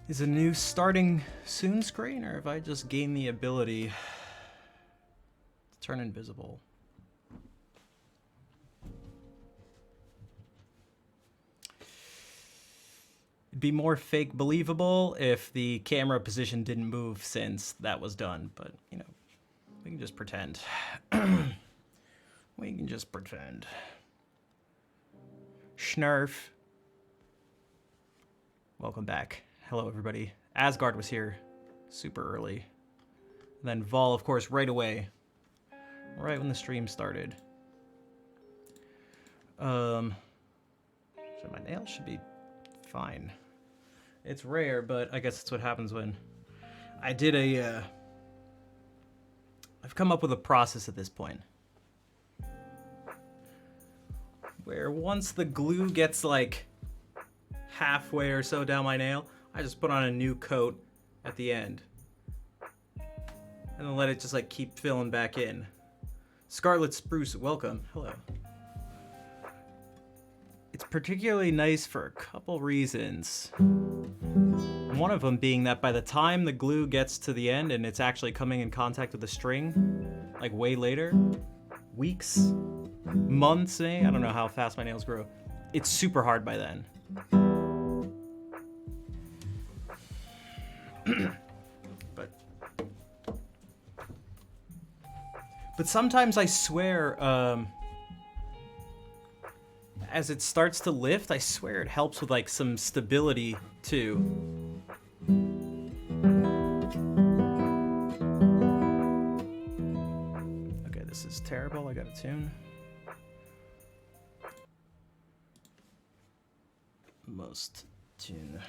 Is it a new starting soon screen, or have I just gained the ability to turn invisible? It'd be more fake believable if the camera position didn't move since that was done, but, you know, we can just pretend. We can just pretend. Schnurf. Welcome back. Hello, everybody. Asgard was here super early. And then Vol, of course, right away. Right when the stream started. So my nails should be fine. It's rare, but I guess that's what happens when I did a... I've come up with a process at this point. Where once the glue gets like halfway or so down my nail, I just put on a new coat at the end. And then let it just like keep filling back in. Scarlet Spruce, welcome. Hello. It's particularly nice for a couple reasons. One of them being that by the time the glue gets to the end and it's actually coming in contact with the string, like way later, weeks, months, I don't know how fast my nails grow. It's super hard by then. But sometimes I swear, as it starts to lift, I swear it helps with like some stability too. Okay, this is terrible. I gotta tune. Most tune.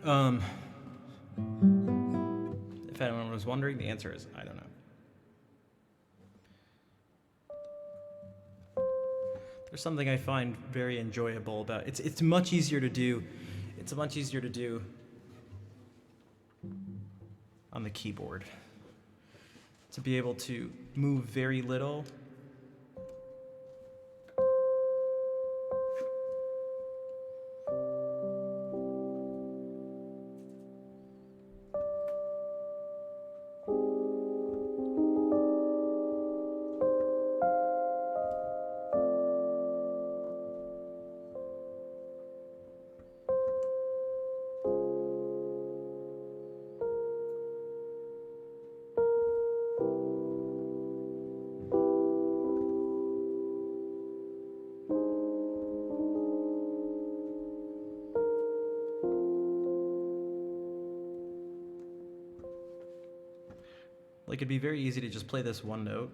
Um, if anyone was wondering, the answer is I don't know. There's something I find very enjoyable about it's much easier to do. It's much easier to do on the keyboard. To be able to move very little. Like, it'd be very easy to just play this one note.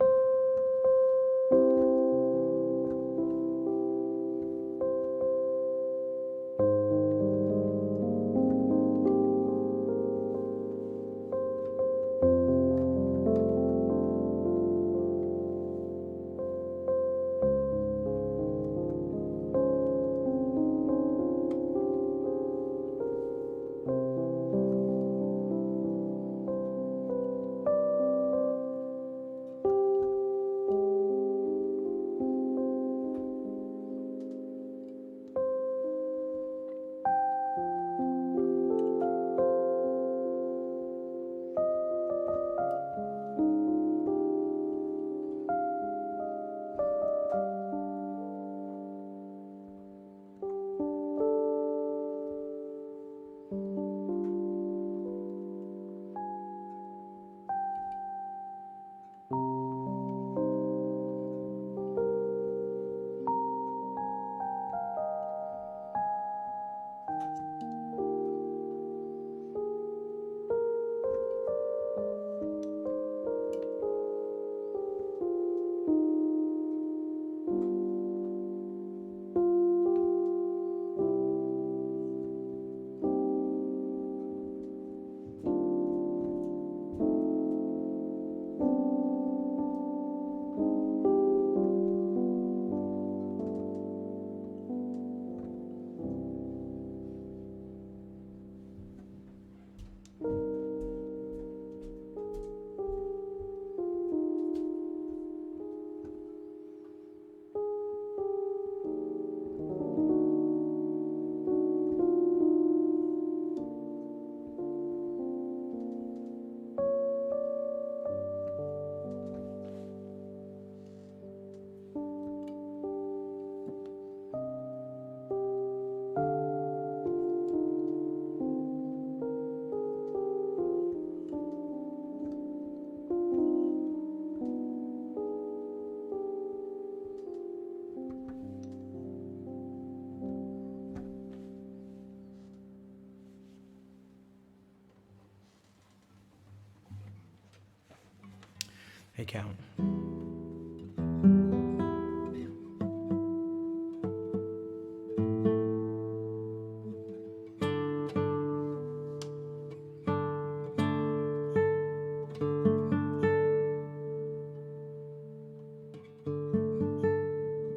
Hey, Count.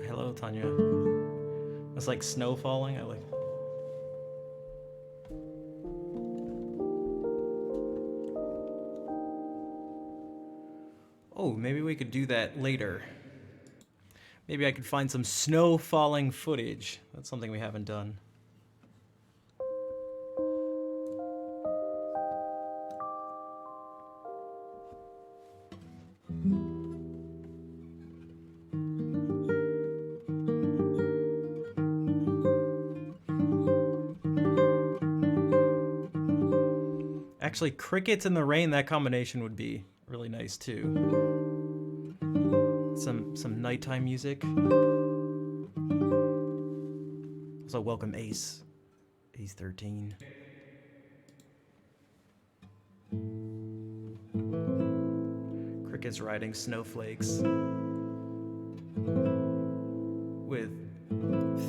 Hello, Tanya. It's like snow falling. I like. Oh, maybe we could do that later. Maybe I could find some snow falling footage. That's something we haven't done. Actually, crickets in the rain, that combination would be really nice too. Some nighttime music. Also, welcome Ace. Ace 13. Crickets riding snowflakes with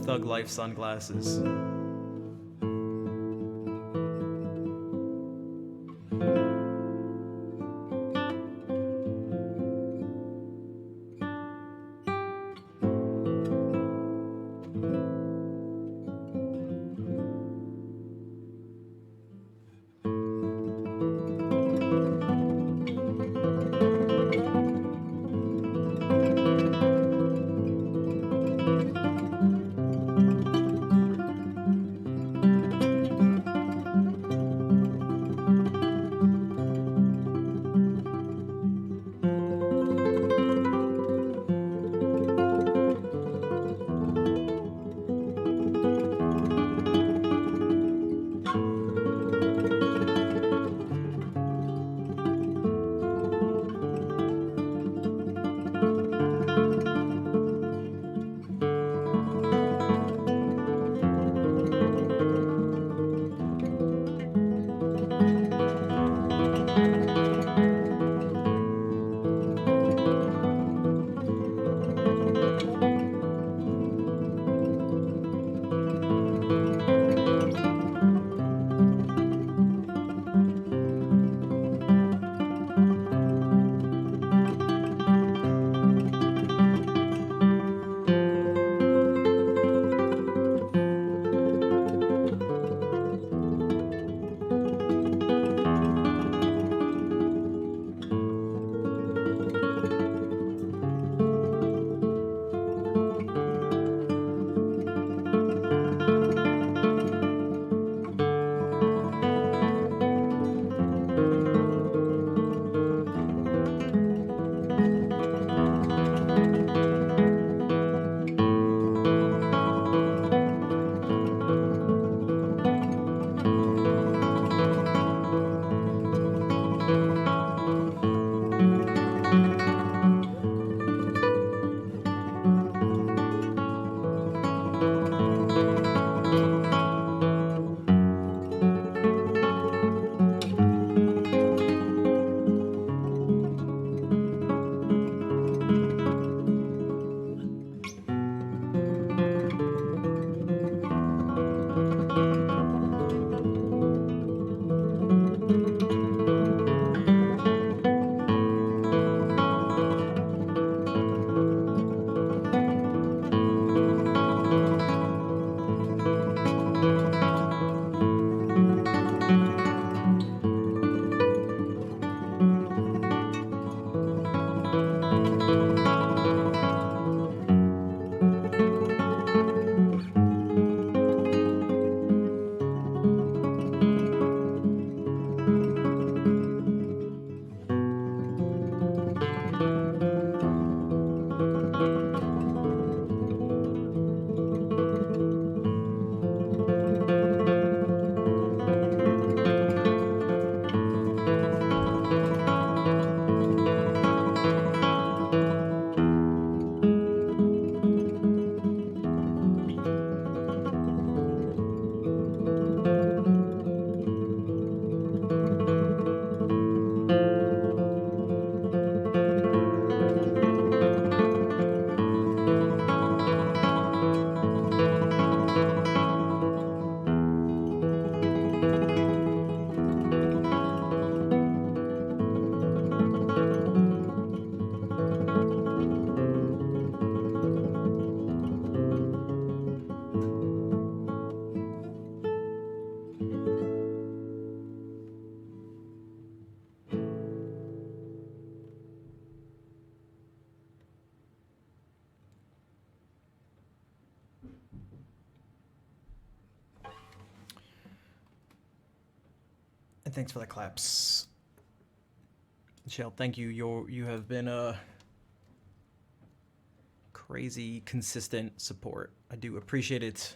Thug Life sunglasses. And thanks for the claps. Shell, thank you. You have been a crazy consistent support. I do appreciate it.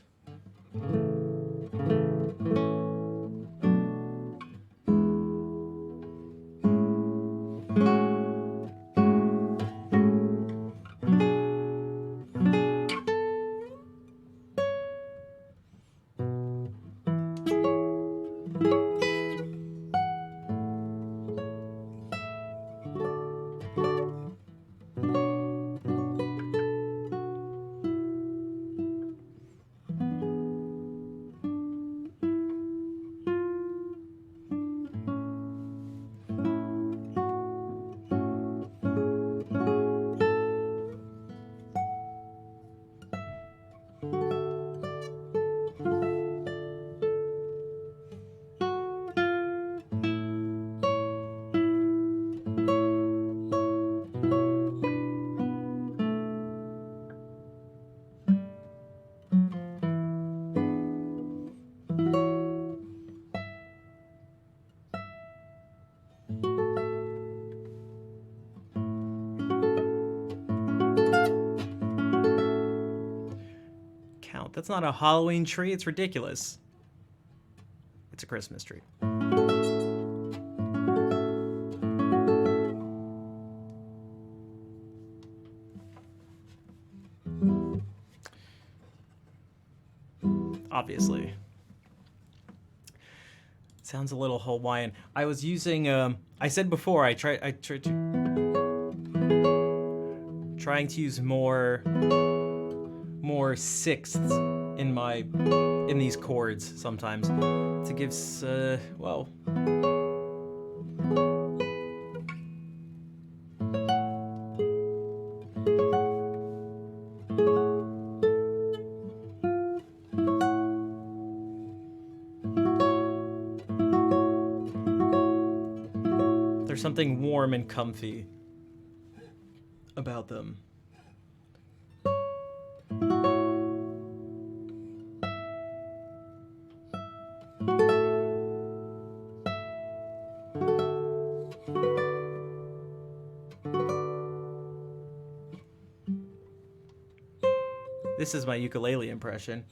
That's not a Halloween tree. It's ridiculous. It's a Christmas tree. Obviously. Sounds a little Hawaiian. I was using, I said before, I tried to trying to use more sixths in these chords sometimes to give well, there's something warm and comfy about them. This is my ukulele impression.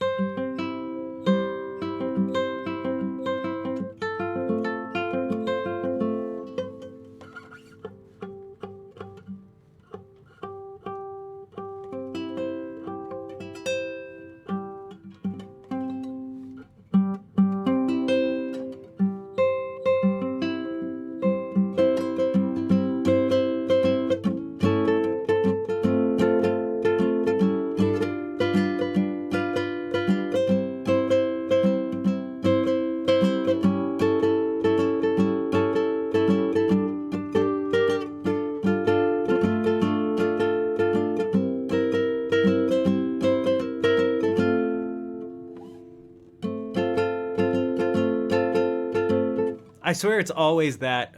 I swear it's always that,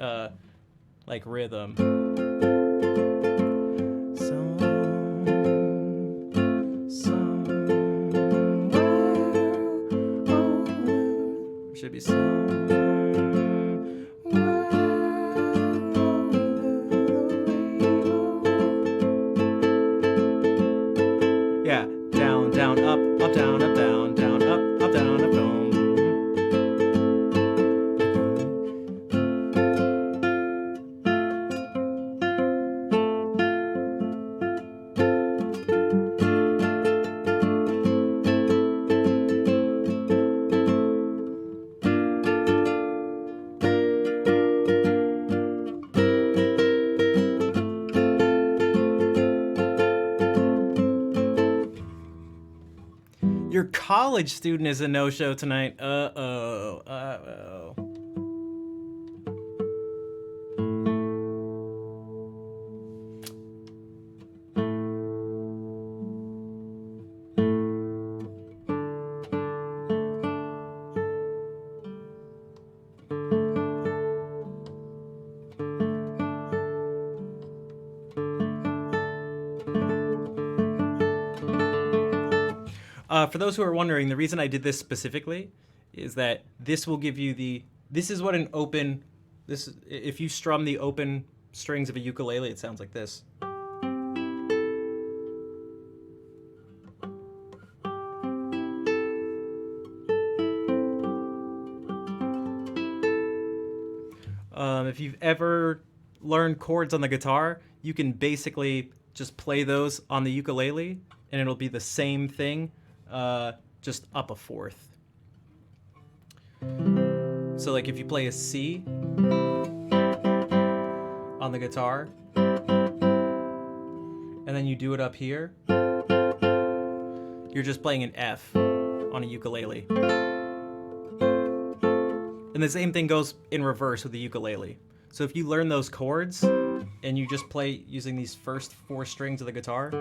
like, rhythm. Your college student is a no-show tonight. Uh-oh. Uh-oh. For those who are wondering, the reason I did this specifically is that this will give you the... This is what an open... If you strum the open strings of a ukulele, it sounds like this. If you've ever learned chords on the guitar, you can basically just play those on the ukulele, and it'll be the same thing, just up a fourth. So like if you play a C on the guitar, and then you do it up here, you're just playing an F on a ukulele. And the same thing goes in reverse with the ukulele. So if you learn those chords and you just play using these first 4 strings of the guitar,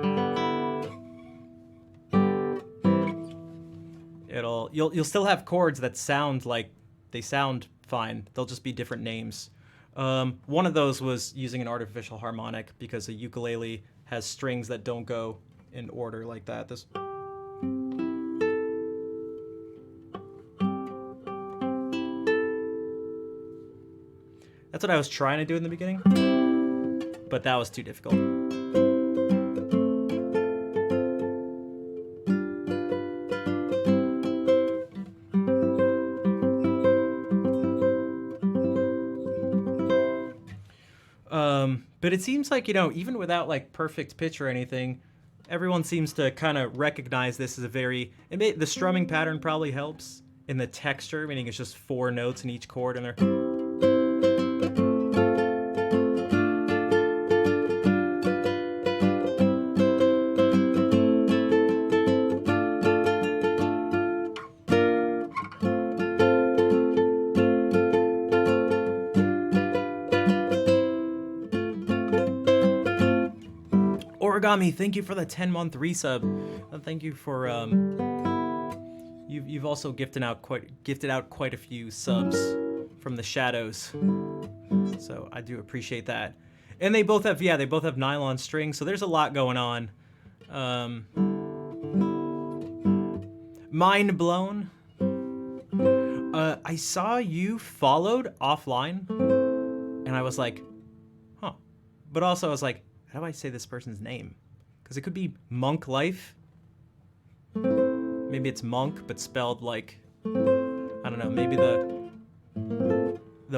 you'll still have chords that sound like they sound fine. They'll just be different names. One of those was using an artificial harmonic because a ukulele has strings that don't go in order like that. That's what I was trying to do in the beginning, but that was too difficult. But it seems like, even without like perfect pitch or anything, everyone seems to kind of recognize this as the strumming pattern probably helps in the texture, meaning it's just 4 notes in each chord and they're... Origami, thank you for the 10-month resub. Thank you for you've also gifted out quite a few subs from the shadows. So I do appreciate that. And they both have nylon strings, so there's a lot going on. Mind blown. I saw you followed offline, and I was like, huh. But also I was like, how do I say this person's name? Because it could be Monk Life. Maybe it's Monk, but spelled like, I don't know, maybe the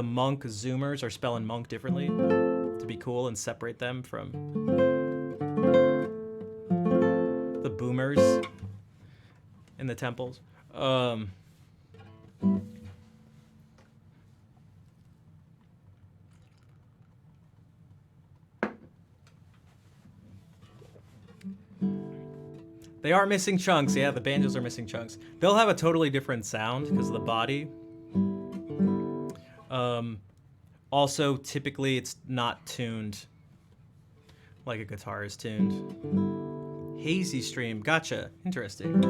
Monk Zoomers are spelling Monk differently to be cool and separate them from the Boomers in the temples. They are missing chunks. Yeah, the banjos are missing chunks. They'll have a totally different sound because of the body. Also, typically it's not tuned like a guitar is tuned. Hazy stream. Gotcha. Interesting.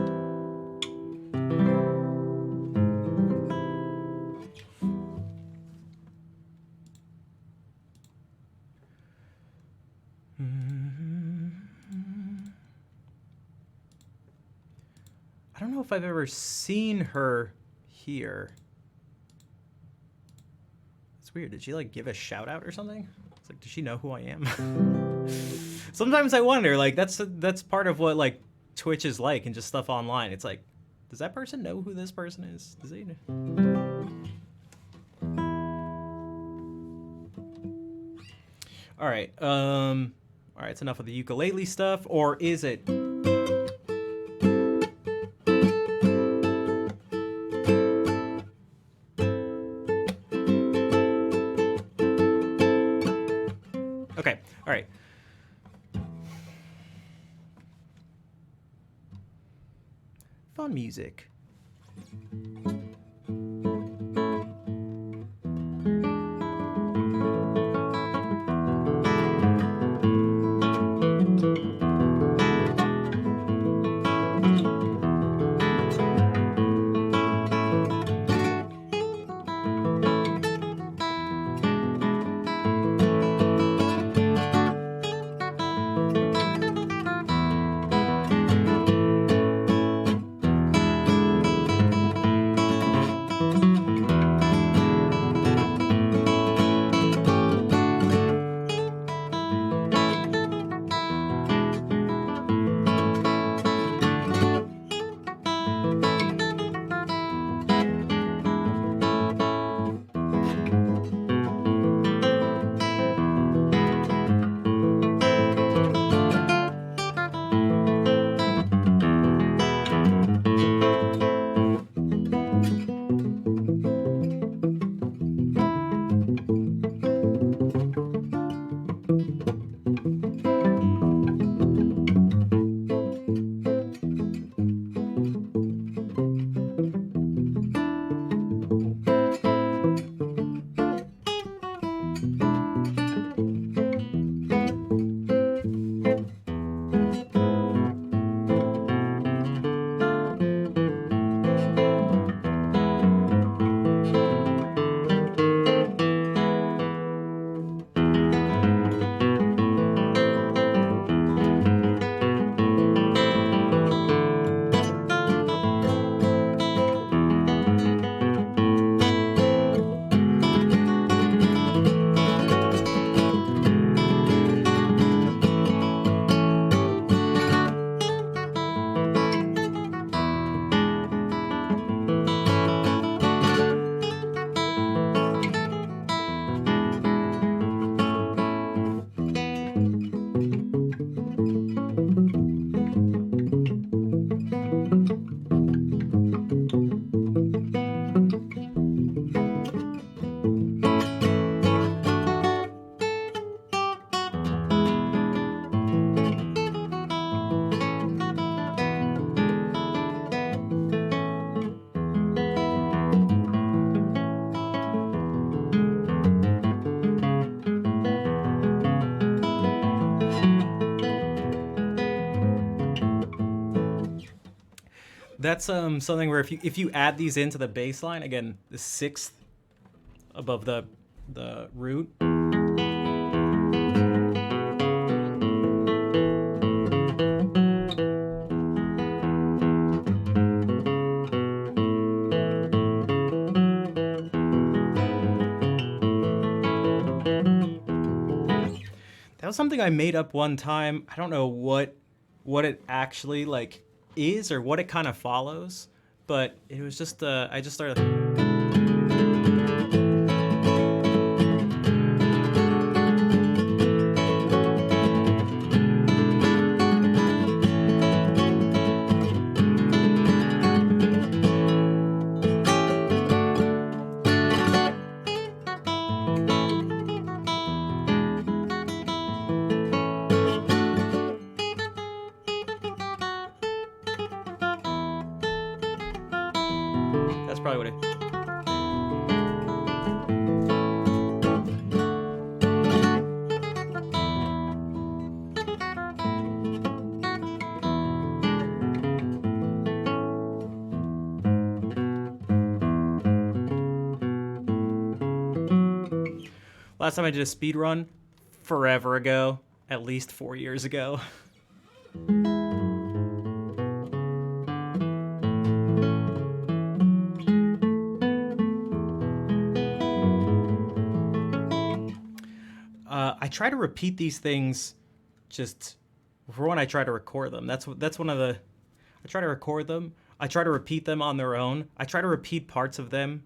I don't know if I've ever seen her here. It's weird. Did she like give a shout out or something? It's like, does she know who I am? Sometimes I wonder, like that's part of what like Twitch is like and just stuff online. It's like, does that person know who this person is? Does he know? All right. All right, it's enough of the ukulele stuff, or is it? Okay, all right. fun music. That's something where if you add these into the bass line, again, the sixth above the root. That was something I made up one time. I don't know what it actually like is or what it kind of follows, but it was just I just started. That's probably what it. Last time I did a speed run, forever ago, at least 4 years ago. I try to repeat these things, just for when I try to record them. That's one of the. I try to record them. I try to repeat them on their own. I try to repeat parts of them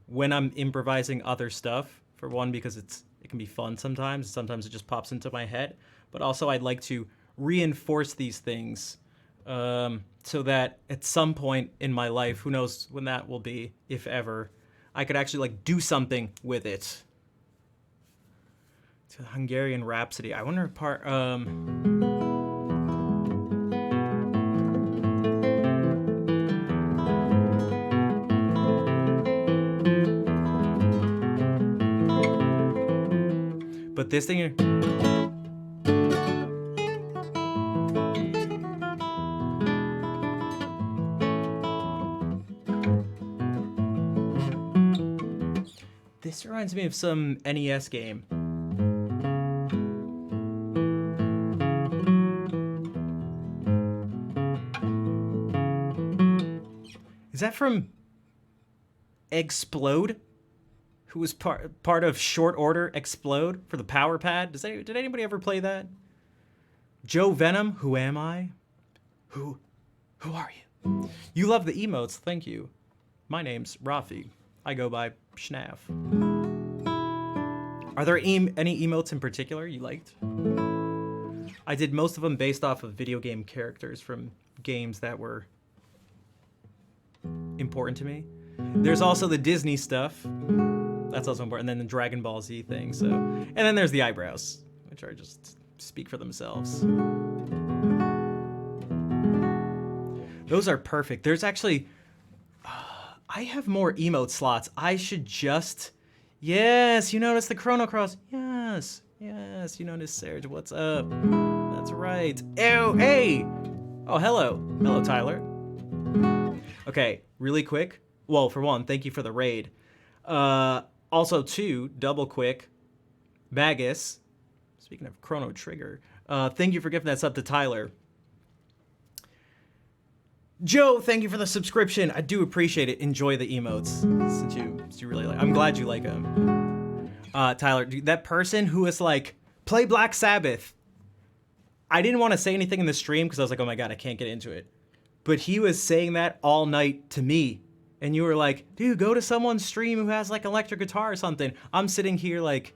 when I'm improvising other stuff. For one, because it can be fun sometimes. Sometimes it just pops into my head. But also, I'd like to reinforce these things so that at some point in my life, who knows when that will be, if ever, I could actually like do something with it. To Hungarian Rhapsody. I wonder if part. But this thing... This reminds me of some NES game. Is that from Explode? Who was part of Short Order Explode for the Power Pad? Did anybody ever play that? Joe Venom, who am I? Who are you? You love the emotes, thank you. My name's Rafi. I go by Schnaff. Are there any emotes in particular you liked? I did most of them based off of video game characters from games that were important to me. There's also the Disney stuff. That's also important. And then the Dragon Ball Z thing. So, and then there's the eyebrows, which are just speak for themselves. Those are perfect. There's actually, I have more emote slots. I should just, yes, you notice the Chrono Cross. Yes, you notice Serge. What's up? That's right. Ew, hey. Oh, hello. Hello, Tyler. Okay, really quick. Well, for one, thank you for the raid. Also, two, double quick. Magus. Speaking of Chrono Trigger. Thank you for giving that sub to Tyler. Joe, thank you for the subscription. I do appreciate it. Enjoy the emotes. Since you really like, I'm glad you like them. Tyler, dude, that person who was like, play Black Sabbath. I didn't want to say anything in the stream because I was like, oh my God, I can't get into it. But he was saying that all night to me. And you were like, dude, go to someone's stream who has like electric guitar or something. I'm sitting here like,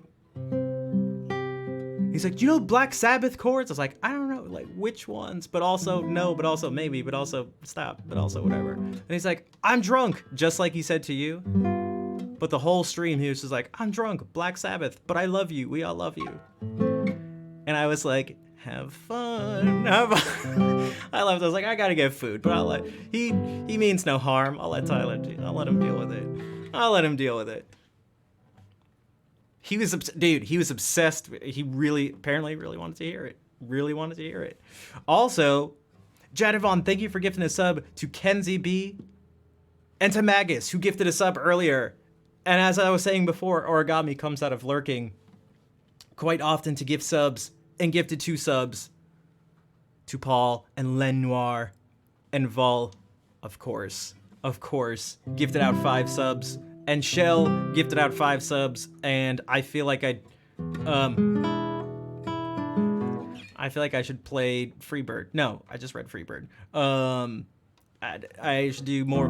he's like, do you know Black Sabbath chords? I was like, I don't know, like which ones? But also no, but also maybe, but also stop, but also whatever. And he's like, I'm drunk, just like he said to you. But the whole stream, he was just like, I'm drunk, Black Sabbath, but I love you, we all love you. And I was like, have fun, have fun. I left, I was like, I gotta get food, but I'll let, he means no harm. I'll let Tyler, I'll let him deal with it. I'll let him deal with it. He was, dude, he was obsessed. He apparently really wanted to hear it. Really wanted to hear it. Also, Jadivon, thank you for gifting a sub to Kenzie B and to Magus, who gifted a sub earlier. And as I was saying before, Origami comes out of lurking quite often to gift subs, and gifted 2 subs to Paul and Len Noir and Vol, of course, gifted out 5 subs. And Shell gifted out 5 subs, and I feel like I should play Freebird. No, I just read Freebird. I should do more.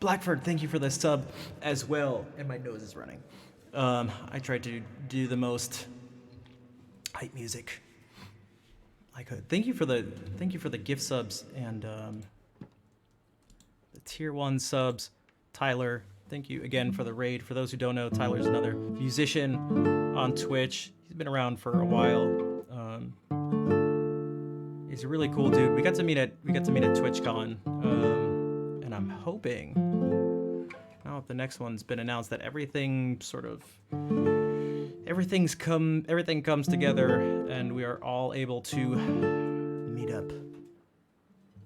Blackford, thank you for the sub as well. And my nose is running. I tried to do the most hype music I could. Thank you for the gift subs and the tier 1 subs. Tyler, thank you again for the raid. For those who don't know, Tyler's another musician on Twitch. He's been around for a while. He's a really cool dude. We got to meet at TwitchCon, and I'm hoping now that the next one's been announced that everything comes together, and we are all able to meet up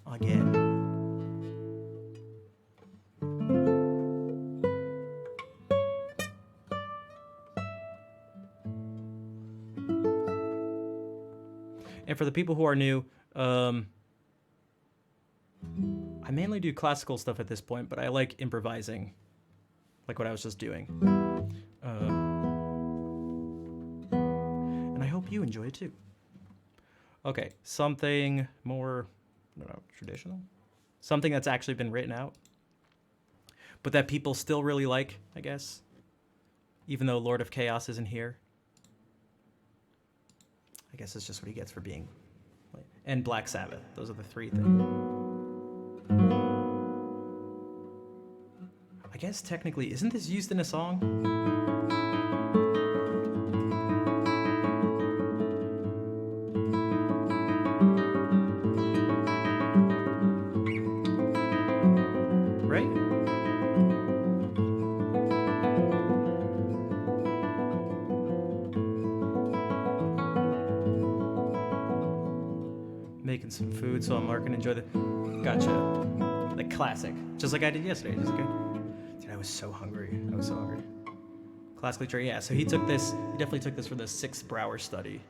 again. And for the people who are new, I mainly do classical stuff at this point, but I like improvising, like what I was just doing. And I hope you enjoy it too. Okay, something more, I don't know, traditional? Something that's actually been written out, but that people still really like, I guess, even though Lord of Chaos isn't here. I guess it's just what he gets for being late. And Black Sabbath. Those are the three things. I guess technically, isn't this used in a song? Right? Making some food, so I'm Mark and enjoy the. Gotcha. The classic. Just like I did yesterday. Just like dude, I was so hungry. Classically trained, yeah. So he definitely took this for the 6th Brower study.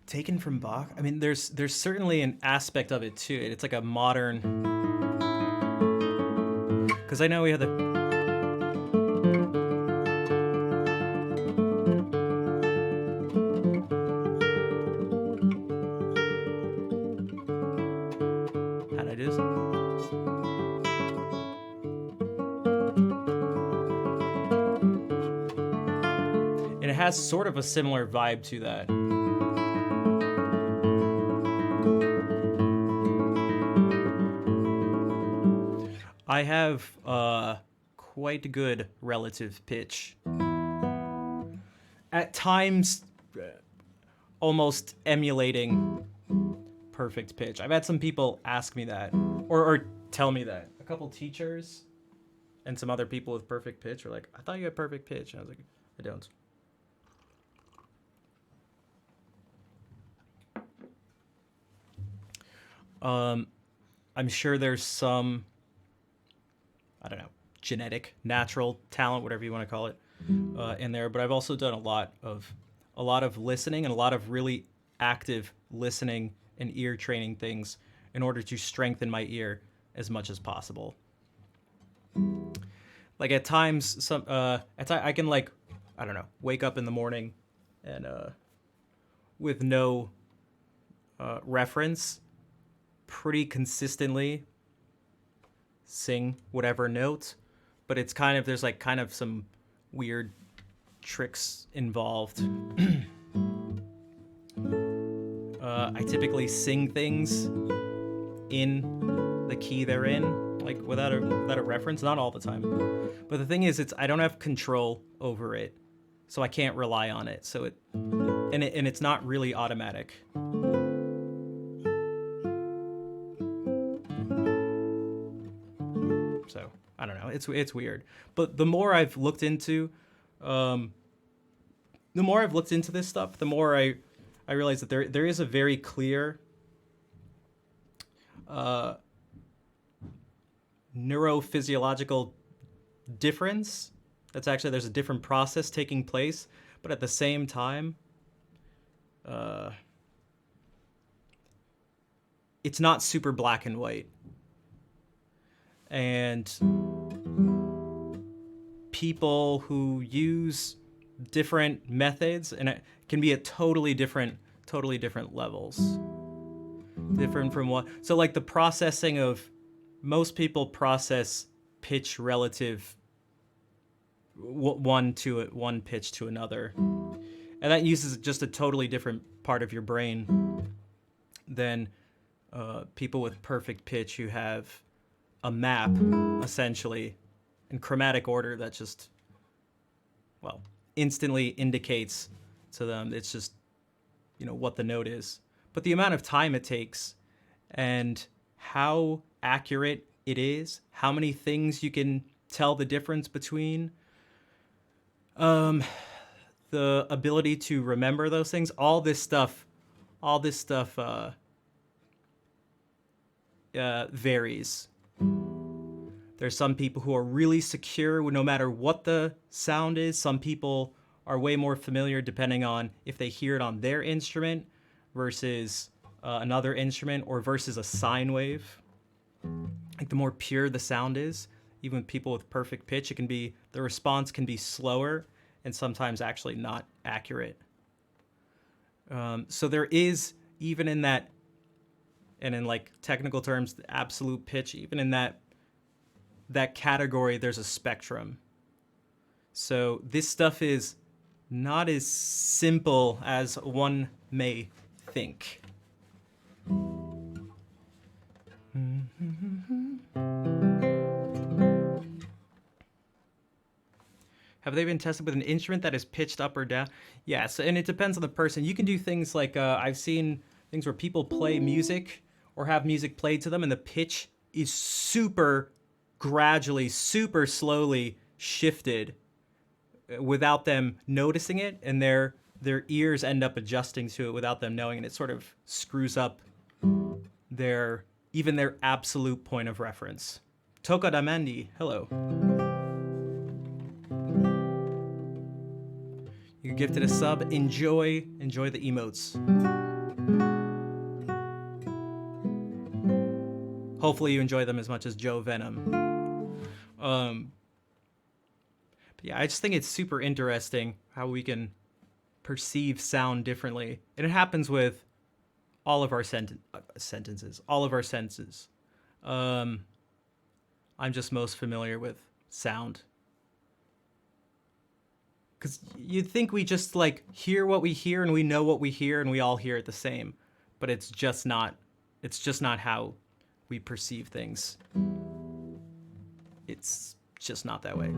Taken from Bach? I mean, there's certainly an aspect of it too. It's like a modern, because I know we have the. How'd I do this? And it has sort of a similar vibe to that. I have quite good relative pitch. At times, almost emulating perfect pitch. I've had some people ask me that, or tell me that. A couple teachers and some other people with perfect pitch were like, I thought you had perfect pitch. And I was like, I don't. I'm sure there's some, I don't know, genetic, natural talent, whatever you want to call it, in there. But I've also done a lot of listening and a lot of really active listening and ear training things in order to strengthen my ear as much as possible. Like at times, I can, like, I don't know, wake up in the morning and with no reference, pretty consistently sing whatever note, but it's kind of, there's like kind of some weird tricks involved. I typically sing things in the key they're in, like without a reference, not all the time. But the thing is, I don't have control over it. so I can't rely on it. So it's not really automatic. So I don't know. It's weird. But the more I've looked into, this stuff, the more I realize that there is a very clear neurophysiological difference. There's a different process taking place, but at the same time, it's not super black and white. And people who use different methods, and it can be at totally different levels. Different from what? So like the processing of, most people process pitch relative one pitch to another, and that uses just a totally different part of your brain than people with perfect pitch who have a map essentially in chromatic order that just, well, instantly indicates to them, it's just, what the note is. But the amount of time it takes and how accurate it is, how many things you can tell the difference between, the ability to remember those things, all this stuff varies. There's some people who are really secure no matter what the sound is. Some people are way more familiar depending on if they hear it on their instrument versus another instrument, or versus a sine wave. Like the more pure the sound is, even with people with perfect pitch, the response can be slower and sometimes actually not accurate. So there is, even in that, and in like technical terms, the absolute pitch, even in that category, there's a spectrum. So this stuff is not as simple as one may think. Have they been tested with an instrument that is pitched up or down? Yes, and it depends on the person. You can do things like, I've seen things where people play music or have music played to them, and the pitch is super gradually, super slowly shifted without them noticing it, and their ears end up adjusting to it without them knowing, and it sort of screws up their absolute point of reference. Toka Damandi, hello. You gifted a sub. Enjoy the emotes. Hopefully you enjoy them as much as Joe Venom. But yeah, I just think it's super interesting how we can perceive sound differently. And it happens with all of our sentences, all of our senses. I'm just most familiar with sound. Because you'd think we just like hear what we hear and we know what we hear and we all hear it the same. But it's just not how we perceive things. It's just not that way.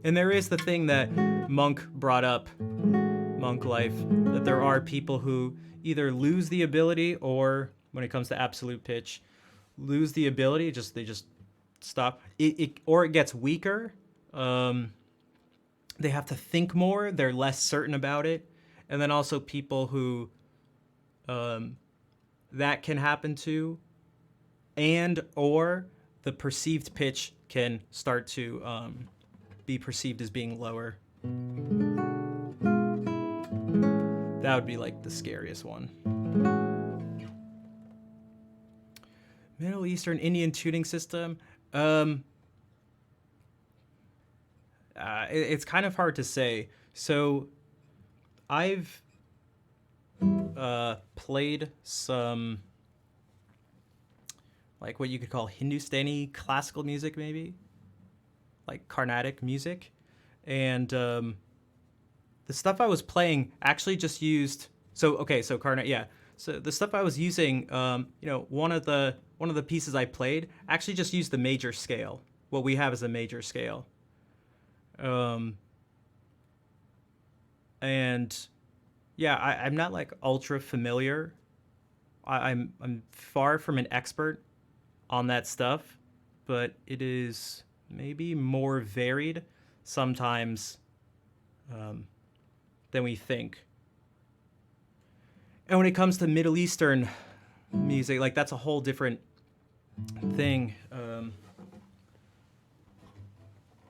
And there is the thing that Monk brought up, Monk Life, that there are people who either lose the ability, or when it comes to absolute pitch, lose the ability, they just stop. Or it gets weaker. They have to think more. They're less certain about it. And then also people who that can happen to, and or the perceived pitch can start to be perceived as being lower. That would be like the scariest one. Middle Eastern Indian tuning system. It's kind of hard to say. So I've played some like what you could call Hindustani classical music, maybe, like Carnatic music. And the stuff I was playing actually just used. So okay, so yeah. So the stuff I was using, one of the pieces I played actually just used the major scale. What we have is a major scale. And yeah, I'm not like ultra familiar. I'm far from an expert on that stuff, but it is maybe more varied sometimes than we think. And when it comes to Middle Eastern music, like that's a whole different thing.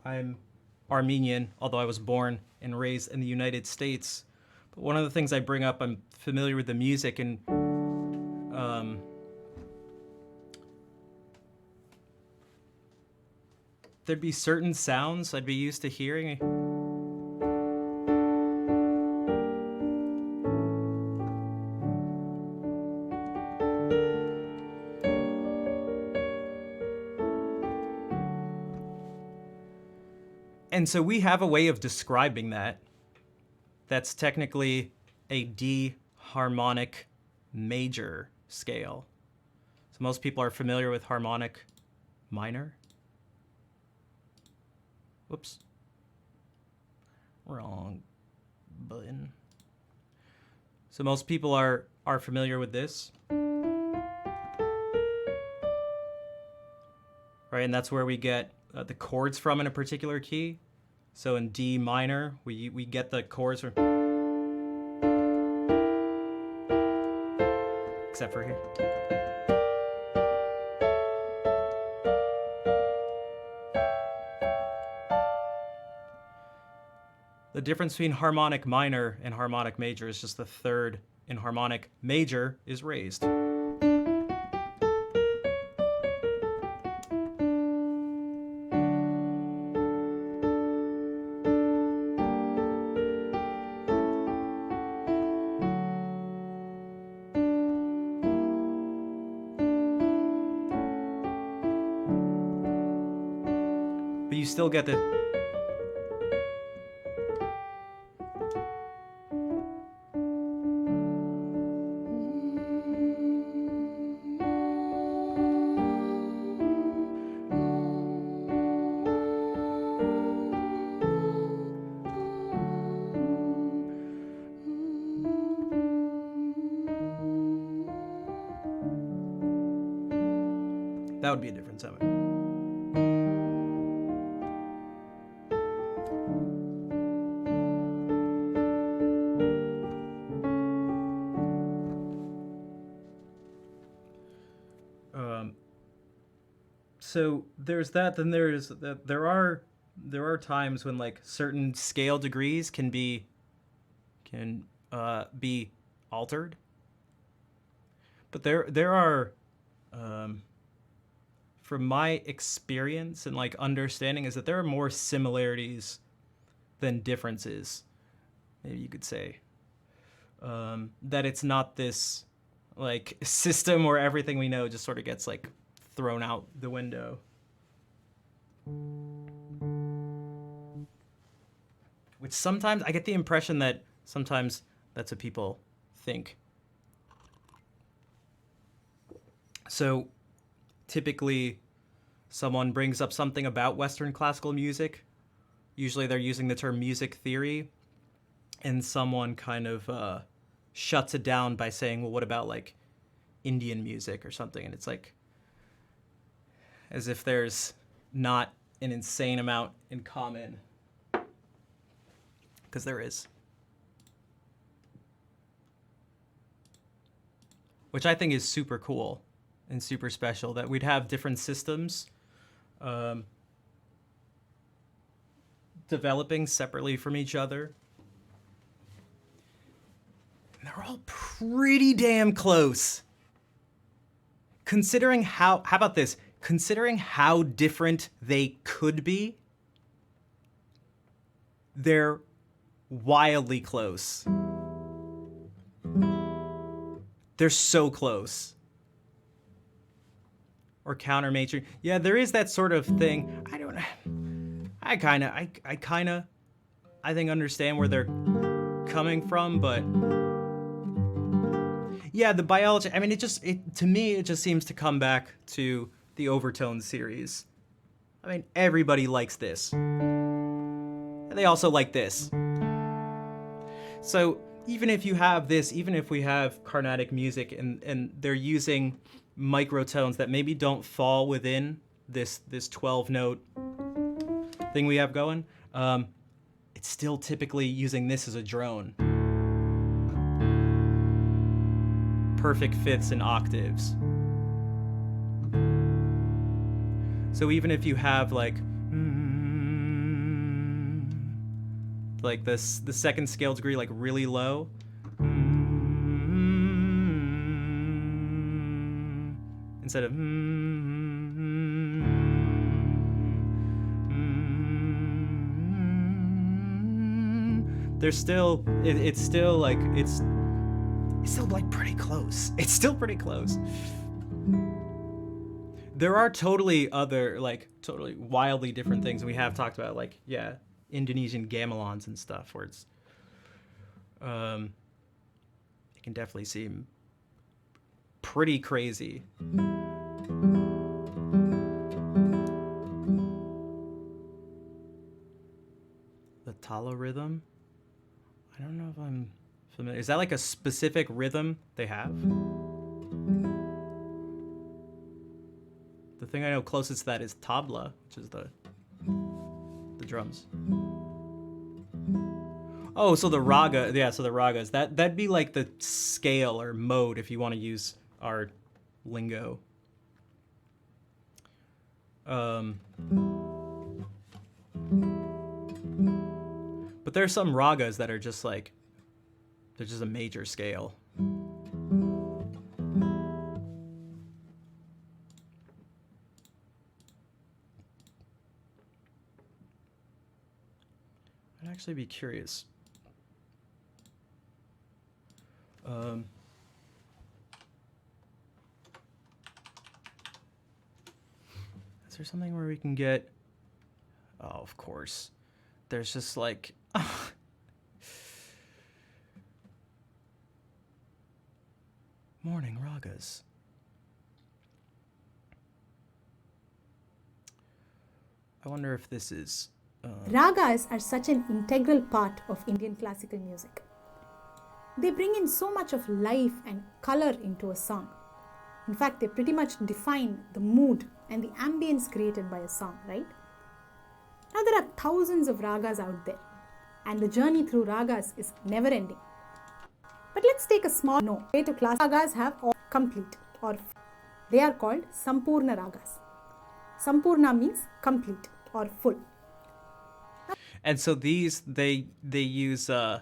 I'm Armenian, although I was born and raised in the United States. But one of the things I bring up, I'm familiar with the music, and there'd be certain sounds I'd be used to hearing. And so we have a way of describing that. That's technically a D harmonic major scale. So most people are familiar with harmonic minor. Whoops. Wrong button. So most people are familiar with this. Right, and that's where we get the chords from in a particular key. So in D minor, we get the chords from, except for here. The difference between harmonic minor and harmonic major is just the third in harmonic major is raised. But you still get the that would be a different summit. So there's that. Then there are times when like certain scale degrees can be altered. But there are, from my experience and like understanding, is that there are more similarities than differences. Maybe you could say that it's not this like system where everything we know just sort of gets like thrown out the window. Which sometimes I get the impression that sometimes that's what people think. So typically someone brings up something about Western classical music. Usually they're using the term music theory, and someone kind of shuts it down by saying, well, what about like Indian music or something? And it's like, as if there's not an insane amount in common, because there is. Which I think is super cool and super special, that we'd have different systems developing separately from each other. And they're all pretty damn close. Considering how about this? Considering how different they could be, they're wildly close. They're so close. or counter major. Yeah, there is that sort of thing. I think understand where they're coming from, but yeah, the biology, I mean, to me, it just seems to come back to the Overtones series. I mean, everybody likes this. And they also like this. So even if you have this, even if we have Carnatic music and they're using microtones that maybe don't fall within this 12 note thing we have going, it's still typically using this as a drone. Perfect fifths and octaves. So even if you have like this, the second scale degree like really low, instead of there's still it's still like pretty close. It's still pretty close. There are totally other, like, totally wildly different things. We have talked about, like, yeah, Indonesian gamelons and stuff, where it's, it can definitely seem pretty crazy. The Tala rhythm? I don't know if I'm familiar. Is that like a specific rhythm they have? The thing I know closest to that is tabla, which is the drums. Oh, so the raga, yeah, so the ragas. That'd be like the scale or mode if you want to use our lingo. But there's some ragas that are just like, they're just a major scale. I'd actually be curious. Is there something where we can get... Oh, of course. There's just like... Morning ragas. I wonder if this is... Ragas are such an integral part of Indian classical music. They bring in so much of life and color into a song. In fact, they pretty much define the mood and the ambience created by a song, right? Now there are thousands of ragas out there, and the journey through ragas is never ending. But let's take a small way to class. Ragas have all complete, or they are called Sampurna ragas. Sampurna means complete or full. And so these, they use, oh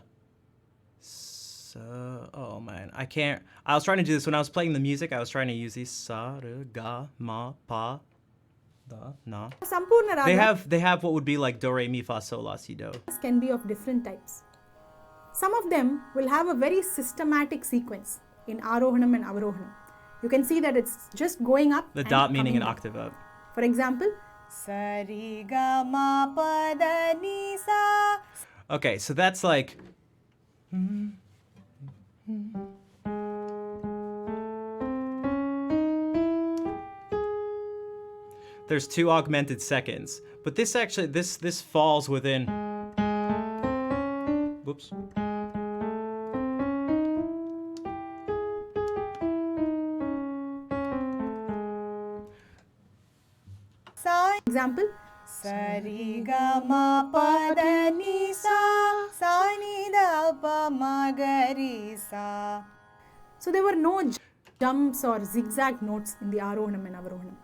man, I was trying to do this when I was playing the music, I was trying to use these, sa, re, ga, ma, pa, da, na. Sampurna ragas They have what would be like do, re, mi, fa, sol, la, si, do. Can be of different types. Some of them will have a very systematic sequence in Arohanam and Avarohanam. You can see that it's just going up. The dot meaning an octave up. For example, sa re ga ma pa da ni sa. Okay, so that's like. There's 2 augmented seconds, but this actually this falls within. Whoops. Example, sa re ga ma pa da ni sa, sa ni da pa ma ga re sa. So there were no jumps or zigzag notes in the Arohanam and Avarohanam.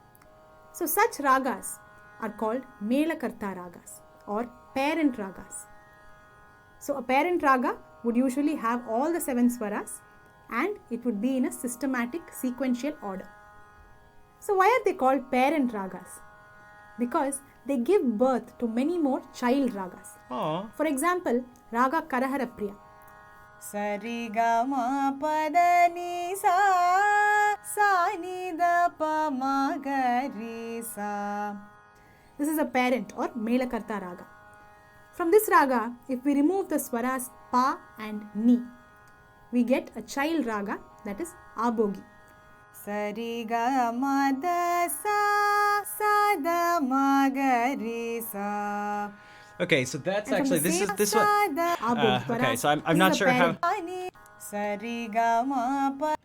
So such ragas are called Melakarta ragas or parent ragas. So a parent raga would usually have all the 7 swaras and it would be in a systematic sequential order. So why are they called parent ragas? Because they give birth to many more child ragas. Aww. For example, Raga Karahara Priya. Sa re ga ma pa da ni sa. sa ni da pa ma ga re sa. This is a parent or Melakarta raga. From this raga, if we remove the swaras pa and ni, we get a child raga, that is Abhogi. Sari ga ma da sa da ma ga re sa. Okay, so that's actually this one. Okay, so I'm not sure how. Sari ga ma pa.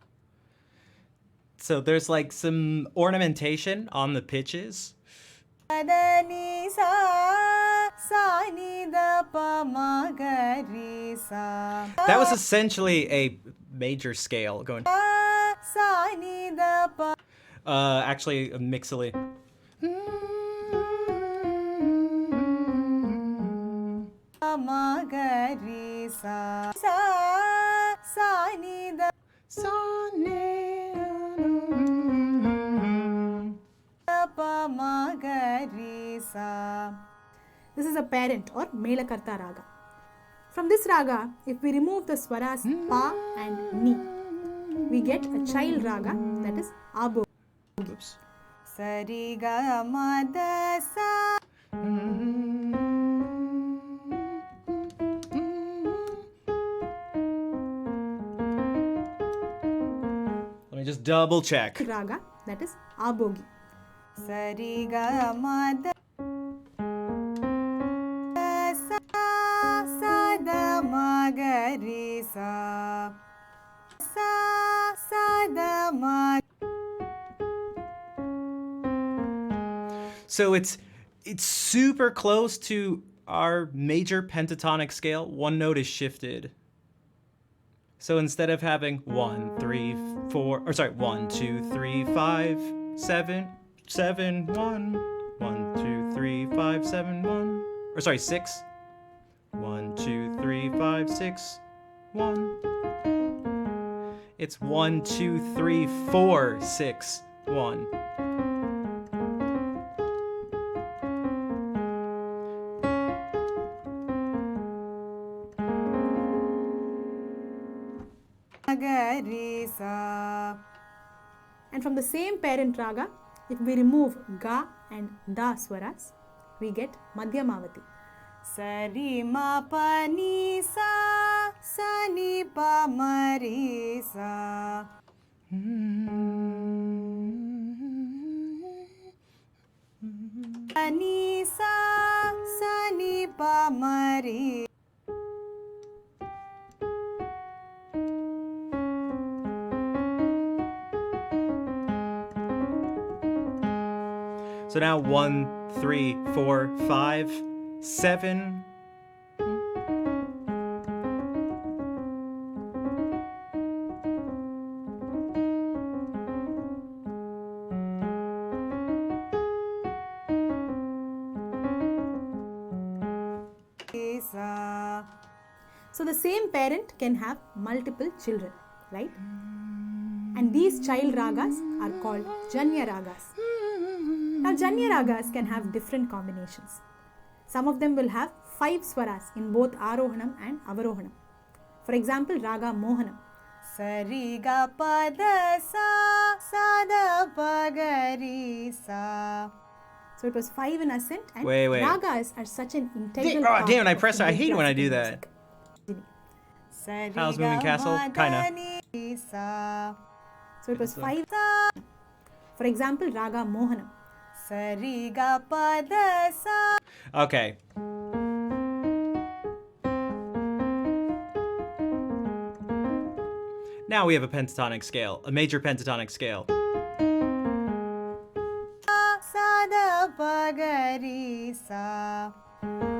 So there's like some ornamentation on the pitches. That was essentially a major scale going. Actually, a mixily. This is a parent or Melakarta raga. From this raga, if we remove the swaras pa and ni, we get a child raga, that is Abhogi. Oops. Sari ga ma da sa. Let me just double check. Raga, that is Abhogi. Sari ga ma da sa da ma ga re sa. Sa da ma. So it's super close to our major pentatonic scale. One note is shifted. So instead of having 1, 3, 4, or sorry, 1, 2, 3, 5, 7, 7, 1, 1, 2, 3, 5, 7, 1, or sorry, 6, 1, 2, 3, 5, 6, 1. It's 1, 2, 3, 4, 6, 1. And from the same parent raga, if we remove ga and da swaras, we get Madhyamavati. Sari ma pa ni sa, sa ni pa ma re sa. Ni sa, sa ni pa ma re. So now 1, 3, 4, 5, 7. So the same parent can have multiple children, right? And these child ragas are called Janya ragas. Now Janya ragas can have different combinations. Some of them will have 5 swaras in both Arohanam and Avarohanam. For example, Raga Mohanam. Sari ga pa da sa da pa ga re sa. So it was 5 in ascent, and wait. ragas are such an integral part. Damn it, I of press it. I hate it when I do that. Howl's Moving Castle? Kinda. So it was 5. For example, Raga Mohanam. Sari ga pa da sa. Okay. Now we have a pentatonic scale, a major pentatonic scale. Sa da pa ga re sa.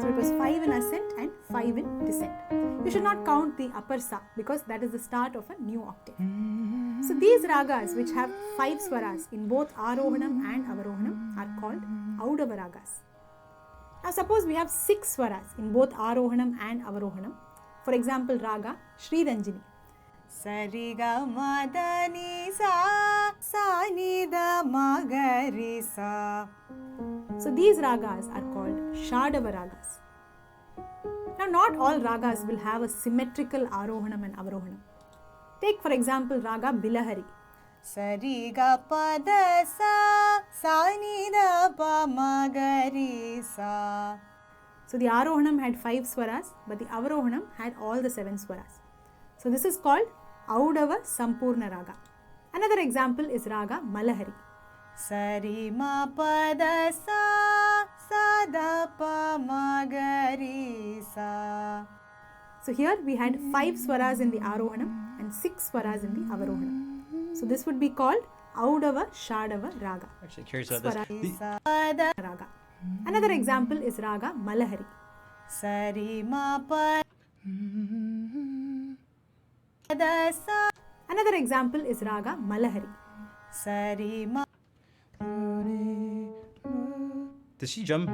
So it was 5 in ascent and 5 in descent. You should not count the upper sa because that is the start of a new octave. So these ragas which have 5 swaras in both Arohanam and Avarohanam are called Audava ragas. Now suppose we have 6 swaras in both Arohanam and Avarohanam. For example, raga Sri Ranjini. Sari ga ma da ni sa, sa ni da ma ga re sa. So these ragas are called Shadava ragas. Now not all ragas will have a symmetrical Arohanam and Avarohanam. Take for example Raga Bilahari. Sari ga pa da sa, sa ni da pa ma ga re sa. So the Arohanam had 5 swaras, but the Avarohanam had all the 7 swaras. So this is called Audava Sampurna Raga. Another example is Raga Malahari. Sari ma pa da sa, sa da pa ma ga re sa. So here we had 5 swaras in the Arohanam and 6 swaras in the Avarohanam. So this would be called Audava Shadava Raga. Actually curious about this. Raga. Another example is Raga Malahari. Sari ma pa da sa. Another example is Raga Malahari. Sari ma. Does she jump?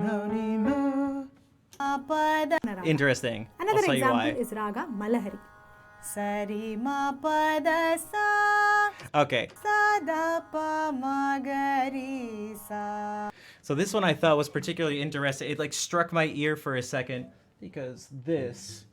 Interesting. Another I'll tell you example why. is Raga Malahari. Sari ma pa da sa. Okay. Sa da pa ma ga re sa. So this one I thought was particularly interesting. It like struck my ear for a second because this.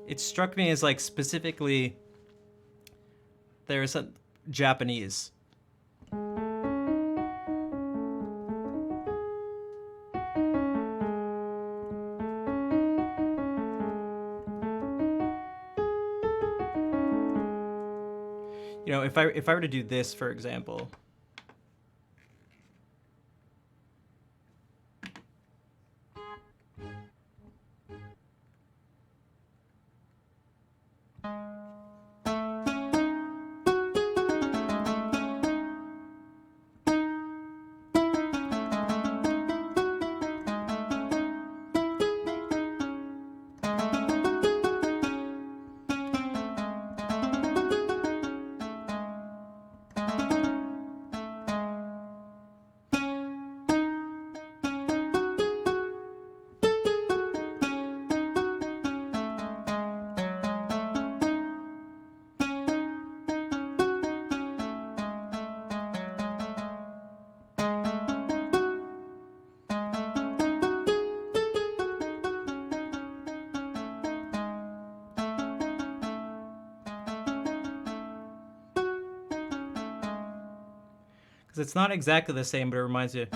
It struck me as like specifically there's a Japanese. You know, if I were to do this, for example. Because it's not exactly the same, but it reminds you.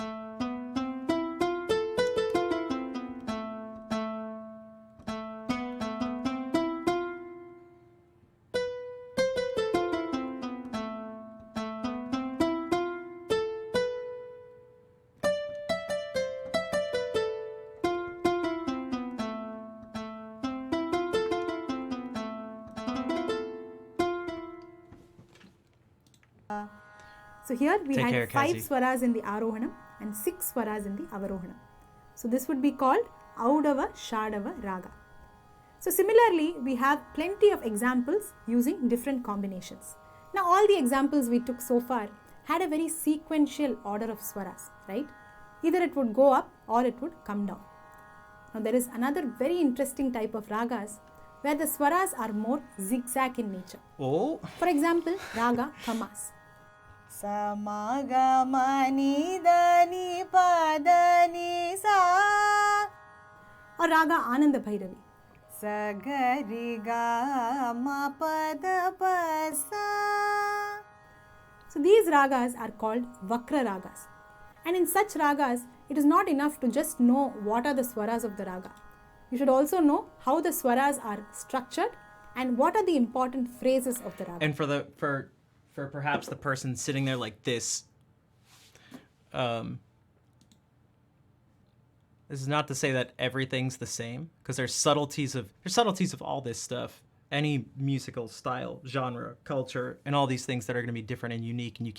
So here we Take had care, 5 Cassie. swaras in the Arohanam and 6 swaras in the Avarohanam. So this would be called Audava Shadava Raga. So similarly, we have plenty of examples using different combinations. Now all the examples we took so far had a very sequential order of swaras, right? Either it would go up or it would come down. Now there is another very interesting type of ragas where the swaras are more zigzag in nature. Oh. For example, Raga Kamas. Samagamani dani padani sa. Or Raga Ananda Bhairavi. Sagariga ma pada pasa. So these ragas are called Vakra ragas. And in such ragas, it is not enough to just know what are the swaras of the raga. You should also know how the swaras are structured and what are the important phrases of the raga. And for perhaps the person sitting there like this, this is not to say that everything's the same, because there's subtleties of all this stuff. Any musical style, genre, culture, and all these things that are going to be different and unique, and you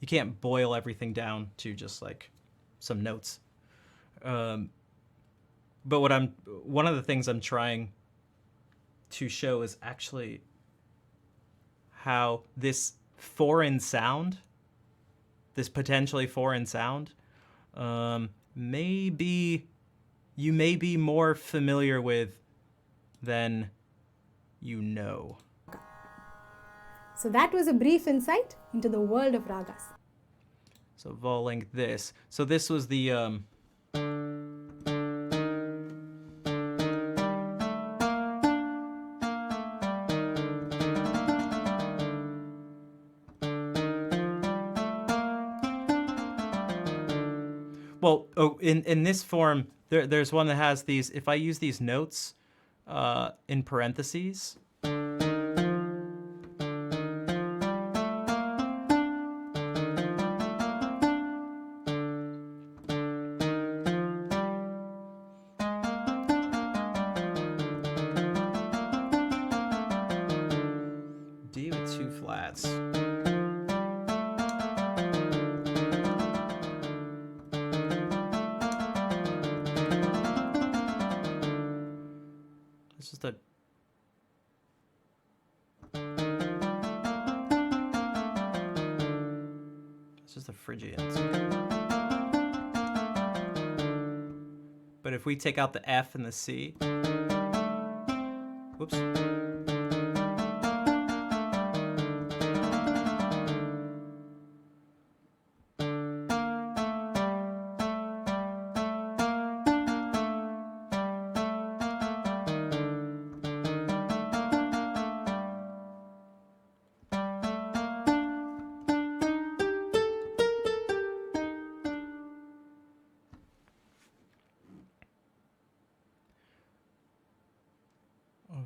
you can't boil everything down to just like some notes. But one of the things I'm trying to show is actually how this foreign sound, this potentially foreign sound, you may be more familiar with than you know. So that was a brief insight into the world of ragas. So Volink this. So this was the well, in this form, there's one that has these. If I use these notes in parentheses, D with two flats. It's just a Phrygians. But if we take out the F and the C, whoops.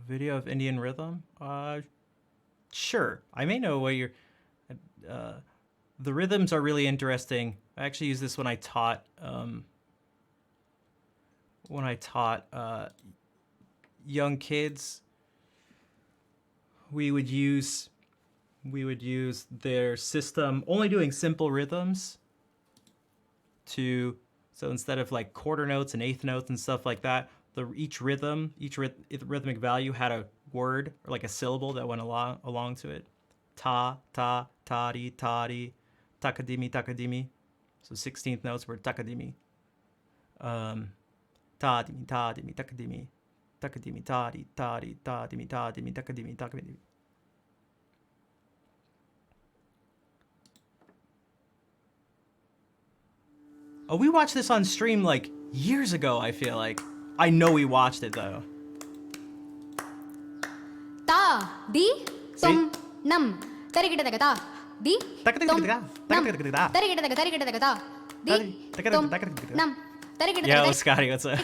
Video of Indian rhythm? Sure. I may know what you're... the rhythms are really interesting. I actually used this when I taught... young kids. We would use their system, only doing simple rhythms to... So instead of like quarter notes and eighth notes and stuff like that, each rhythmic value had a word or like a syllable that went along to it. Ta, ta, tadi, tadi, takadimi, takadimi. So 16th notes were takadimi. Tadimi, tadimi, takadimi, takadimi, tadi, tadi, tadimi, tadimi, takadimi, takadimi. Oh, we watched this on stream like years ago, I feel like. I know we watched it though. Ta, di, tum, nam, tarikitadaga ta, di, tum, nam, tarikitadaga ta, di, tum, nam, tarikitadaga. Yo, Scotty, what's up?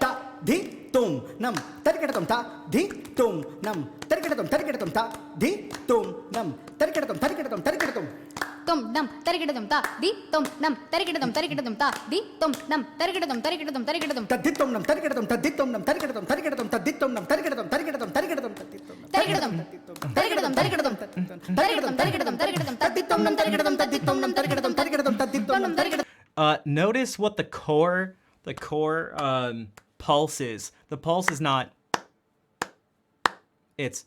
Ta, di, tum, nam, tarikitatum ta, di, tum, nam, tarikitatum ta, di, tum, nam, tarikitatum. Tum, nam, tarikitatum ta, di, tum, nam, tarikitatum ta, di, tum, nam, tarikitatum. Taditum nam, tarikitatum, taditum nam, tarikitatum, taditum nam, tarikitatum. Notice what the core pulse is. The pulse is not. It's.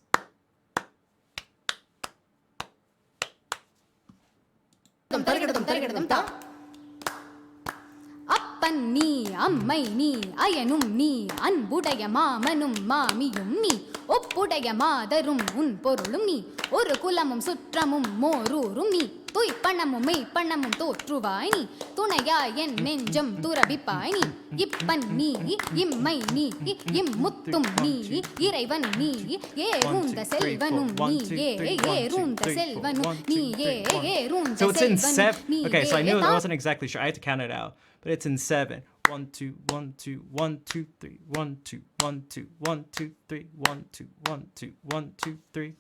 அப்பன் நீ அம்மை நீ அயனும் நீ அன்புடைய மாமனும் மாமியும் நீ ஒப்புடைய மாதரும் உன் பொருளும் நீ ஒரு குலமும் சுற்றமும் மோரூரும் நீ துய்ப்பணமும் மெய்ப்பணமும் தோற்றுவாய் நீ துணையாய் என் நெஞ்சம் துறவிப்பாய் நீ இப்பன் நீ இம்மை நீ இம்முத்தும் நீ இறைவன் நீ ஏறுந்த செல்வனும் நீ ஏறுந்த செல்வனும் நீ ஏறுந்த So it's in செல்வனும் 7. Okay, so I knew I wasn't exactly sure. I had to count it out, but it's in 7. 1 2 1 2 1 2 3 1 2 1 2 1 2 3 1 2 1 2 1 2 3.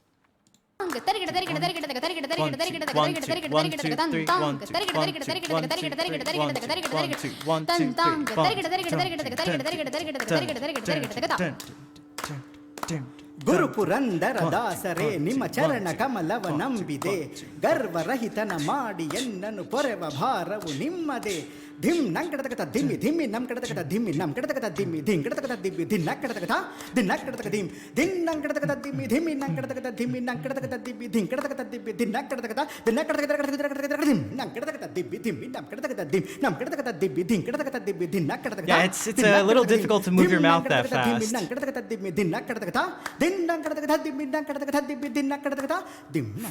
ಗುರು ಪುರಂದರ ದಾಸರೇ ನಿಮ್ಮ ಚರಣ ಕಮಲವ ನಂಬಿದೆ ಗರ್ವರಹಿತನ ಮಾಡಿ ಎನ್ನನು ಪೊರೆವ ಭಾರವು ನಿಮ್ಮದೇ ಧಿಮ್ ನಂಕಡತಕತ ದಿಮ್ಮಿ ಧಿಮ್ಮಿ ನಮ್ ಕಡತಕತ ದಿಮ್ಮಿ ನಮ್ ಕಡತಕತ ದಿಮ್ಮಿ ಧಿಂ ಕಡತಕತ ದಿಮ್ಮಿ ಧಿನ್ ನಕ್ಕಡತಕತ ದಿನ್ ನಕ್ಕಡತಕ ದಿಮ್ ದಿನ್ ನಂಕಡತಕತ ದಿಮ್ಮಿ ಧಿಮ್ಮಿ ನಂಕಡತಕತ ದಿಮ್ಮಿ ನಂಕಡತಕತ ದಿಮ್ಮಿ ಧಿಂ ಕಡತಕತ ದಿಮ್ಮಿ ಧಿನ್ ನಕ್ಕಡತಕತ ದಿನ್ ನಕ್ಕಡತಕತ ದಿಮ್ ನಂಕಡತಕತ ದಿಮ್ಮಿ ಧಿಮ್ಮಿ ನಮ್ ಕಡತಕತ ದಿಮ್ ನಮ್ ಕಡತಕತ ದಿಮ್ಮಿ ಧಿಂ ಕಡತಕತ ದಿಮ್ಮಿ ಧಿನ್ ನಕ್ಕಡತಕತ Yeah, it's a little difficult to move your mouth that fast.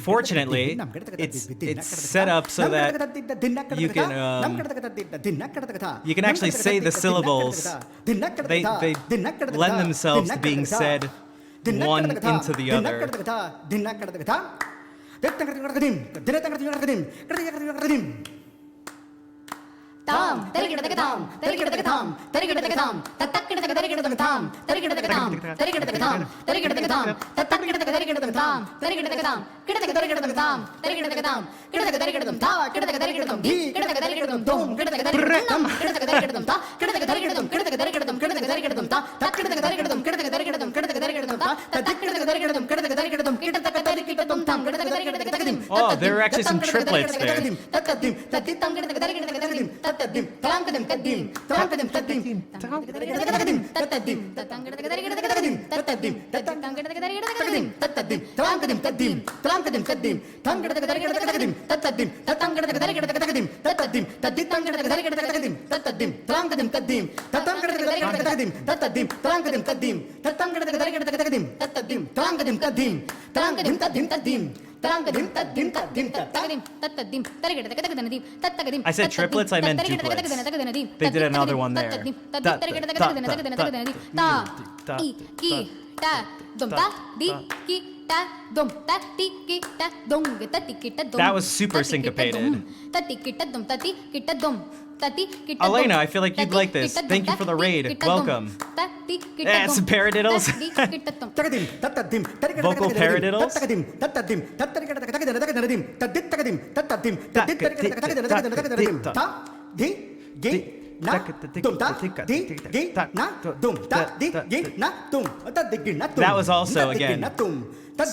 Fortunately, it's set up so that you can actually say the syllables. They lend themselves to being said one into the other. தாம் தரிகிடதகதாம் தரிகிடதகதாம் தரிகிடதகதாம் தத்தக்கிடதக தரிகிடதகதாம் தரிகிடதகதாம் தரிகிடதகதாம் தரிகிடதகதாம் தத்தக்கிடதக தரிகிடதகதாம் தரிகிடதகதாம் கிடதக தரிகிடதகதாம் தரிகிடதகதாம் கிடதக தரிகிடதம் தா கிடதக தரிகிடதம் தி கிடதக தரிகிடதம் தோம் கிடதக தரிகிடதம் கிடதக தரிகிடதம் தா கிடதக தரிகிடதம் கிடதக தரிகிடதம் கிடதக தரிகிடதம் தா தக்கிடதக தரிகிடதம் கிடதக தரிகிடதம் கிடதக தரிகிடதம் தா தத்தக்கிடதக தரிகிடதம் கிடதக தரிகிடதம் கிடதக தரிகிடதம் தாம் கிடதக தரிகிடதக தகதிம் Oh, there are actually some triplets there. தத்ததிம் தத்தித்தம் கிடதக தரிகிடதக தகதிம் தத்ததிம் தலாங்கதிம் தத்திம் தலாங்கதிம் தத்திம் தத்ததிம் தத்ததிம் தத்தங்கிடதக தரிகிடதக தகதிம் தத்ததிம் தத்தங்கிடதக தரிகிடதக தகதிம் தத்ததிம் தலாங்கதிம் தத்திம் தலாங்கதிம் தத்திம் தங்கிடதக தரிகிடதக தகதிம் தத்ததிம் தத்தங்கிடதக தரிகிடதக தகதிம் தத்ததிம் தத்தித்தங்கிடதக தரிகிடதக தகதிம் தத்ததிம் தலாங்கதிம் தத்திம் தத்தங்கிடதக தரிகிடதக தகதிம் தத்ததிம் தலாங்கதிம் தத்திம் தத்தங்கிடதக தரிகிடதக தகதிம் தத்ததிம் தலாங்கதிம் தத்திம் தலாங்கதிம் தத்திம் தத்திம் I said triplets, I meant duplets. They did another one there. That was super syncopated. Elena, I feel like you'd like this. Thank you for the raid. Welcome. Yeah, it's paradiddles. Vocal paradiddles. That was also, again,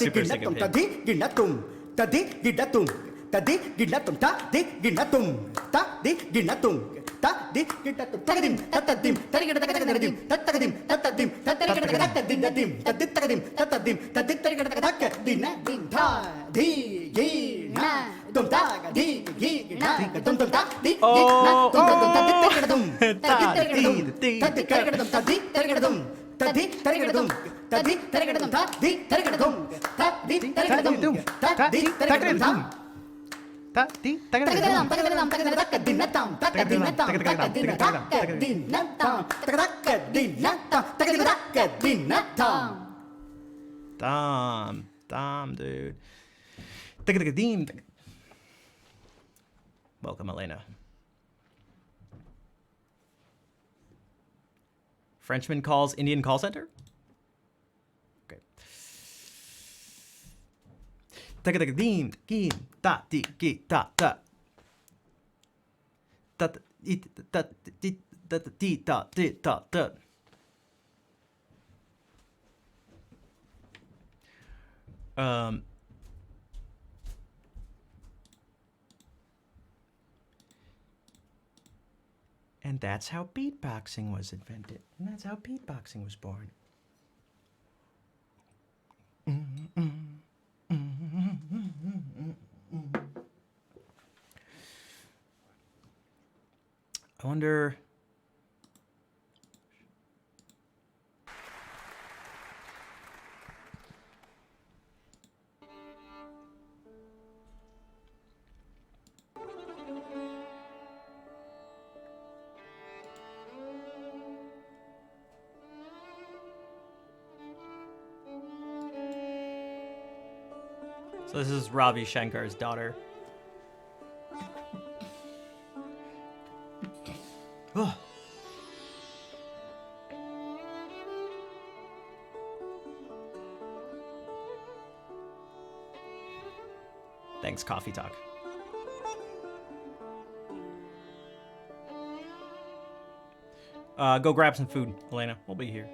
super syncopated. Tadi ginatum ta di ginatum ta di ginatum ta di ginatum tagadim tatadim tarigadadim tatadim tatadim tatadim tatadim tatadim tatadim ta di gina dum ta di gina dum ta di gina dum tatadim tatadim tatadim tadi tarigadum tadi tarigadum tadi tarigadum tadi tarigadum tadi tarigadum Damn, dude. Welcome, Elena. Frenchman calls Indian call center? Okay. And that's how beatboxing was invented. And that's how beatboxing was born. I wonder... So this is Ravi Shankar's daughter. Oh. Thanks, Coffee Talk. Go grab some food, Elena. We'll be here.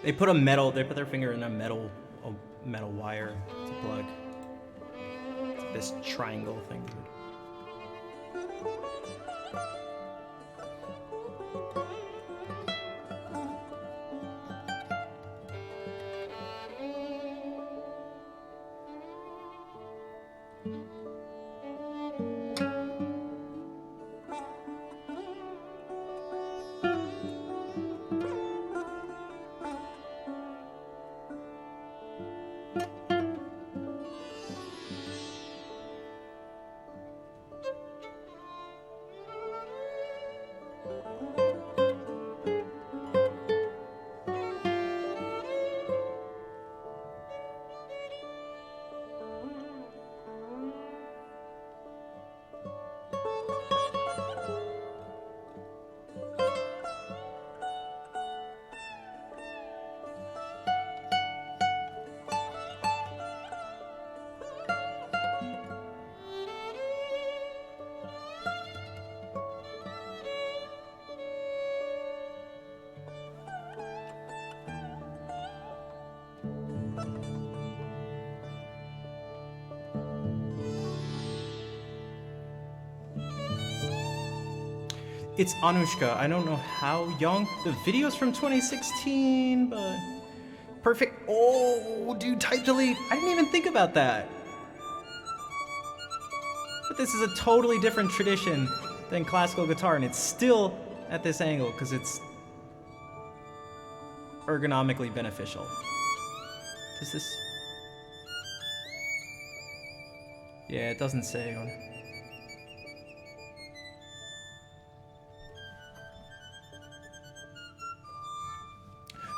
They put their finger in a metal wire to plug. This triangle thing. It's Anushka. I don't know how young. The video's from 2016, but perfect. Oh, dude, type delete. I didn't even think about that. But this is a totally different tradition than classical guitar, and it's still at this angle because it's ergonomically beneficial. Does this? Yeah, it doesn't say on.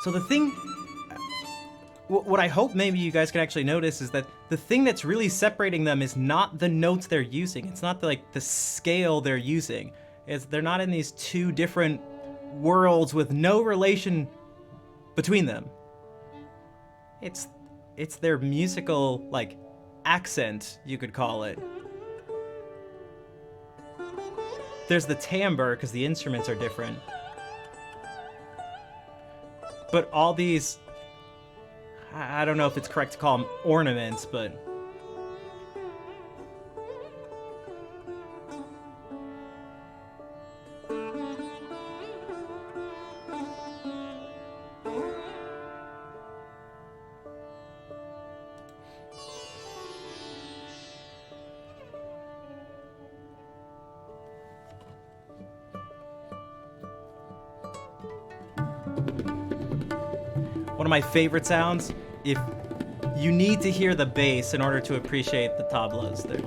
So the thing, what I hope maybe you guys can actually notice is that the thing that's really separating them is not the notes they're using. It's not the scale they're using. They're not in these two different worlds with no relation between them. It's their musical, accent, you could call it. There's the timbre, because the instruments are different. But all these, I don't know if it's correct to call them ornaments, but one of my favorite sounds, if you need to hear the bass in order to appreciate the tablas there.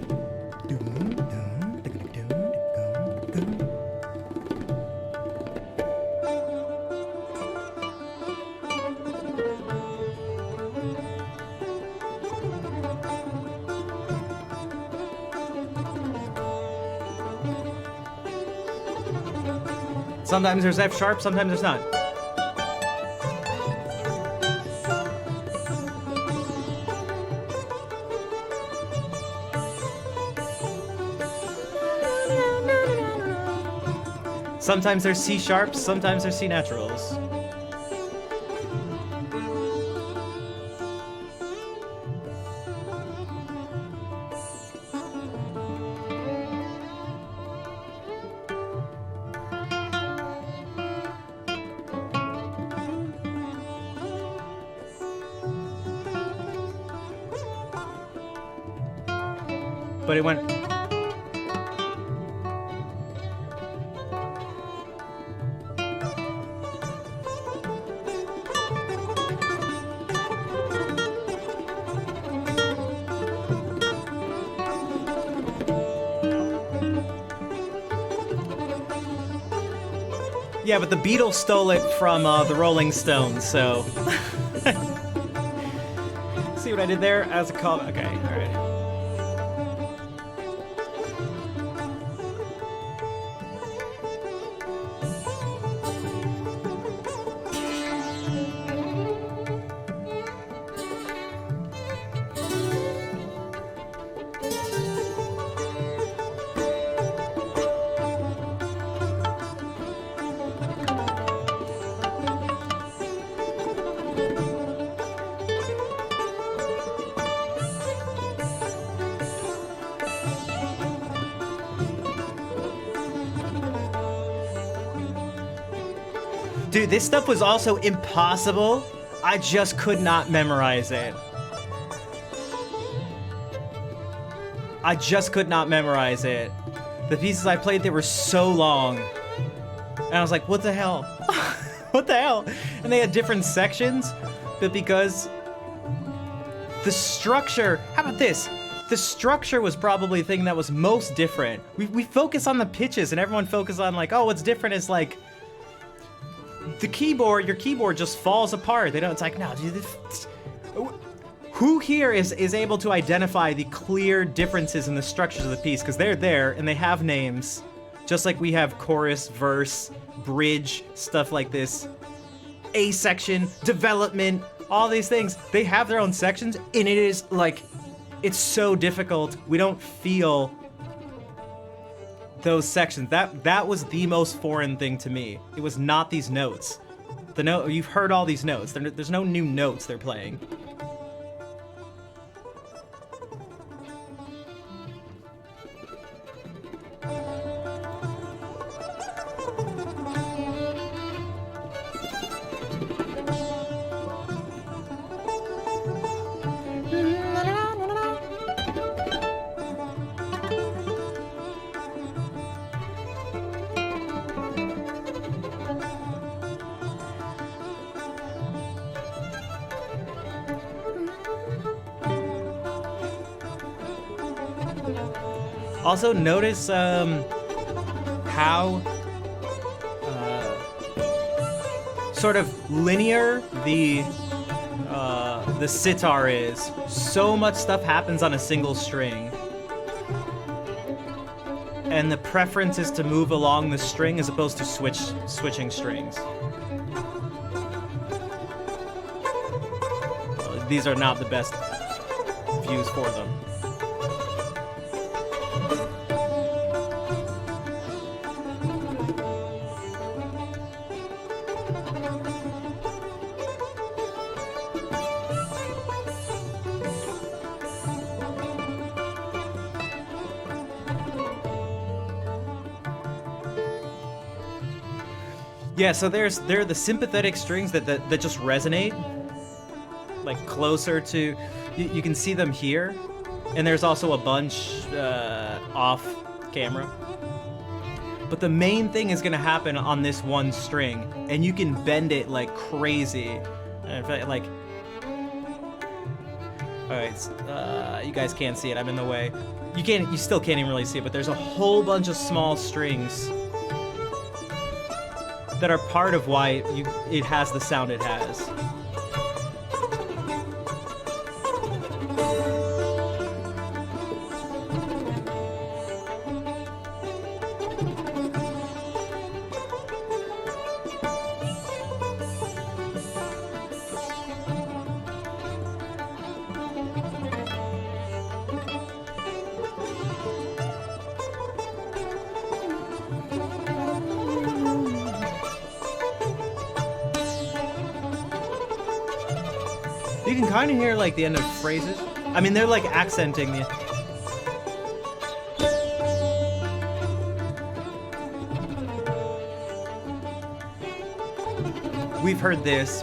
Sometimes there's F sharp, sometimes there's not. Sometimes there's C sharps, sometimes there's C naturals. But it went. Yeah, but the Beatles stole it from the Rolling Stones, so. See what I did there as a call? Okay, alright. Dude, this stuff was also impossible. I just could not memorize it. I just could not memorize it. The pieces I played, they were so long. And I was like, what the hell? What the hell? And they had different sections, but because the structure, how about this? The structure was probably the thing that was most different. We focus on the pitches and everyone focused on like, oh, what's different is like, the keyboard, your keyboard just falls apart. They don't, it's like, no, dude, who here is able to identify the clear differences in the structures of the piece? Because they're there and they have names, just like we have chorus, verse, bridge, stuff like this. A section, development, all these things. They have their own sections, and it is like, it's so difficult. We don't feel those sections. That was the most foreign thing to me. It was not these notes. The note, you've heard all these notes. There's no new notes they're playing. Also, notice how sort of linear the sitar is. So much stuff happens on a single string, and the preference is to move along the string as opposed to switching strings. These are not the best views for them. Yeah, so there are the sympathetic strings that just resonate, like closer to, you can see them here, and there's also a bunch off camera. But the main thing is gonna happen on this one string, and you can bend it like crazy. Like, all right, you guys can't see it. I'm in the way. You still can't even really see it, but there's a whole bunch of small strings that are part of why it has the sound it has. You can kind of hear like the end of phrases. I mean, they're like accenting the. We've heard this.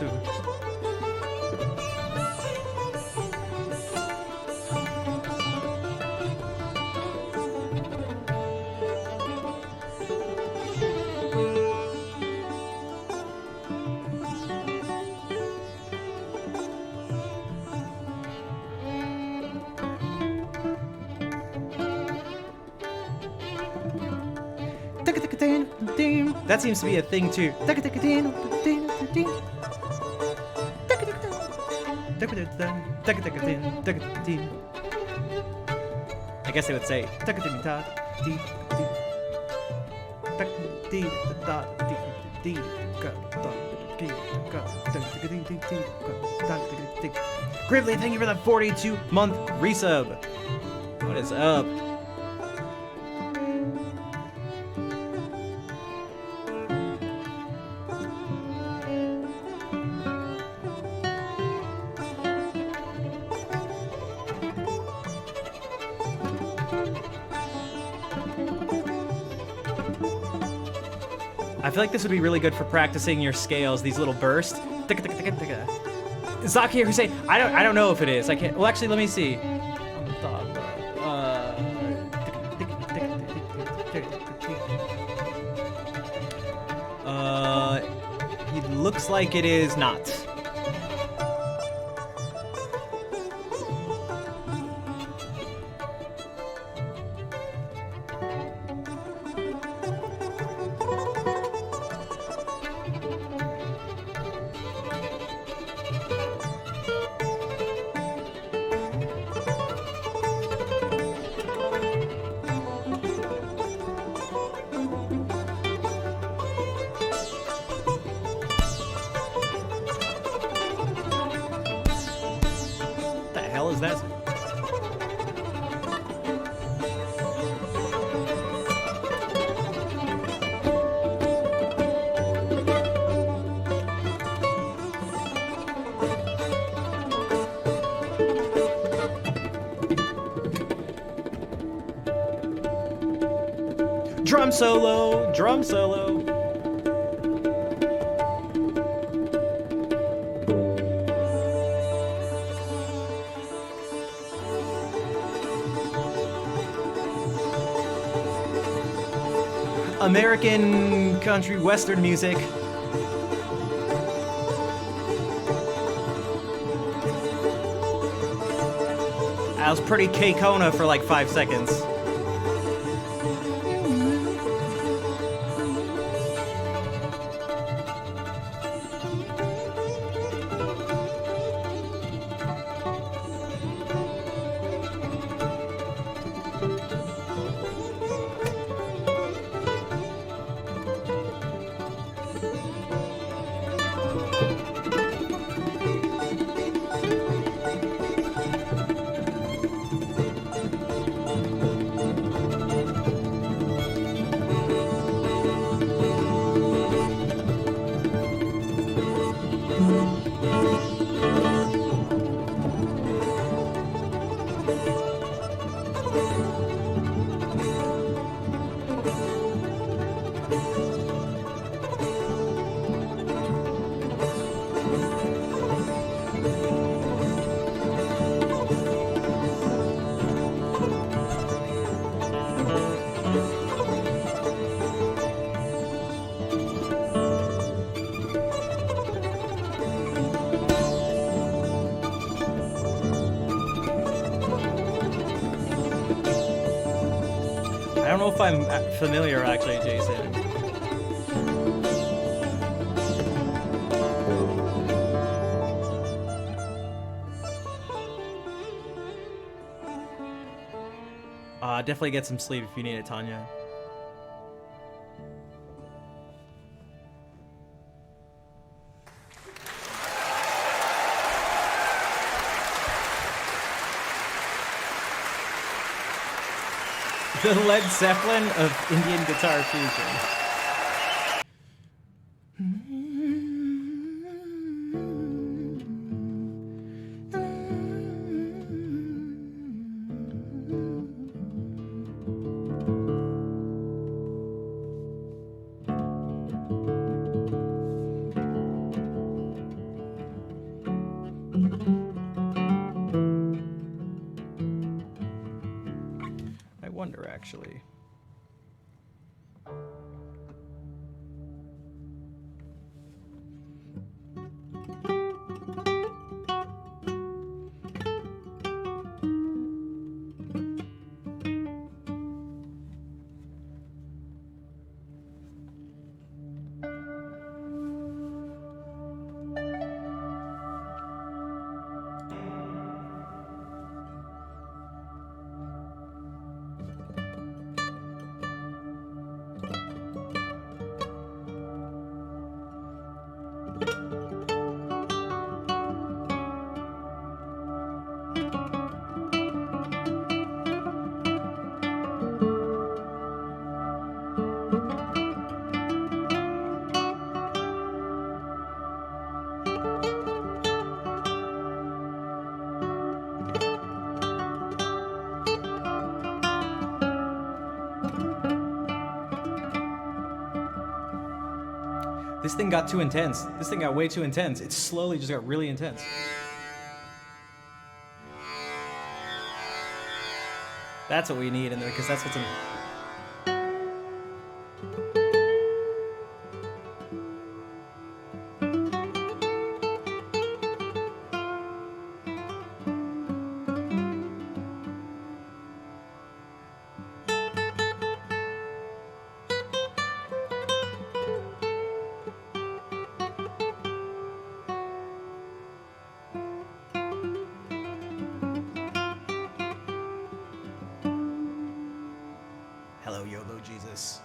That seems to be a thing too. I guess they would say. Gravely, thank you for the 42-month resub. What is up? I feel like this would be really good for practicing your scales, these little bursts. Zakir Hussein, I don't know if it is. I can't. Well, actually, let me see. On the top. It looks like it is not. Is that? Drum solo, drum solo. American country western music. I was pretty K-Kona for like 5 seconds. I don't know if I'm familiar, actually, Jason. Definitely get some sleep if you need it, Tanya. The Led Zeppelin of Indian guitar fusion. I wonder, actually. This thing got too intense. This thing got way too intense. It slowly just got really intense. That's what we need in there, because that's what's in. Hello, YOLO Jesus.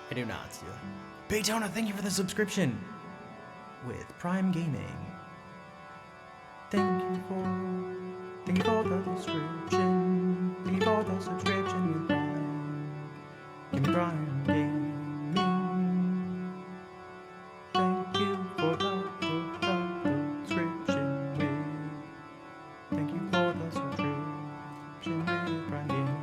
I do not. Baytona, thank you for the subscription with Prime Gaming. Thank you for the subscription. Thank you for the subscription with Prime. Give me Prime Gaming. Thank you for the subscription with. Thank you for the subscription with Prime Gaming.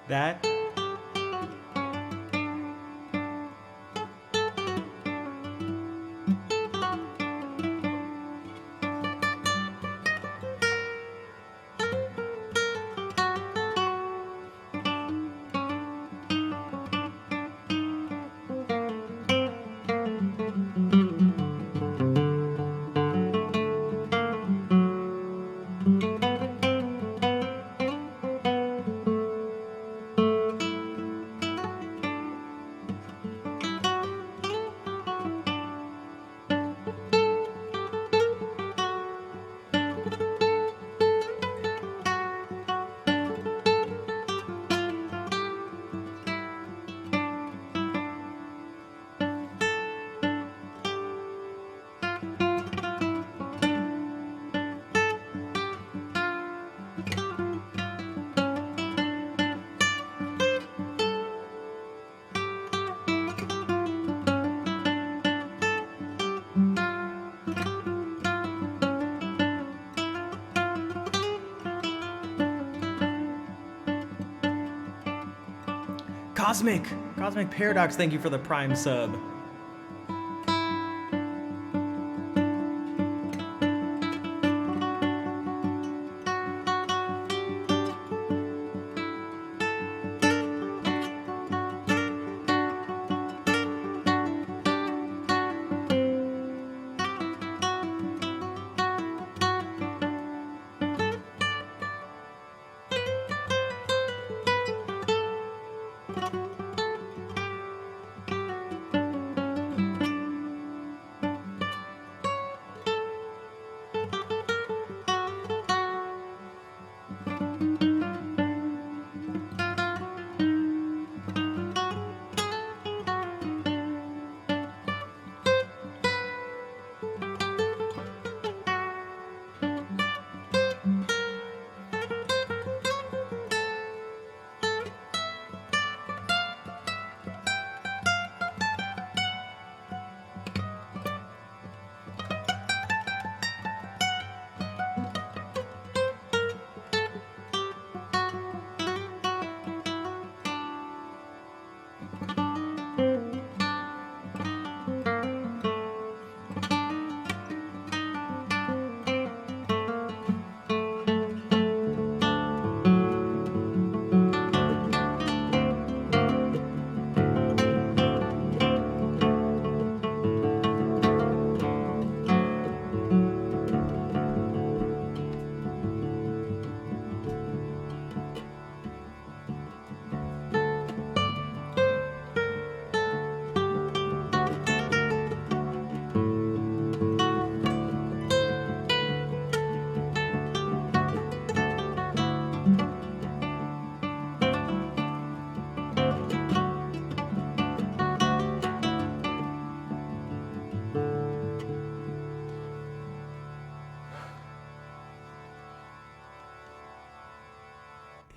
That Cosmic Paradox, thank you for the Prime sub.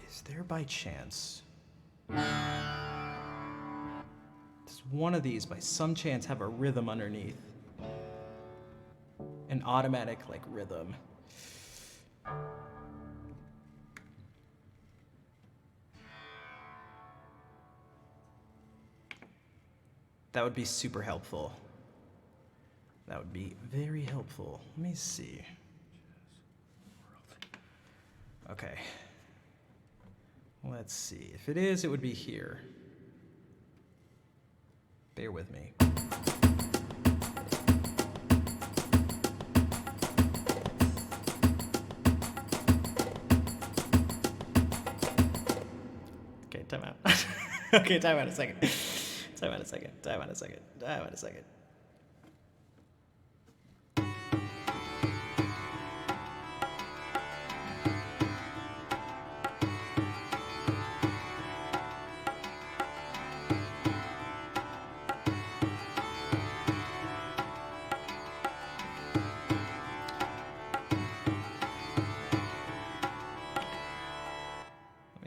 Is there by chance does one of these by some chance have a rhythm underneath? An automatic like rhythm. That would be super helpful. That would be very helpful. Let me see. Okay. Let's see. If it is, it would be here. Bear with me. Okay, time out. Okay, time out a second. Time out a second. Time out a second. Time out a second.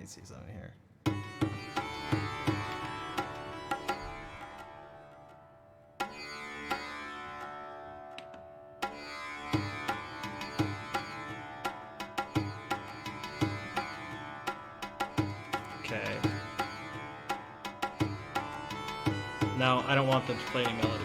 See something here. Okay. Now, I don't want them to play any melodies.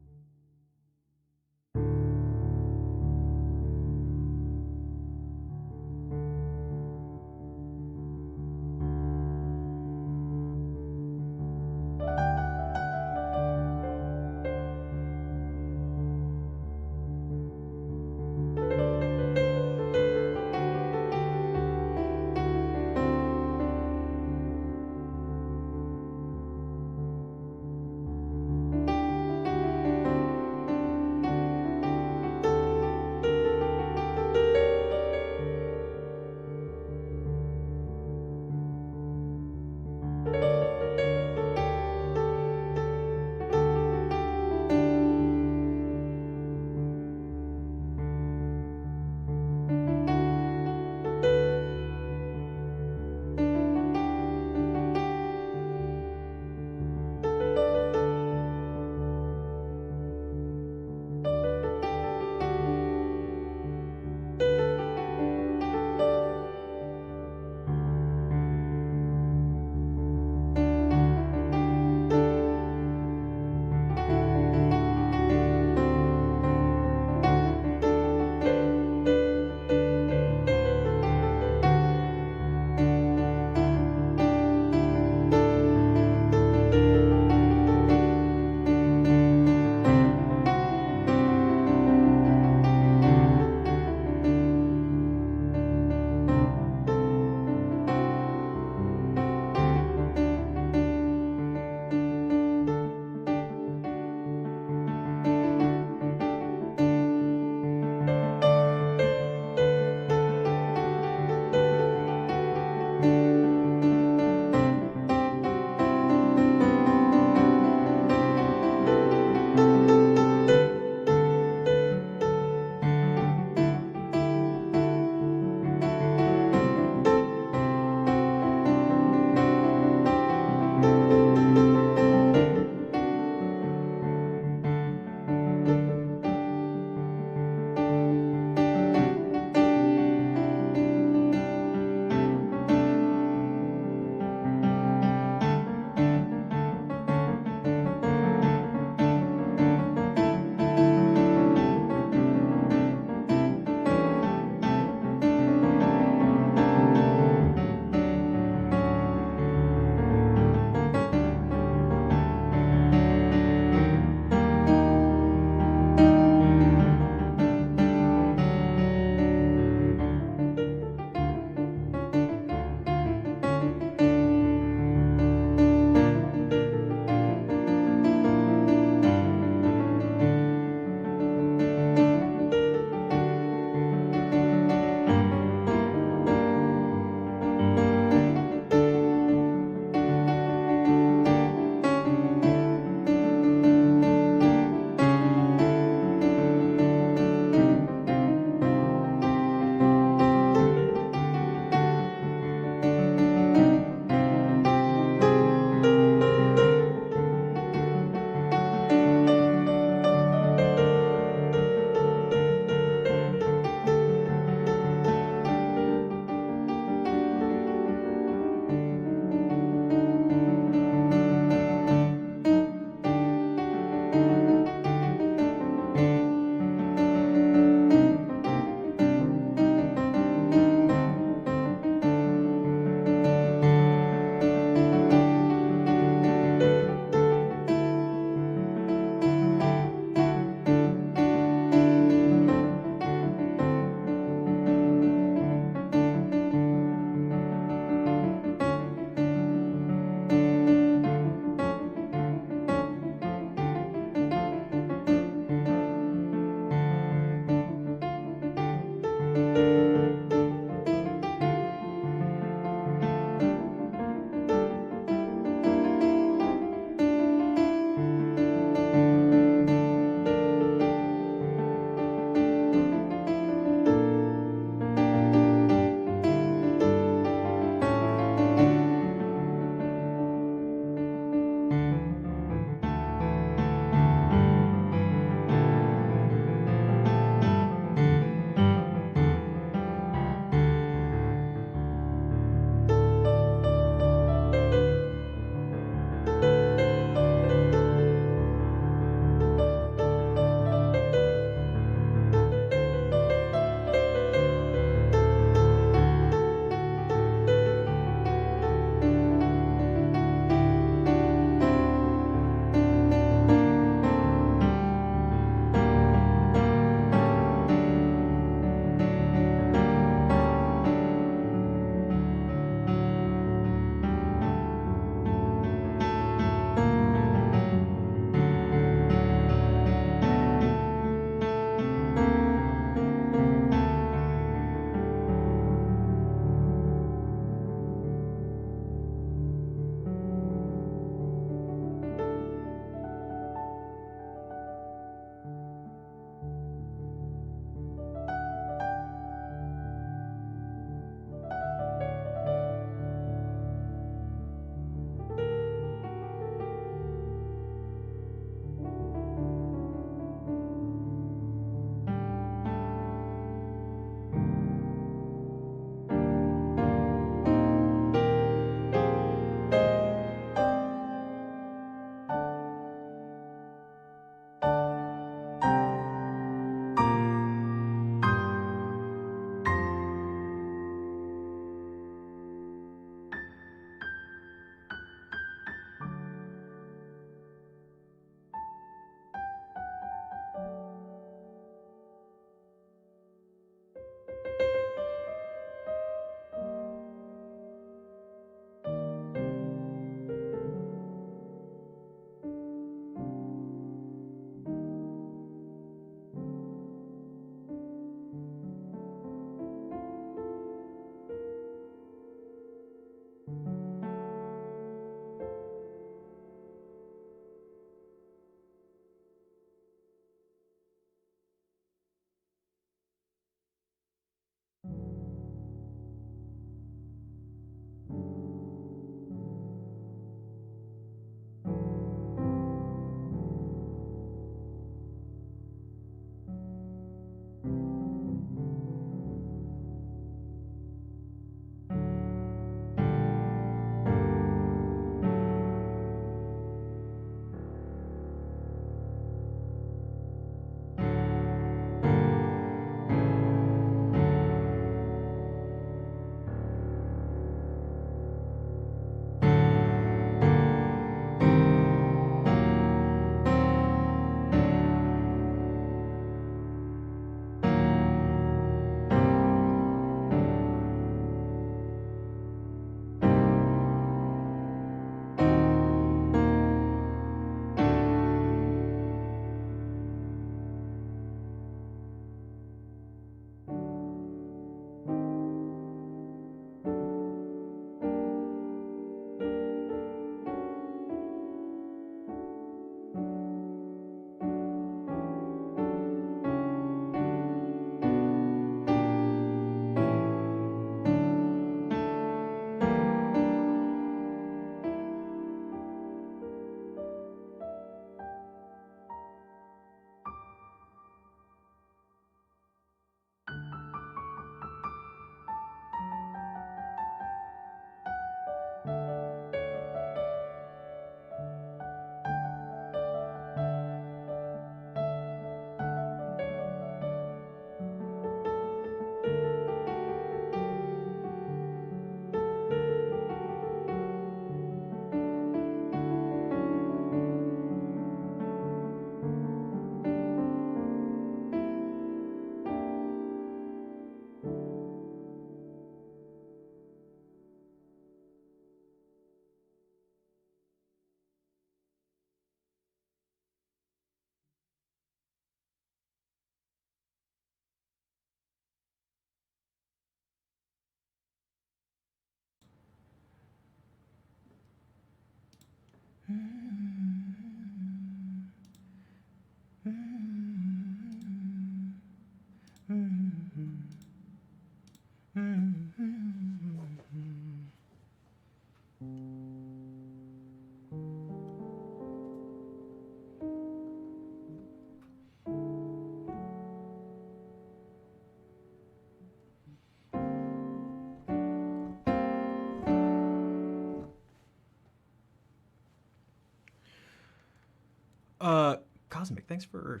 Cosmic, thanks for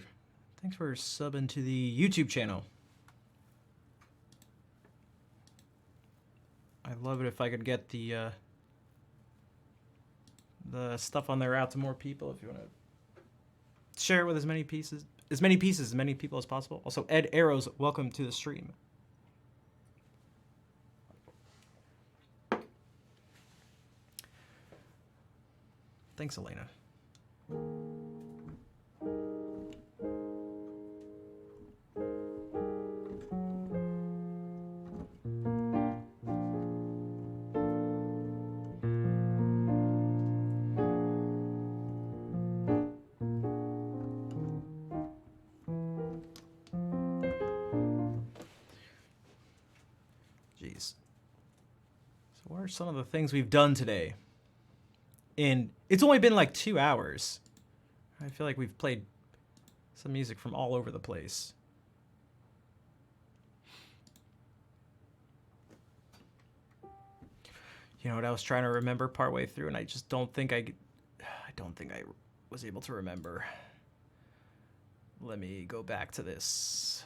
subbing to the YouTube channel. I'd love it if I could get the stuff on there out to more people. If you want to share it with as many people as possible. Also, Ed Arrows, welcome to the stream. Thanks, Elena. Jeez. So what are some of the things we've done today? And it's only been like 2 hours. I feel like we've played some music from all over the place. You know what I was trying to remember partway through, and I just don't think I was able to remember. Let me go back to this.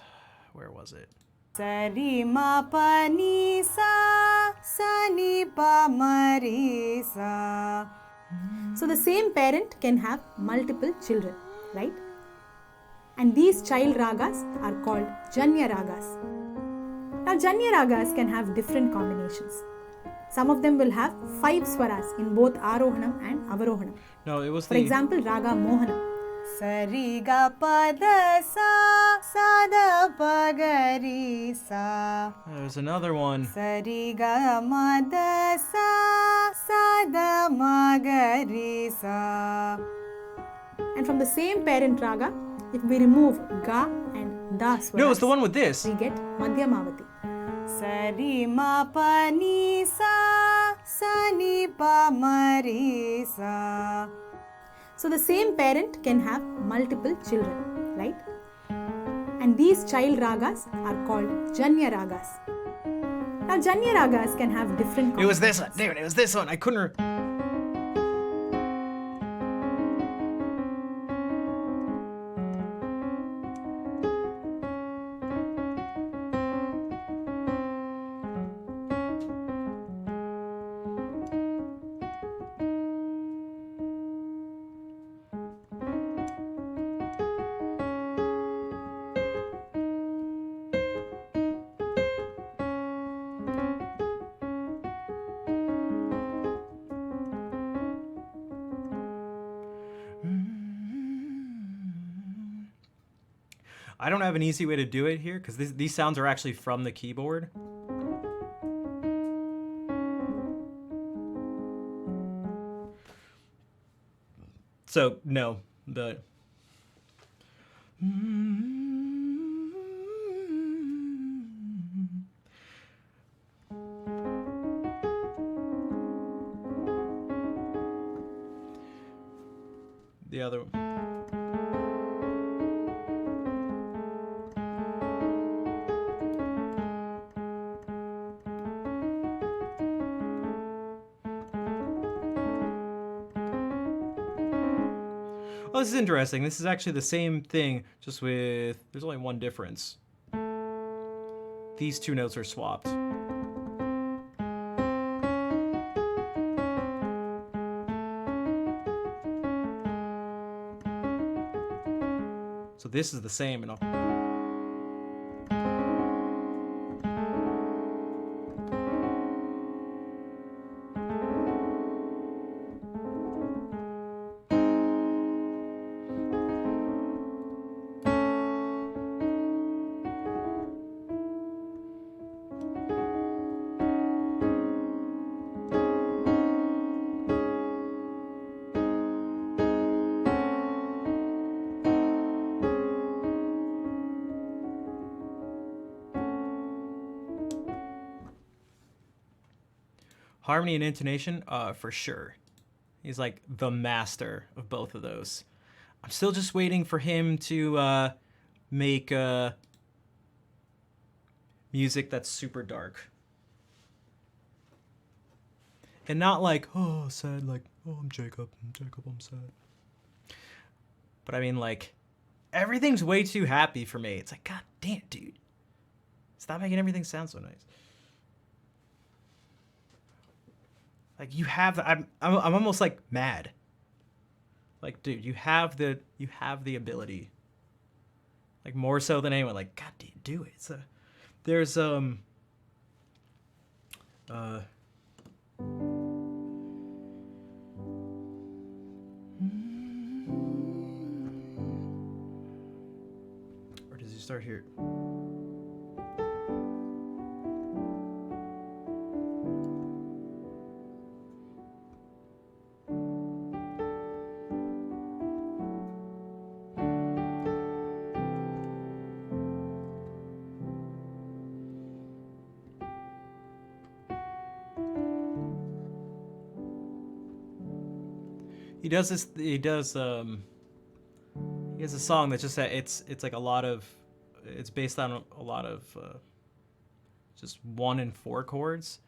Where was it? Sari ma pa ni sa, sa ni pa ma re sa. So the same parent can have multiple children, right? And these child ragas are called Janya ragas. Now Janya ragas can have different combinations. Some of them will have 5 swaras in both Arohanam and Avarohanam. No, it was For example, Raga Mohanam. Sari ga pa da sa, sa da pa ga re sa. There's another one. Sari ga ma da sa, sa da ma ga re sa. And from the same parent raga, if we remove ga and da swaras, No, it's the one with this. we get Madhyamavati. Sari ma pa ni sa, sa ni pa ma re sa. So the same parent can have multiple children, right? And these child ragas are called Janya ragas. Now Janya ragas can have different It was this one. combinations. Damn it, it was this one. I couldn't. I don't have an easy way to do it here because these sounds are actually from the keyboard. So no, the other one. Oh, this is interesting. This is actually the same thing, just with... There's only one difference. These two notes are swapped. So this is the same, and I'll... Harmony and intonation, for sure. He's like the master of both of those. I'm still just waiting for him to make music that's super dark. And not like, oh, sad, like, oh, I'm Jacob, I'm sad. But I mean, like, everything's way too happy for me. It's like, god damn, dude. Stop making everything sound so nice. Like, you have, I'm almost like mad. Like, dude, you have the ability. Like, more so than anyone. Like, god, dude, do it. It's there's or does he start here? He does this. He has a song that's just it's like a lot of, it's based on a lot of just 1 and 4 chords.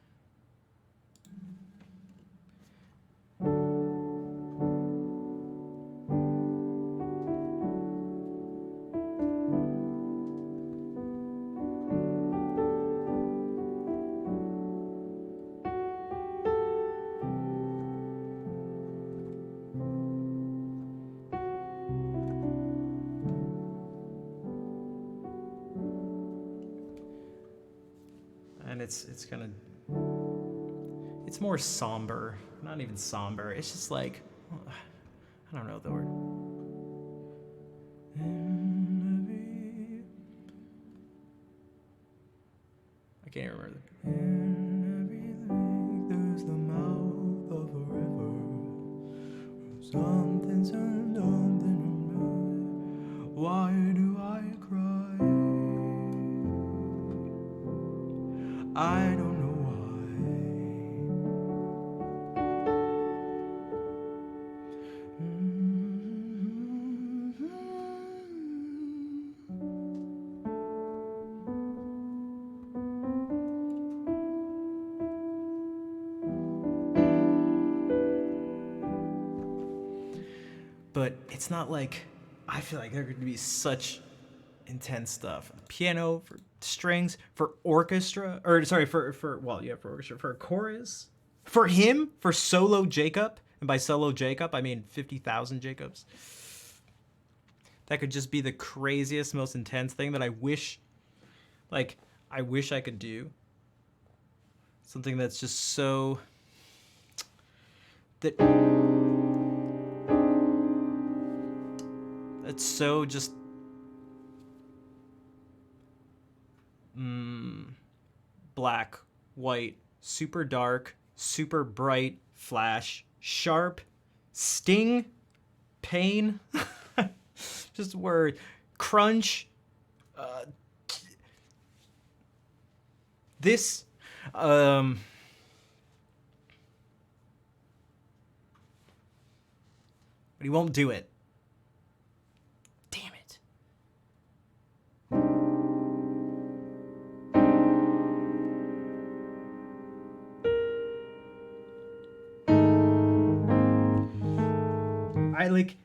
And it's kind of, it's more somber. Not even somber. It's just like, I don't know the word. I can't even remember. In every lake there's the mouth of a river. Something. Why do I cry? I don't know but it's not like, I feel like there could be such intense stuff. Piano, for strings, for orchestra, or sorry, for orchestra, for a chorus, for him, for solo Jacob, and by solo Jacob, I mean 50,000 Jacobs. That could just be the craziest, most intense thing that I wish I could do. Something that's just so, it's so just black, white, super dark, super bright, flash, sharp, sting, pain, just word, crunch, this, but he won't do it. Damn it. I like.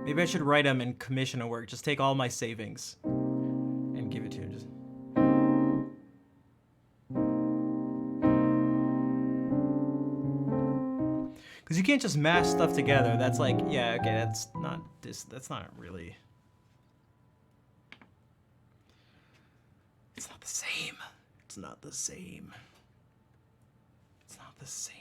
Maybe I should write him and commission a work. Just take all my savings and give it to him. Just. Because you can't just mash stuff together. That's like, yeah, okay, that's not this. That's not really. It's not the same. It's not the same. It's not the same.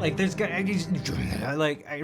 Like there's like I.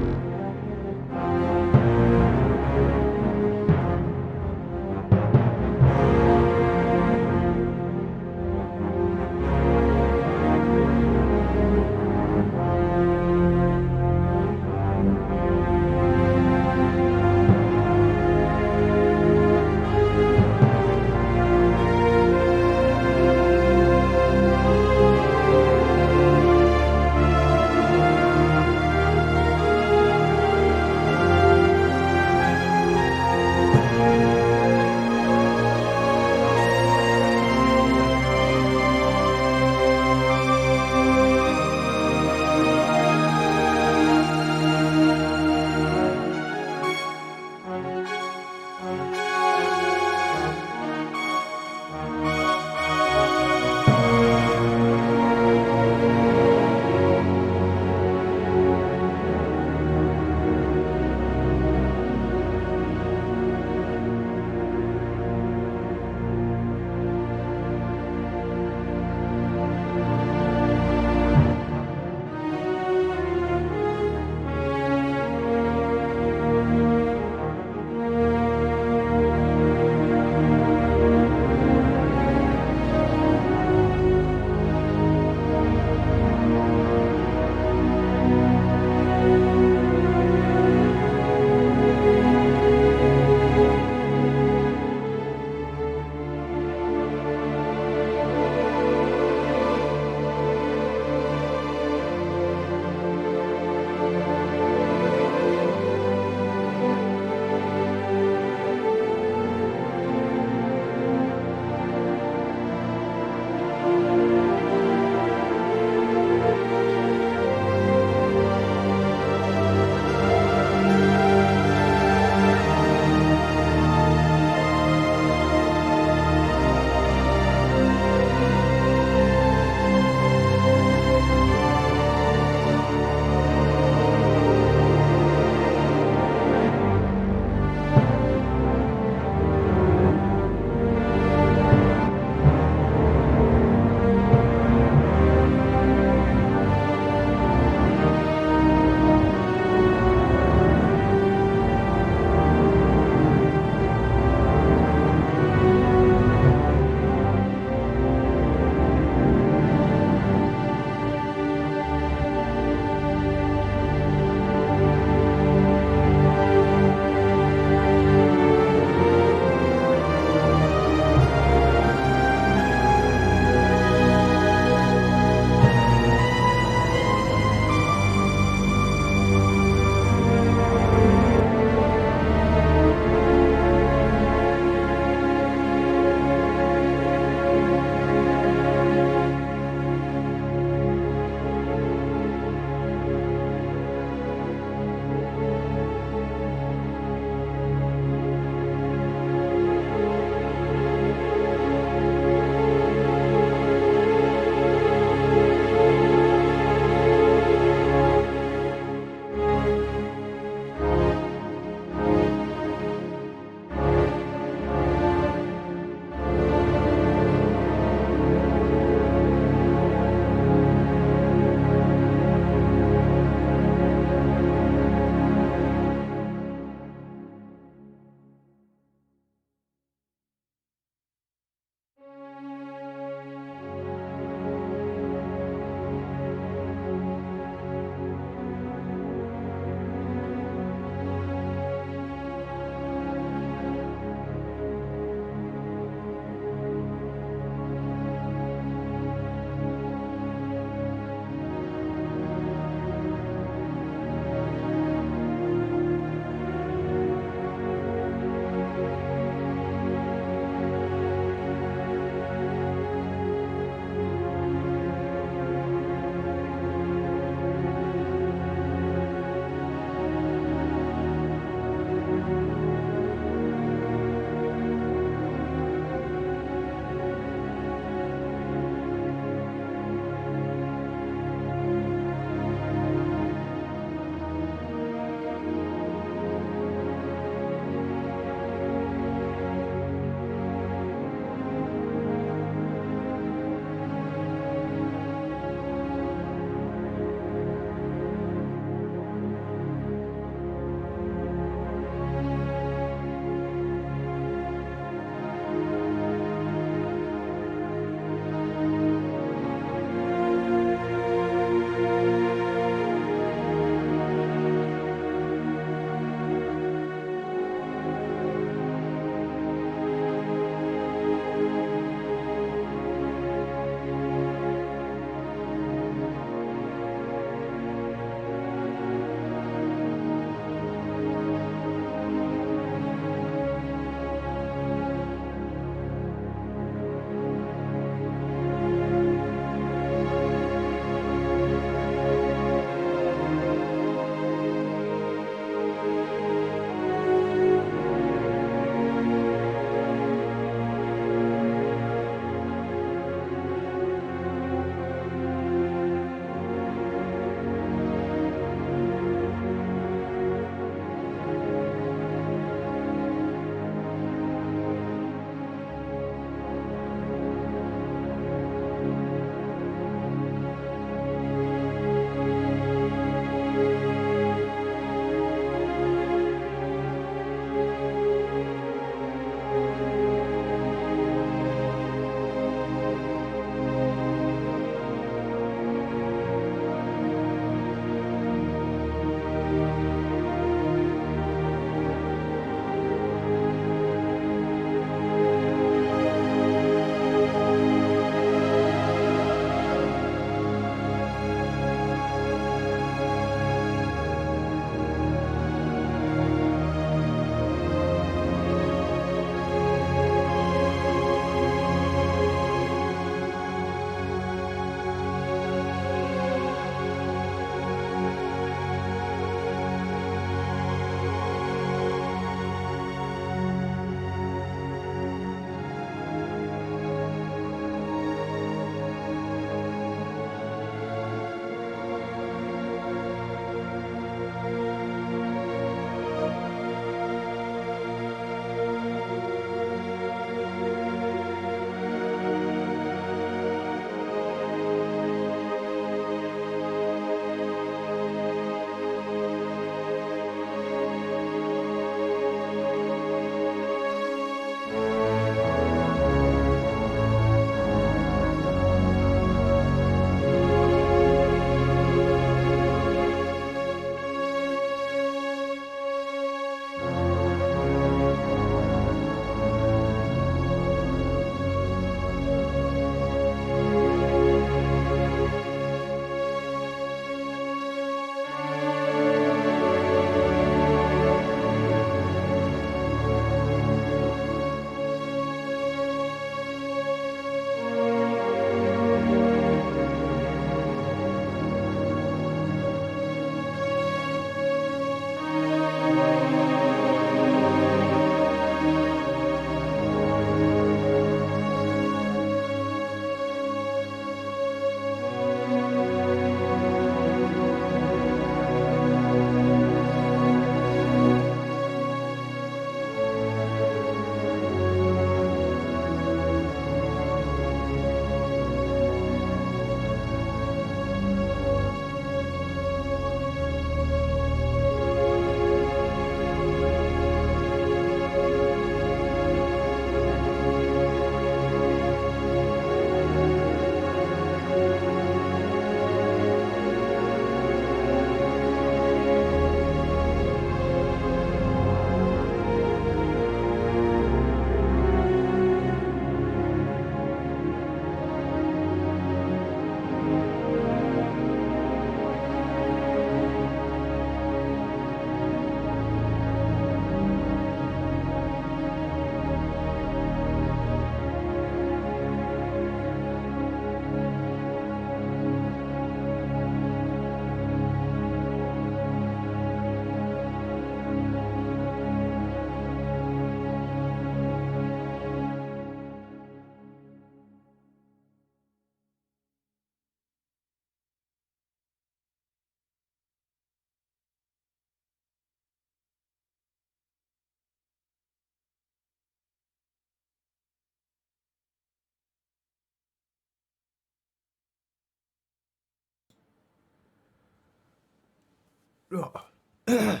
I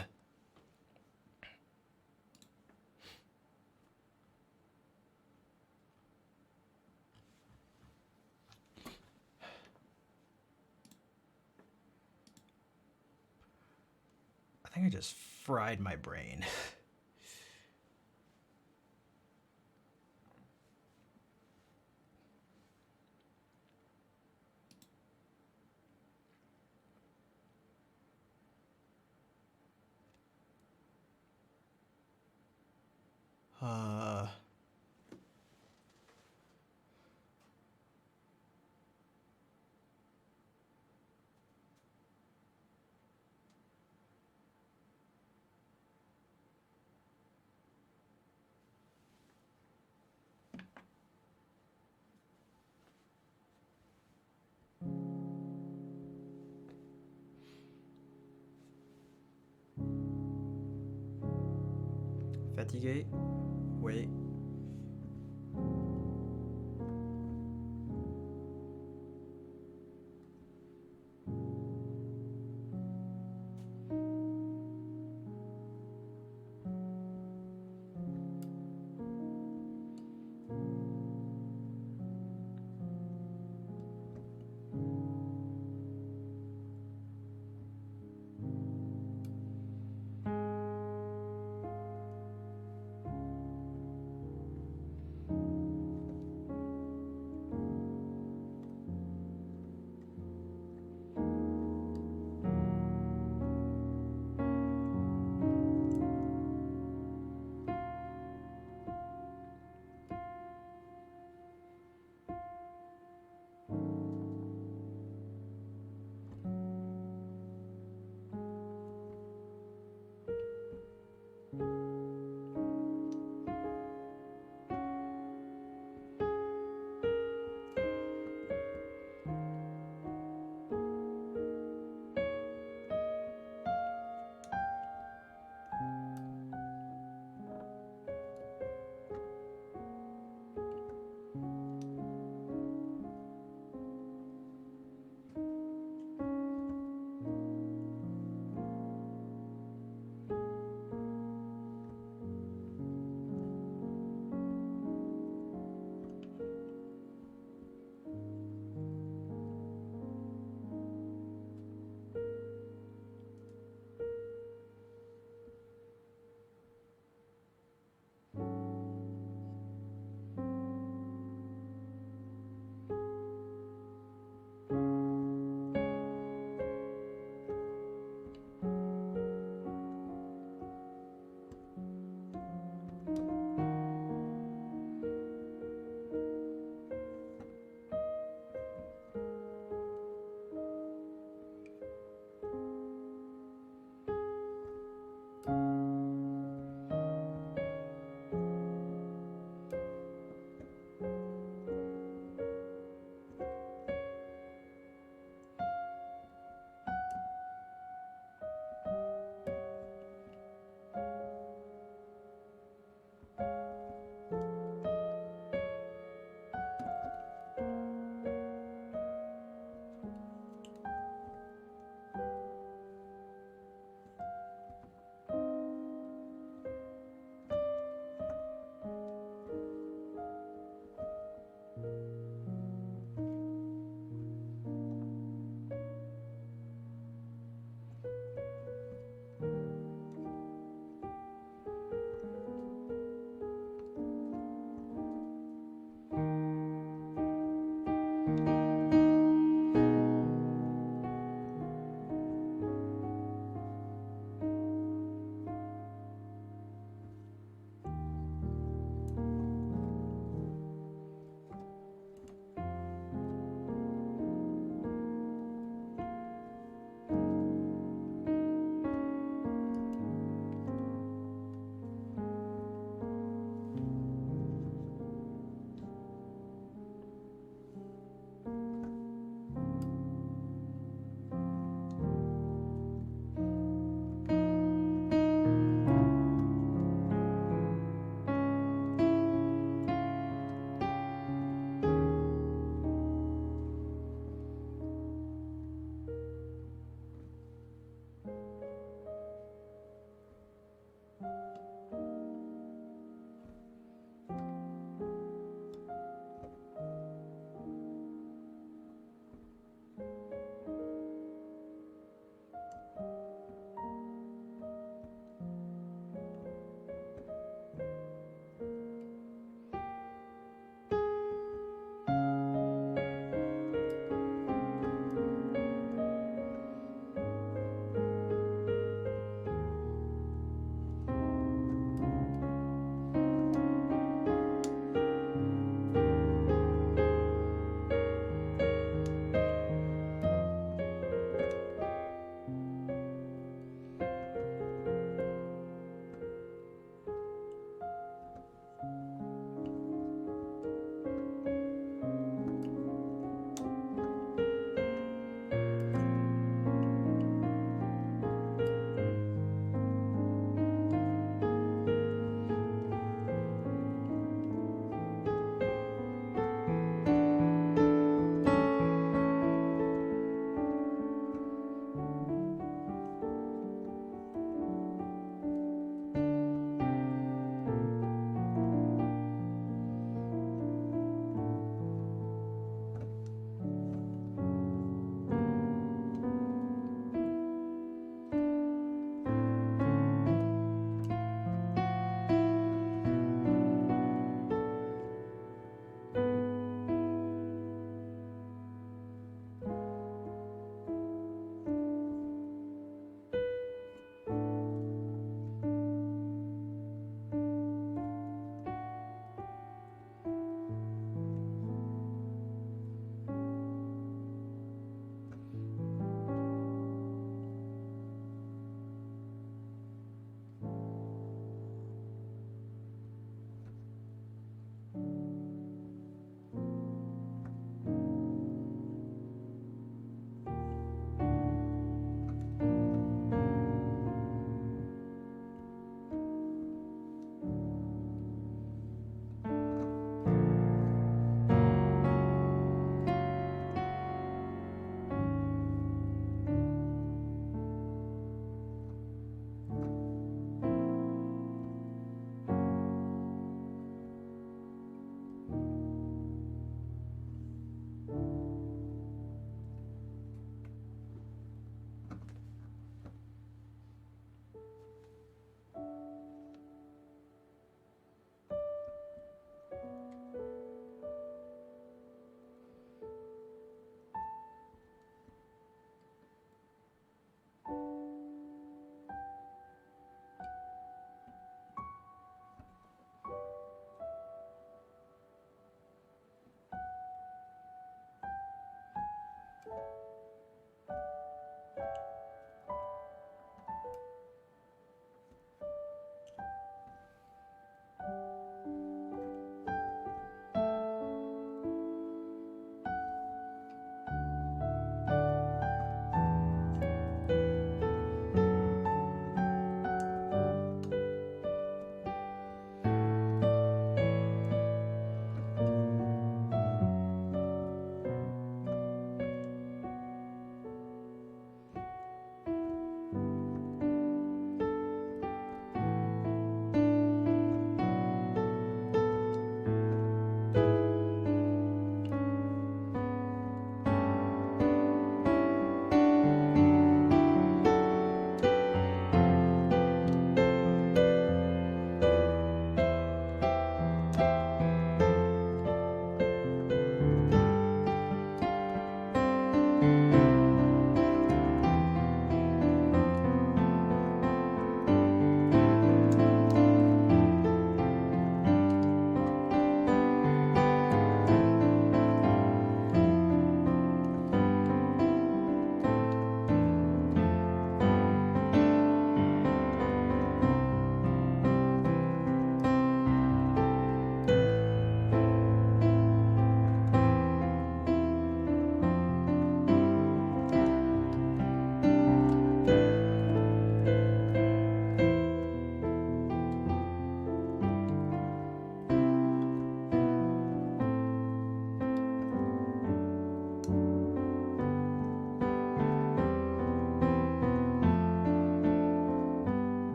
think I just fried my brain. Uh... Fatigué? Wait.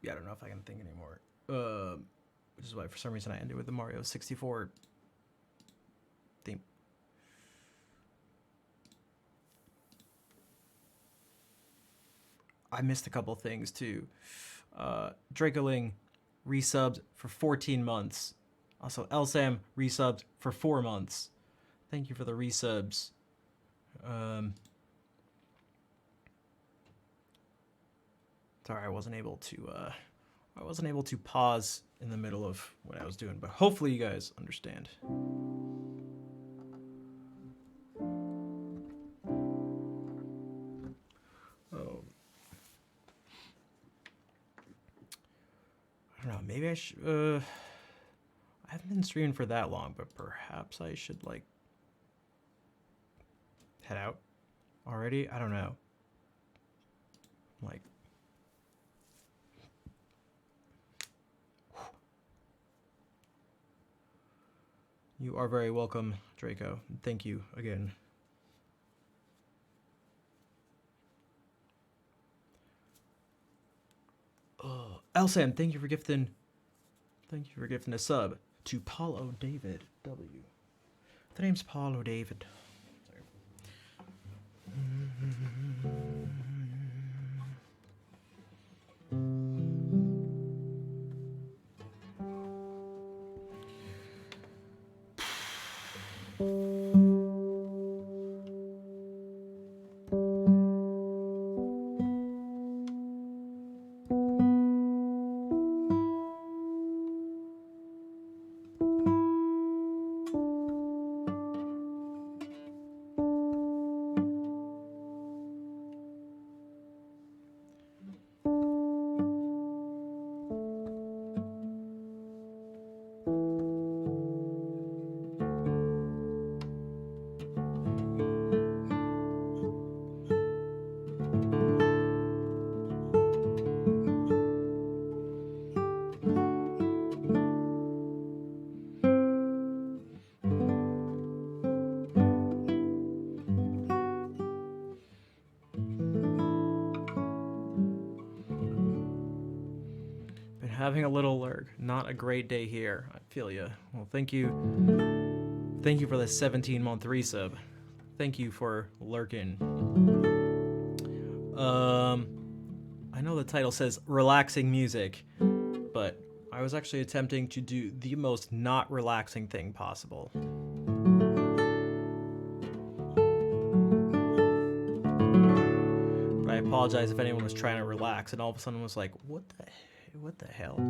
Yeah, I don't know if I can think anymore. Which is why for some reason I ended with the Mario 64 theme. I missed a couple things too. Dracoling resubbed for 14 months. Also, Elsam resubbed for 4 months. Thank you for the resubs. Sorry, I wasn't able to pause in the middle of what I was doing, but hopefully you guys understand. Oh. I don't know, maybe I should, I haven't been streaming for that long, but perhaps I should, like, head out already? I don't know. Like, you are very welcome, Draco. Thank you again. Elsam, thank you for gifting. Thank you for gifting a sub to Paulo David W. The name's Paulo David. Sorry. Having a little lurk. Not a great day here. I feel you. Well, thank you. Thank you for the 17-month resub. Thank you for lurking. I know the title says relaxing music, but I was actually attempting to do the most not relaxing thing possible. But I apologize if anyone was trying to relax and all of a sudden was like, what the hell?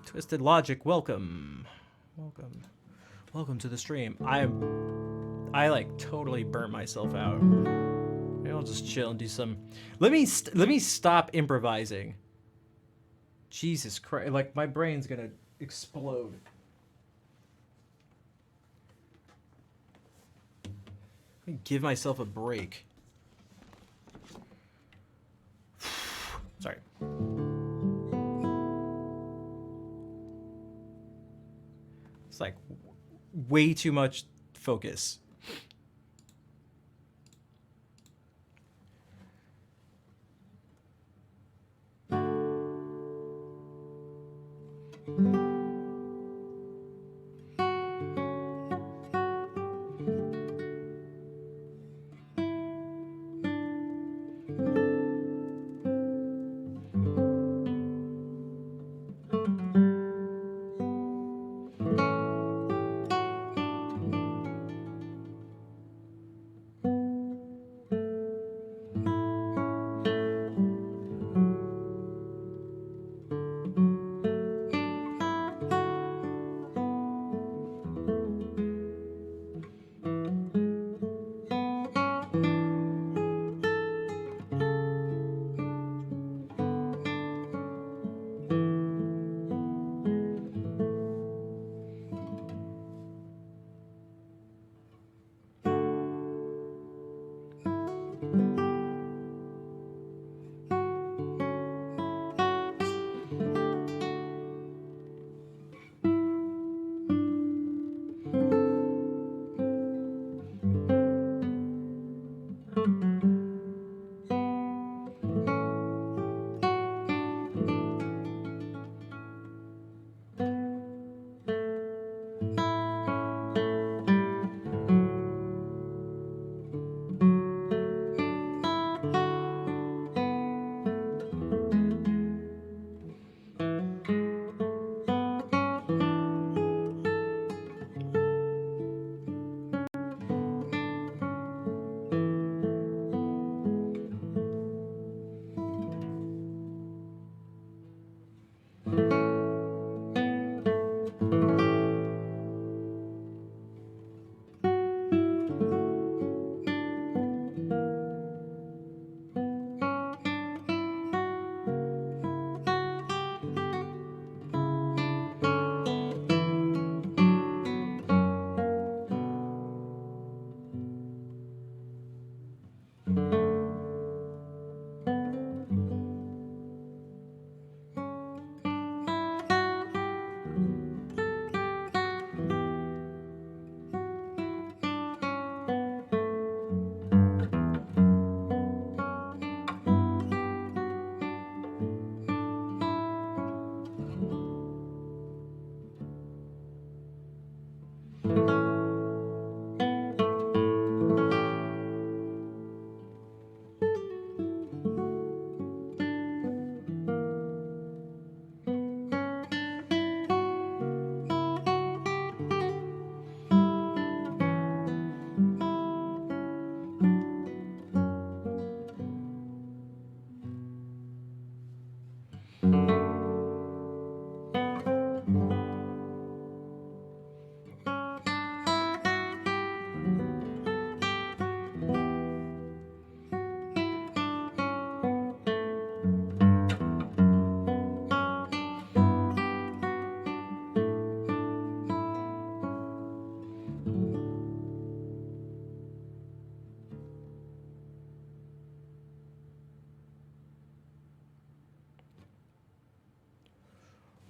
Twisted Logic, welcome to the stream. I like totally burnt myself out. Maybe I'll just chill and do some. Let me stop improvising. Jesus Christ! Like my brain's gonna explode. Let me give myself a break. Sorry. Like way too much focus.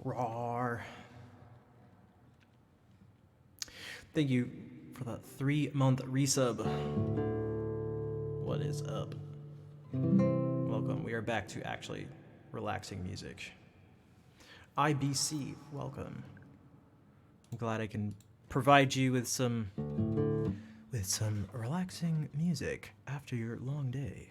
Roar. Thank you for the 3-month resub. What is up? Welcome. We are back to actually relaxing music. IBC, welcome. I'm glad I can provide you with some relaxing music after your long day.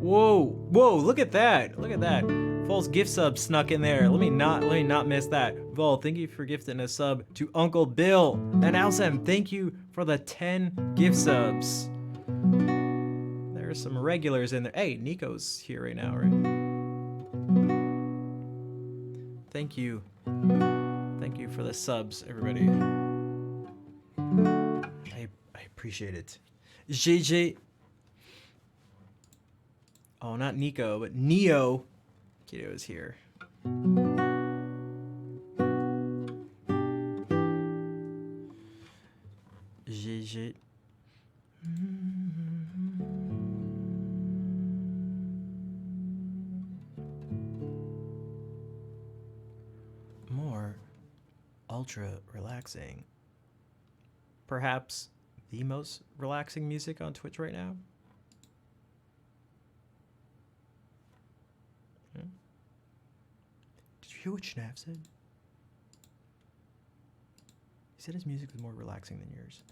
Whoa, whoa, look at that. Look at that. False gift sub snuck in there. Let me not miss that. Vol, thank you for gifting a sub to Uncle Bill. And Alsem, thank you for the 10 gift subs. There are some regulars in there. Hey, Nico's here right now, right? Thank you. Thank you for the subs, everybody. I appreciate it. JJ. Oh, not Nico, but Neo. Kido is here. JJ. More ultra relaxing. Perhaps the most relaxing music on Twitch right now. Did you hear what Schnapp said? He said his music was more relaxing than yours.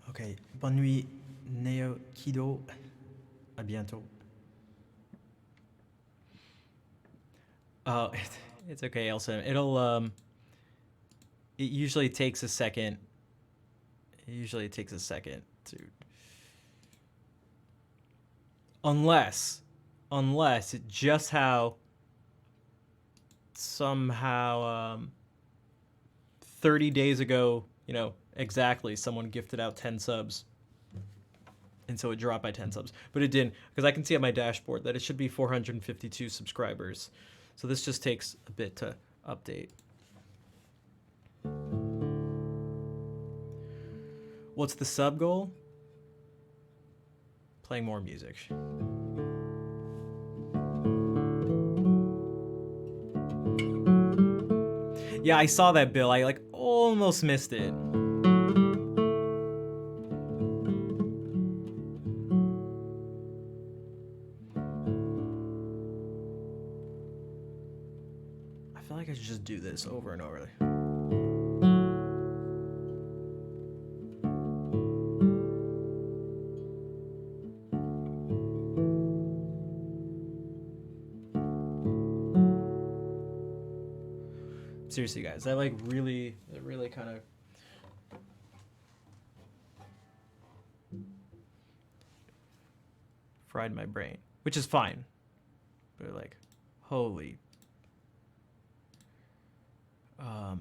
Ok, bonne nuit, Neo Kido. À bientôt. Oh, it's okay, Elsa. It usually takes a second. It takes a second to... Unless it just somehow 30 days ago, exactly, someone gifted out 10 subs. And so it dropped by 10 subs. But it didn't, because I can see on my dashboard that it should be 452 subscribers. So this just takes a bit to update. What's the sub goal? Playing more music. Yeah, I saw that, Bill. I almost missed it. I feel like I should just do this over and over. Seriously, guys, that like really kind of fried my brain, which is fine. But like, holy. I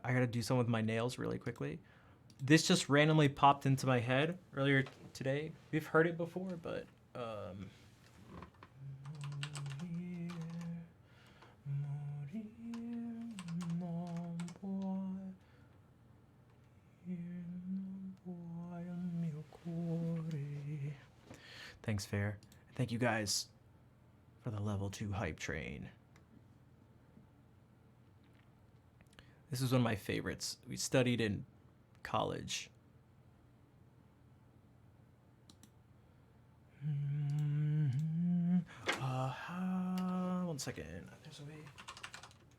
gotta do something with my nails really quickly. This just randomly popped into my head earlier today. We've heard it before, but thanks, Fair. Thank you guys for the level 2 hype train. This is one of my favorites. We studied in college. One second. There's a way.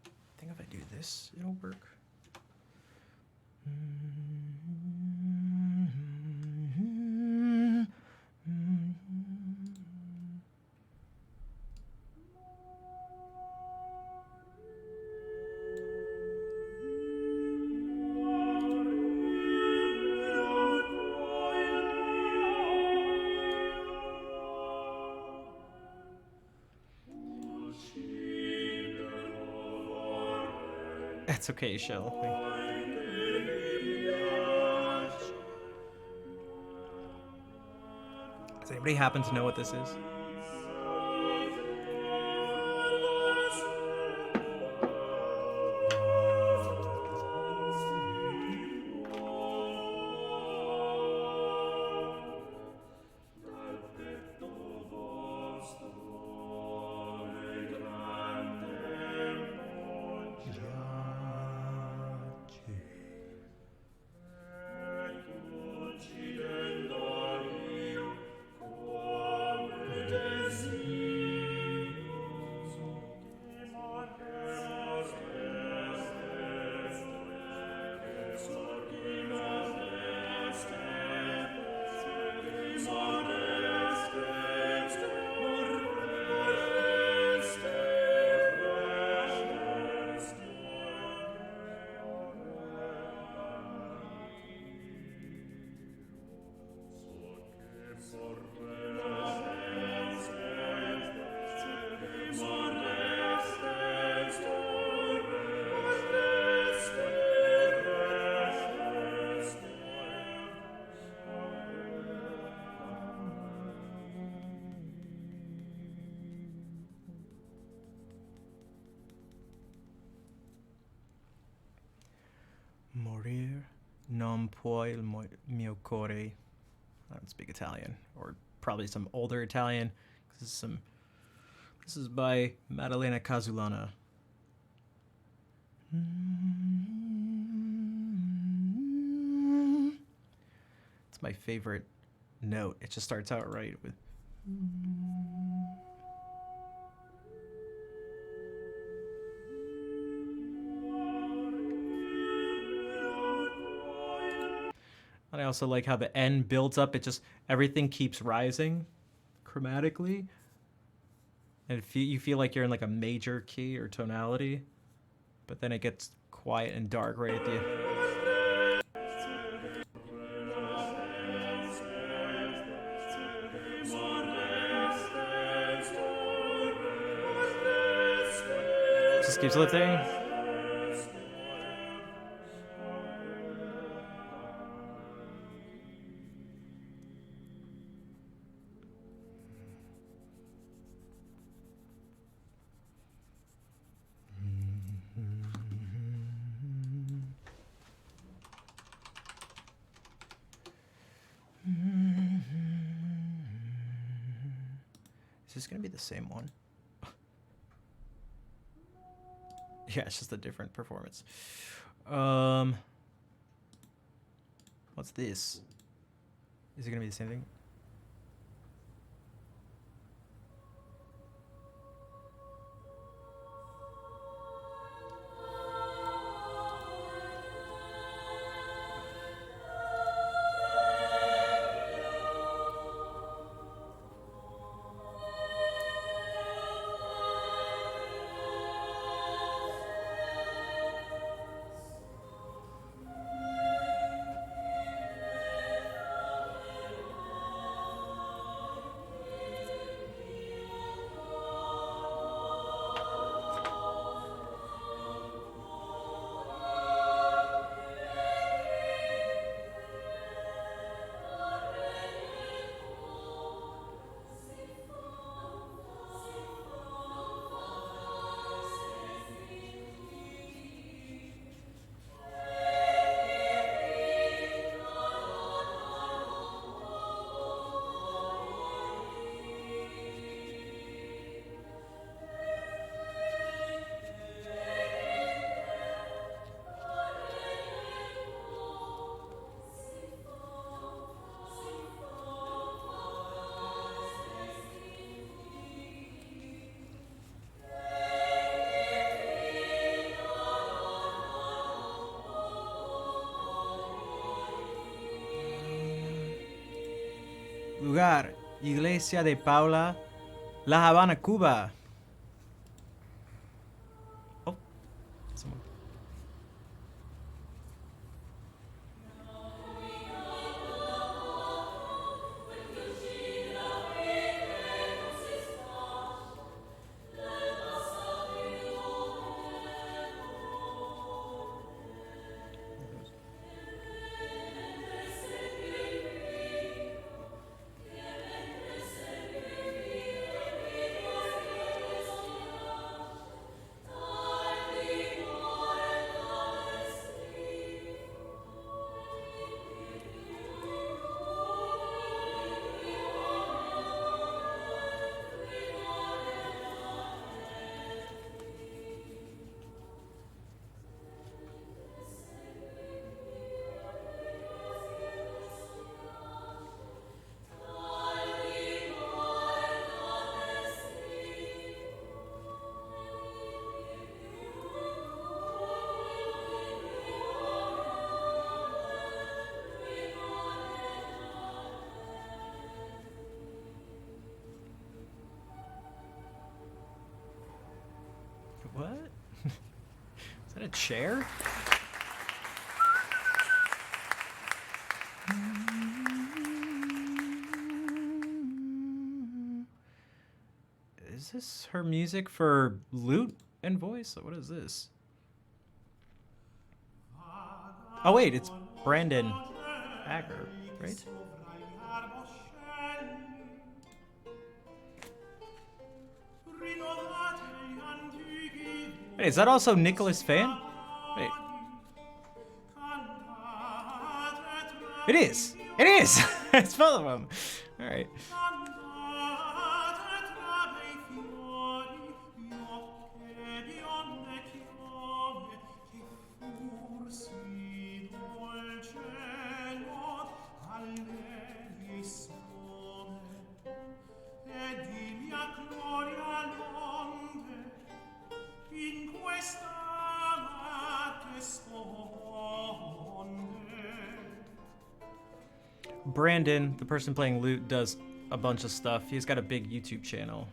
I think if I do this, it'll work. That's okay, Shell. Does anybody happen to know what this is? Morir non puoi il mio cuore. I don't speak Italian, or probably some older Italian. This is by Maddalena Casulana. It's my favorite note. It just starts out right with. And I also like how the end builds up. It just, everything keeps rising chromatically. And you feel like you're in like a major key or tonality. But then it gets quiet and dark right at the end. Just keeps lifting. Is this gonna be the same one? Yeah, it's just a different performance. What's this? Is it gonna be the same thing? lugar, Iglesia de Paula, La Habana, Cuba. Oh, someone. What? Is that a chair? Is this her music for lute and voice? What is this? Oh wait, it's Brandon Acker, right? Wait, is that also Nicholas Fan? Wait. It is! It is! It's both of them! Alright. Brandon, the person playing lute, does a bunch of stuff. He's got a big YouTube channel.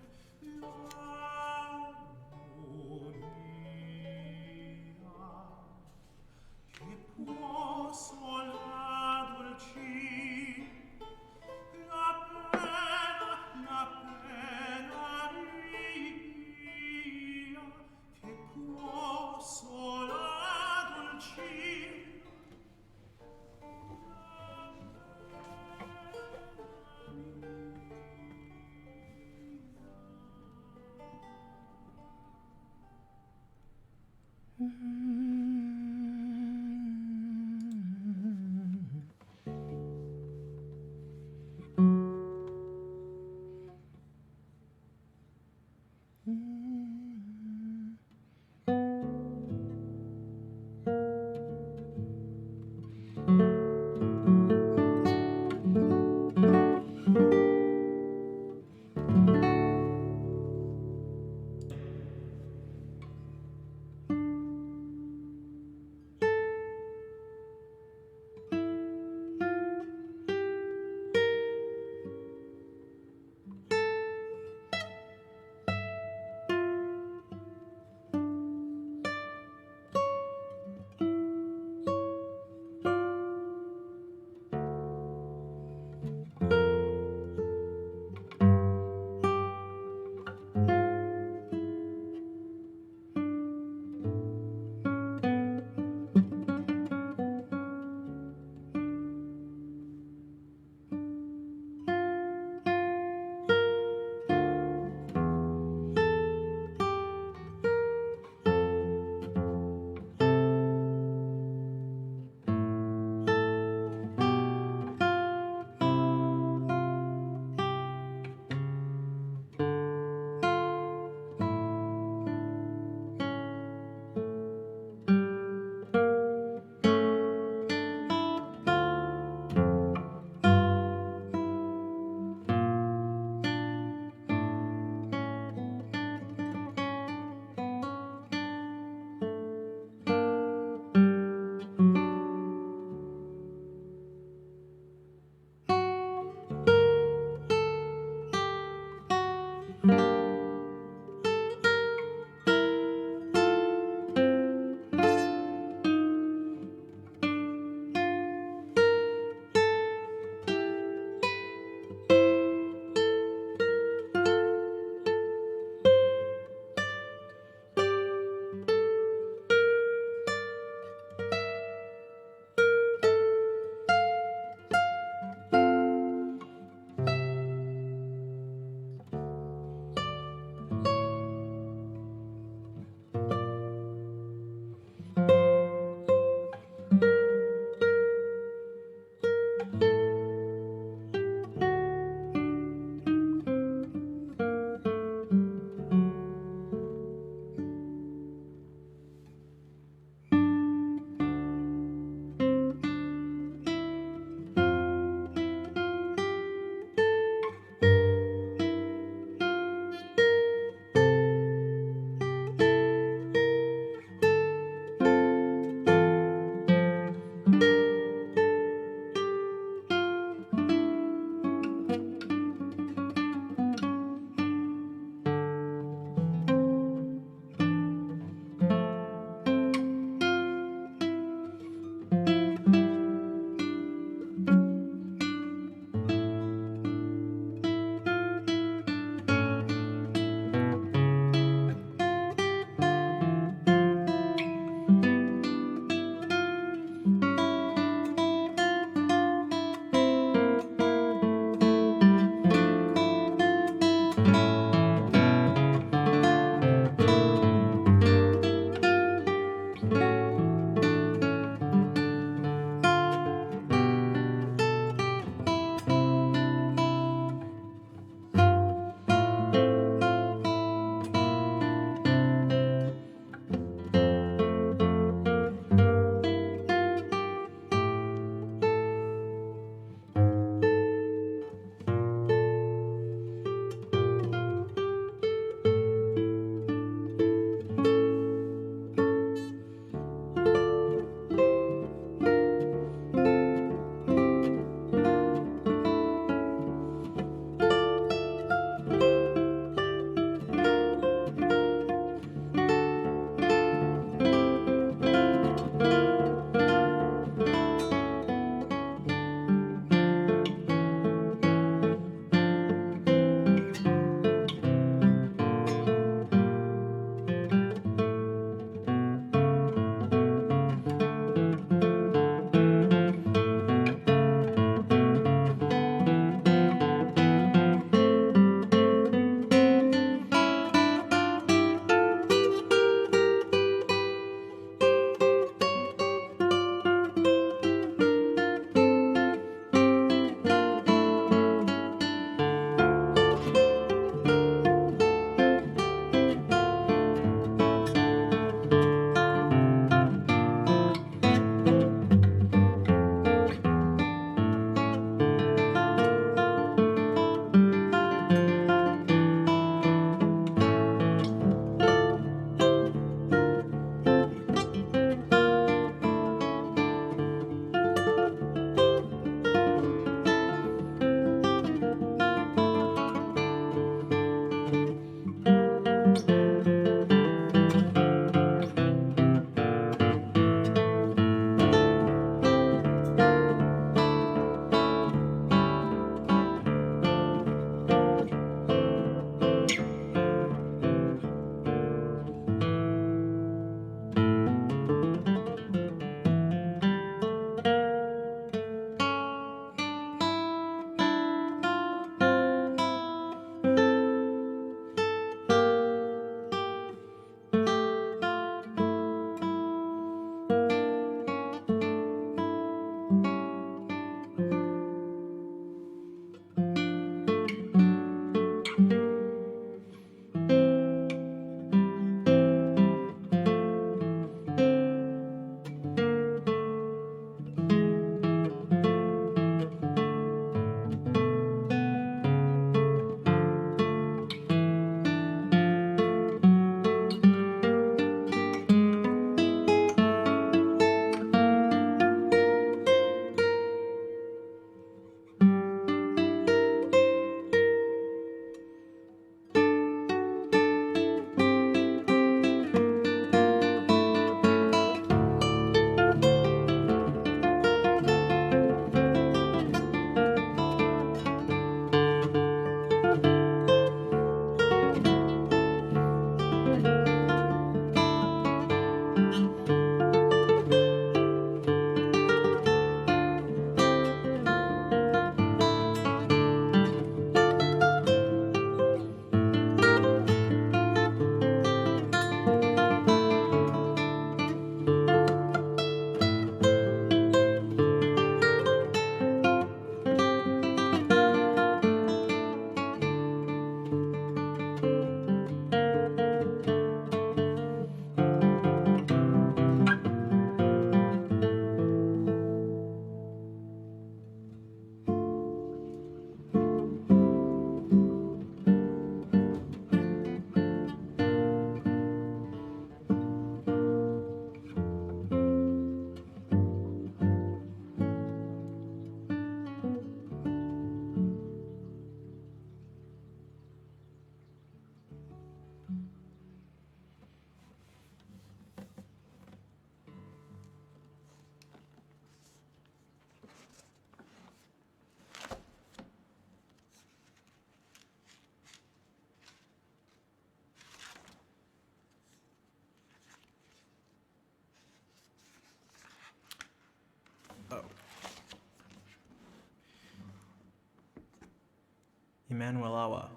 Emmanuel Awa.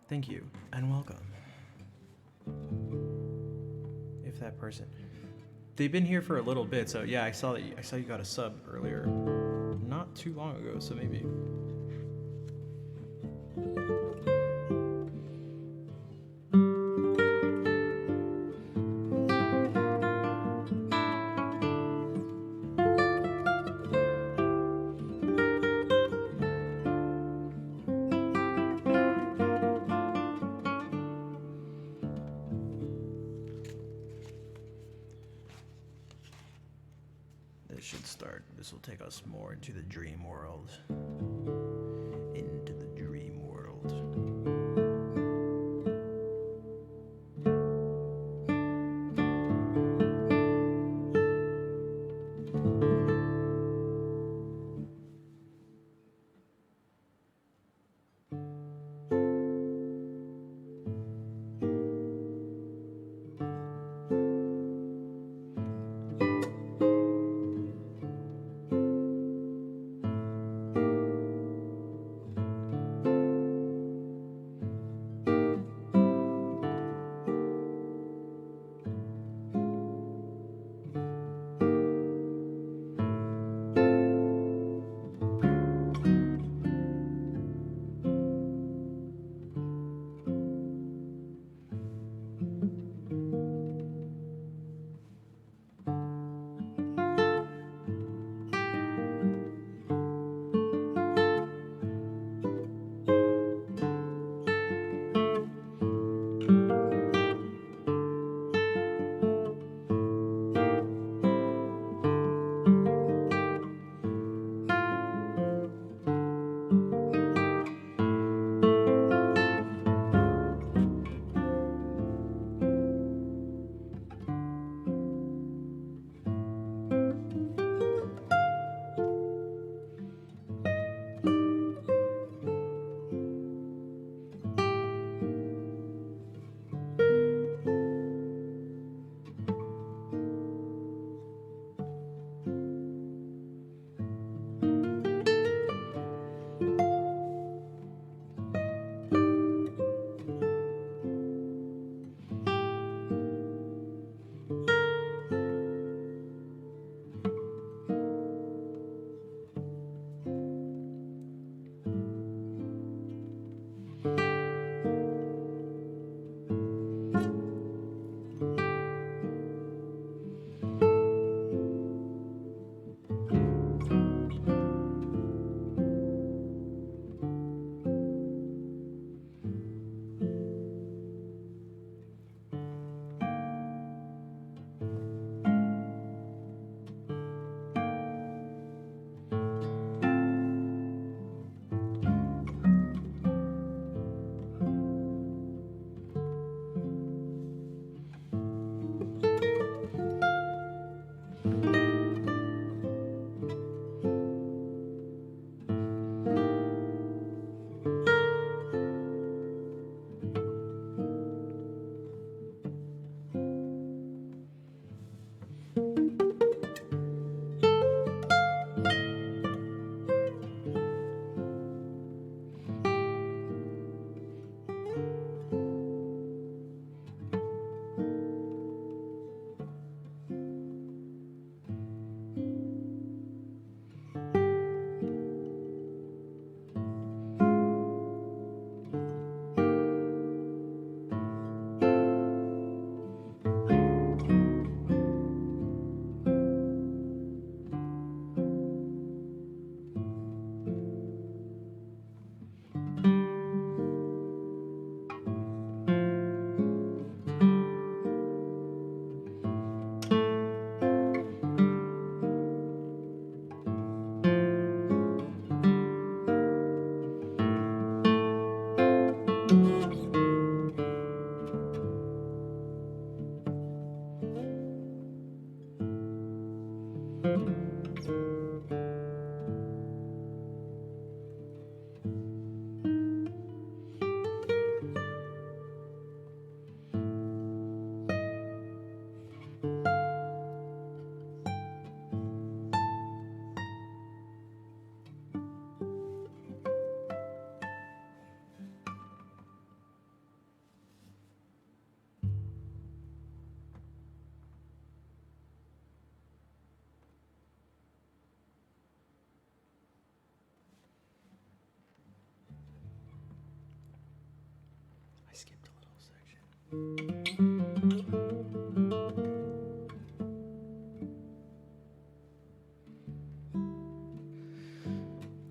Thank you and welcome. If that person, they've been here for a little bit, so yeah, I saw you got a sub earlier, not too long ago, so maybe. This should start. This will take us more into the dream world. Into the dream world.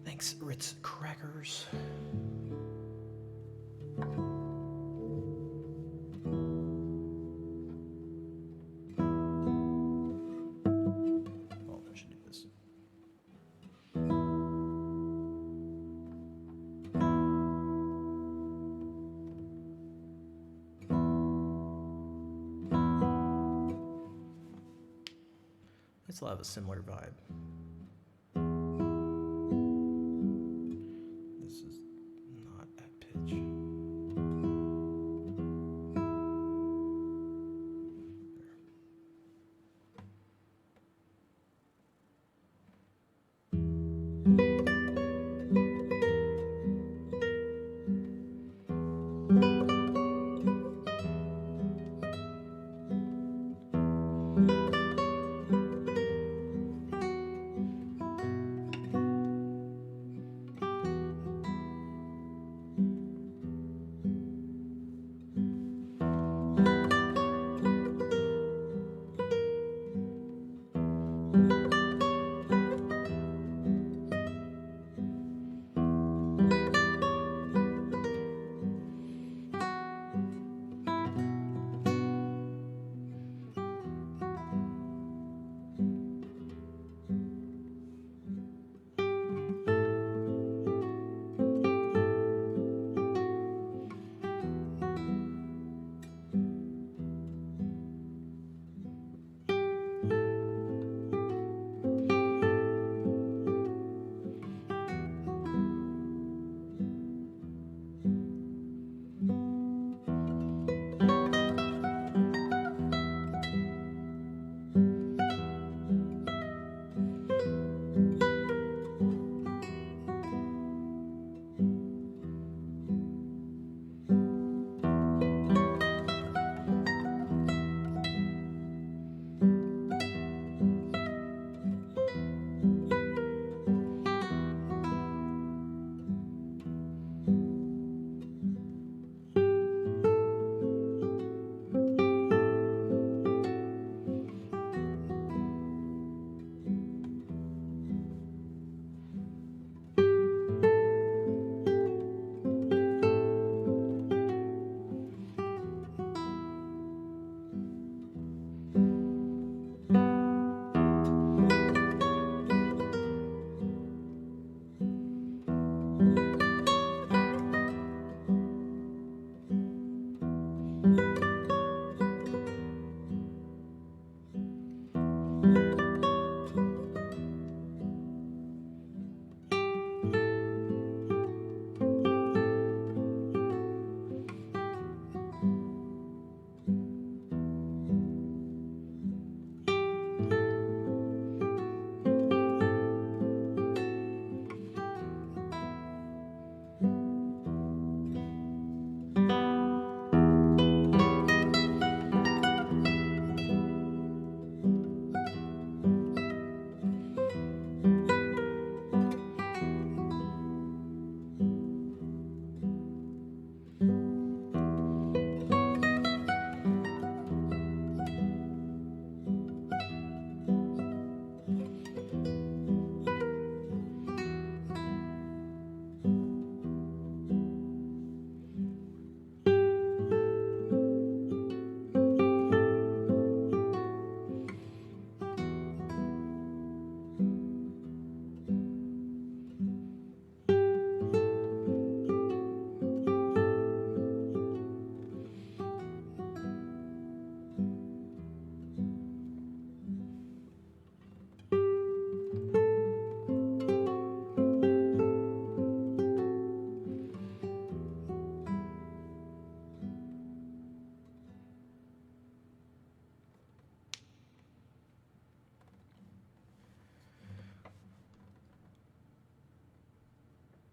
Thanks, Ritz crackers. Oh, I should do this. I still have a similar vibe. This is not at pitch.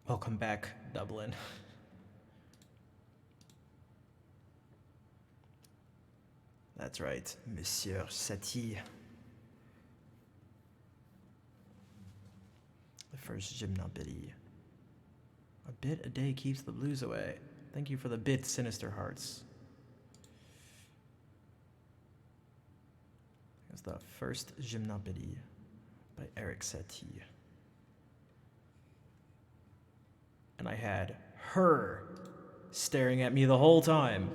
Welcome back, Dublin. That's right, Monsieur Satie. The first Gymnobity. A bit a day keeps the blues away. Thank you for the bit, Sinister Hearts. was the first Gymnopédie by Eric Satie. And I had her staring at me the whole time,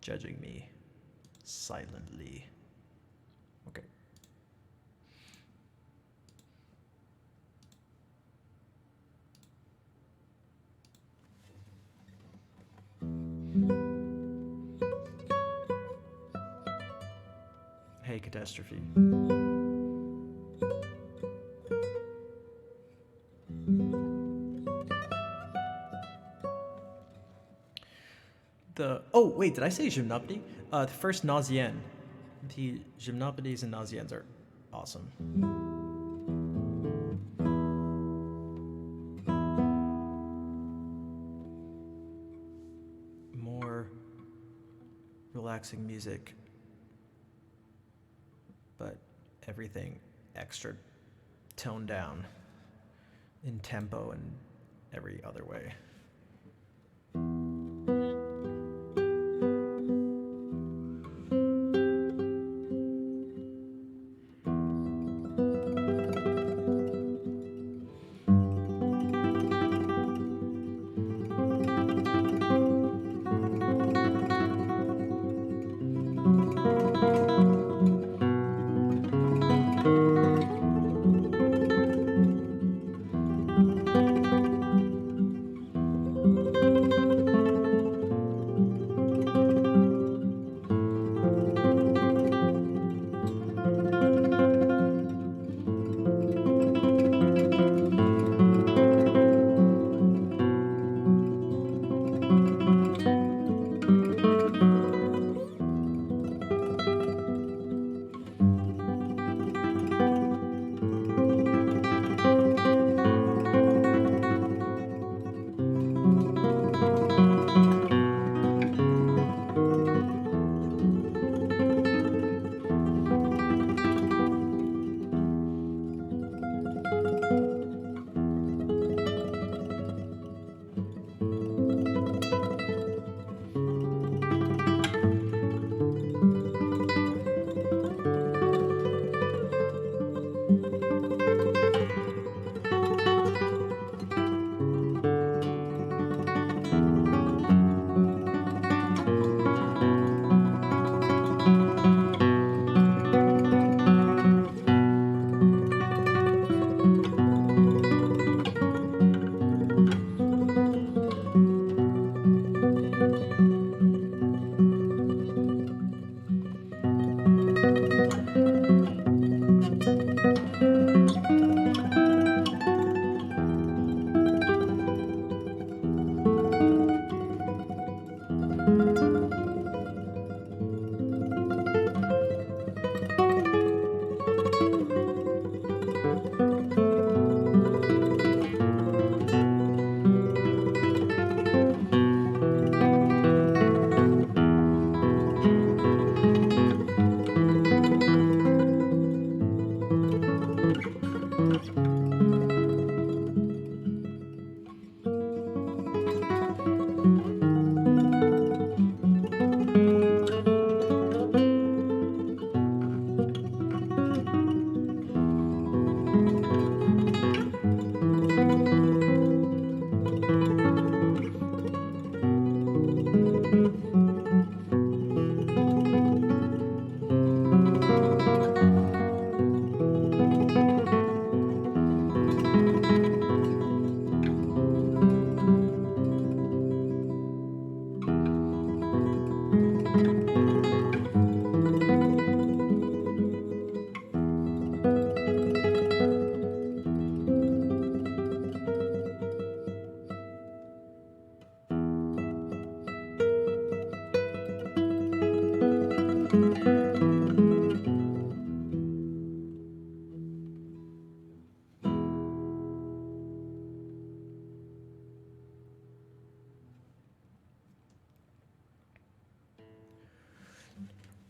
judging me silently. Okay. Hey, Catastrophe. Oh wait, did I say Gymnopédie? The first Nausienne. The Gymnopédies and Nausiennes are awesome. More relaxing music, but everything extra toned down in tempo and every other way.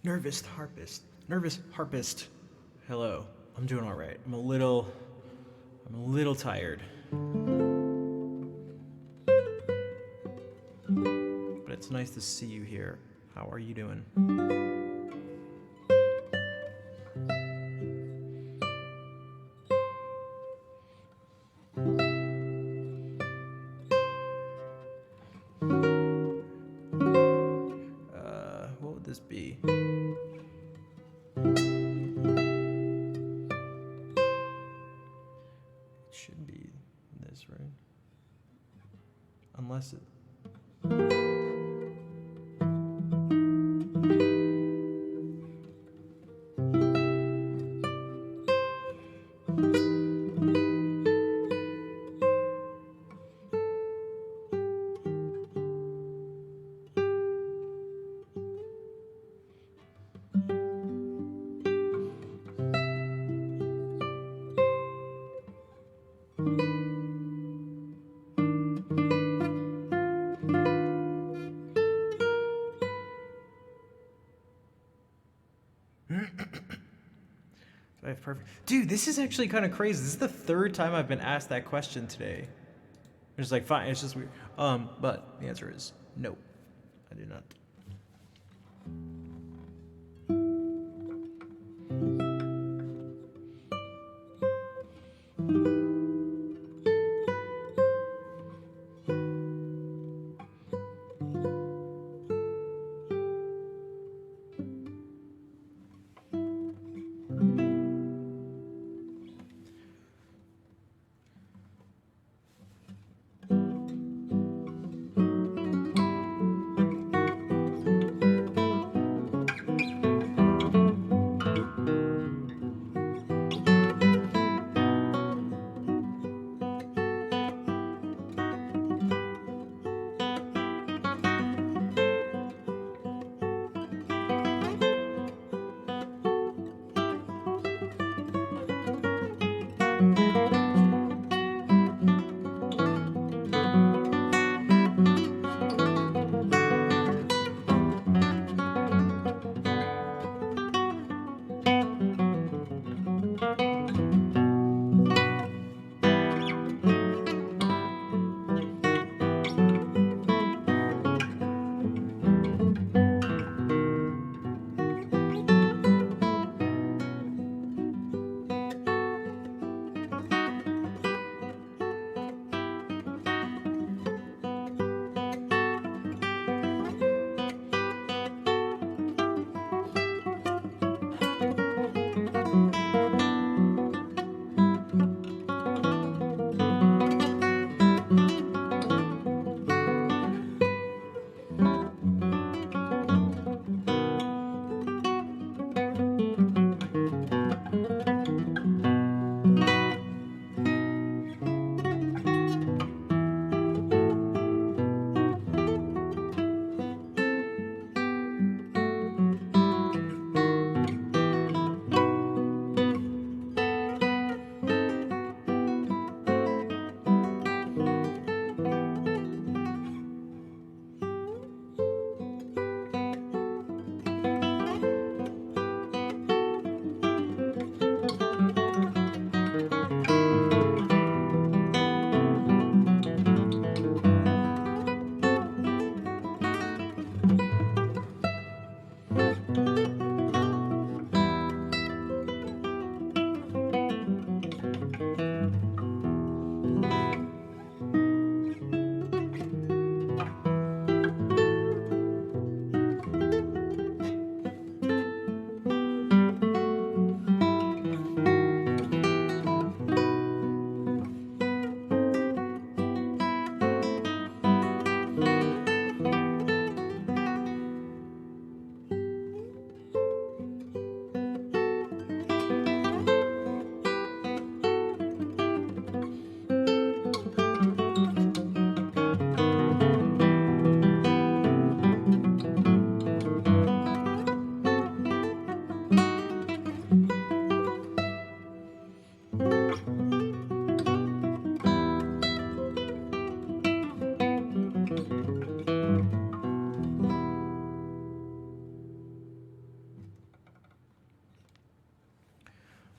Nervous harpist. Hello. I'm doing all right. I'm a little tired. But it's nice to see you here. How are you doing? this be? It should be this, right? Unless it... I have perfect. Dude, this is actually kind of crazy. This is the third time I've been asked that question today. It's like, fine, it's just weird. But the answer is no. I do not.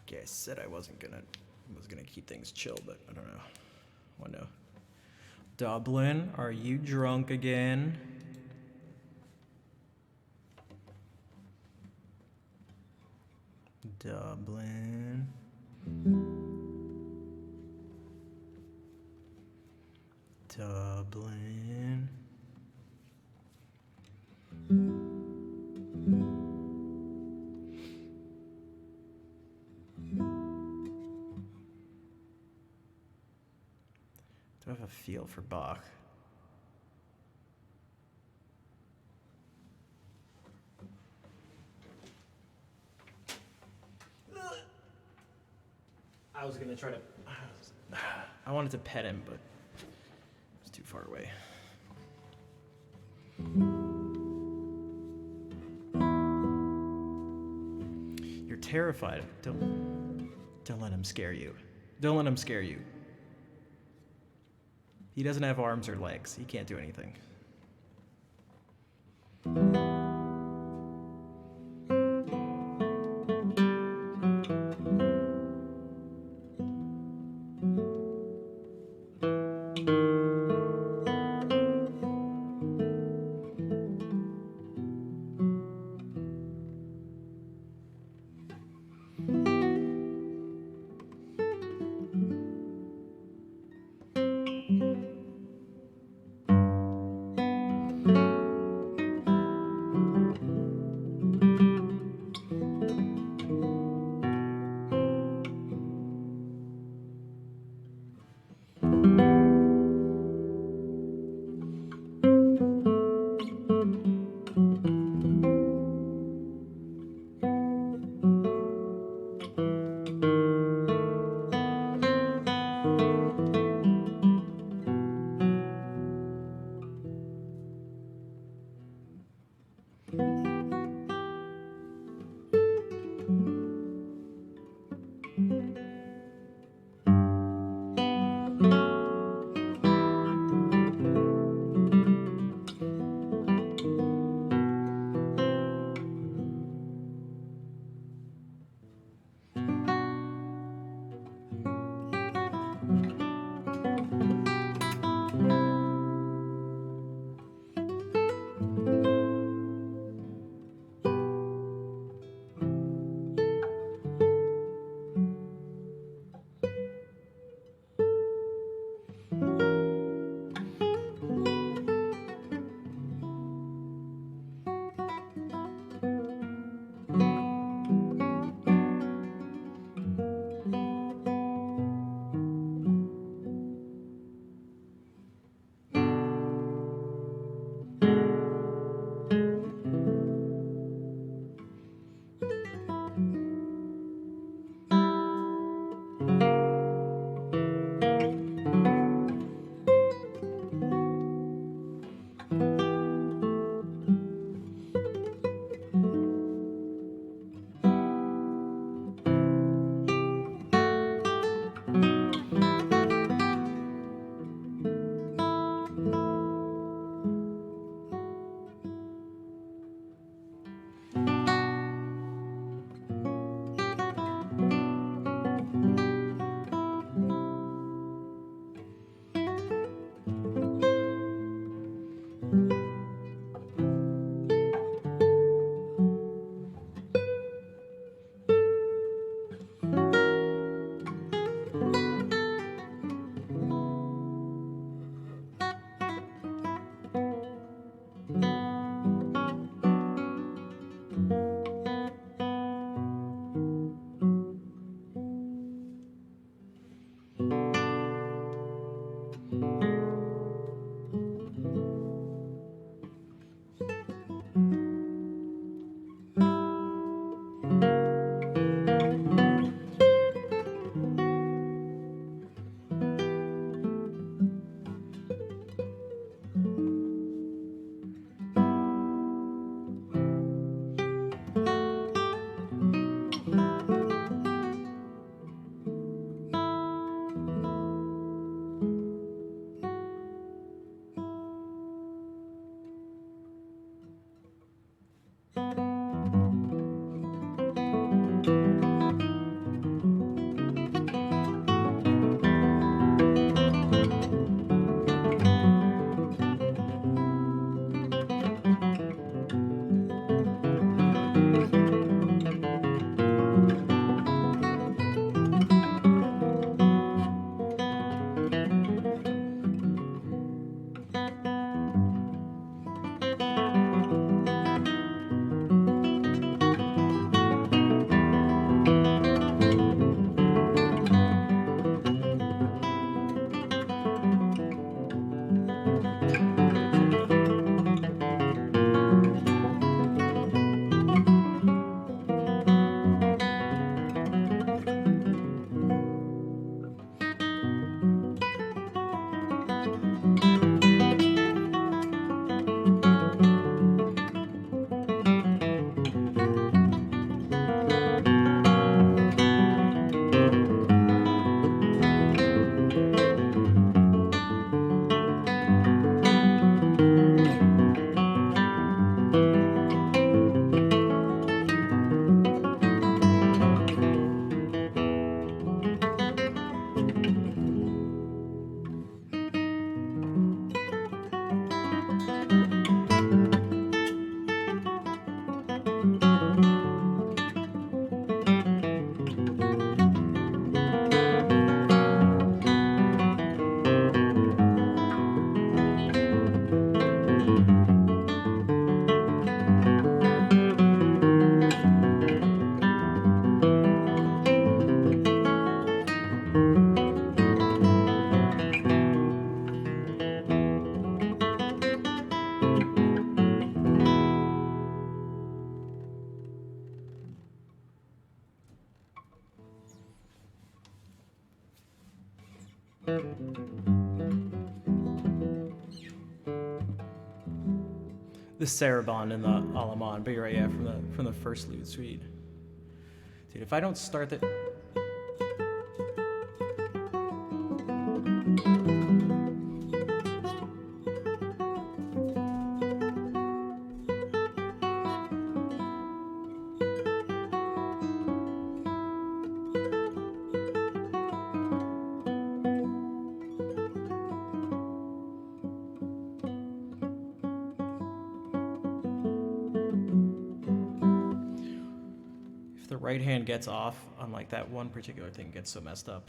Okay, I said I was gonna keep things chill, but I don't know. What no? Dublin, are you drunk again? Dublin. Dublin. have a feel for Bach. I was gonna try to... I wanted to pet him, but it's too far away. You're terrified. Don't let him scare you. Don't let him scare you. He doesn't have arms or legs. He can't do anything. The Sarabande and the Allemande, but you're right, yeah, from the first Lude Suite. Dude, if I don't start the... The right hand gets off on like that one particular thing, gets so messed up.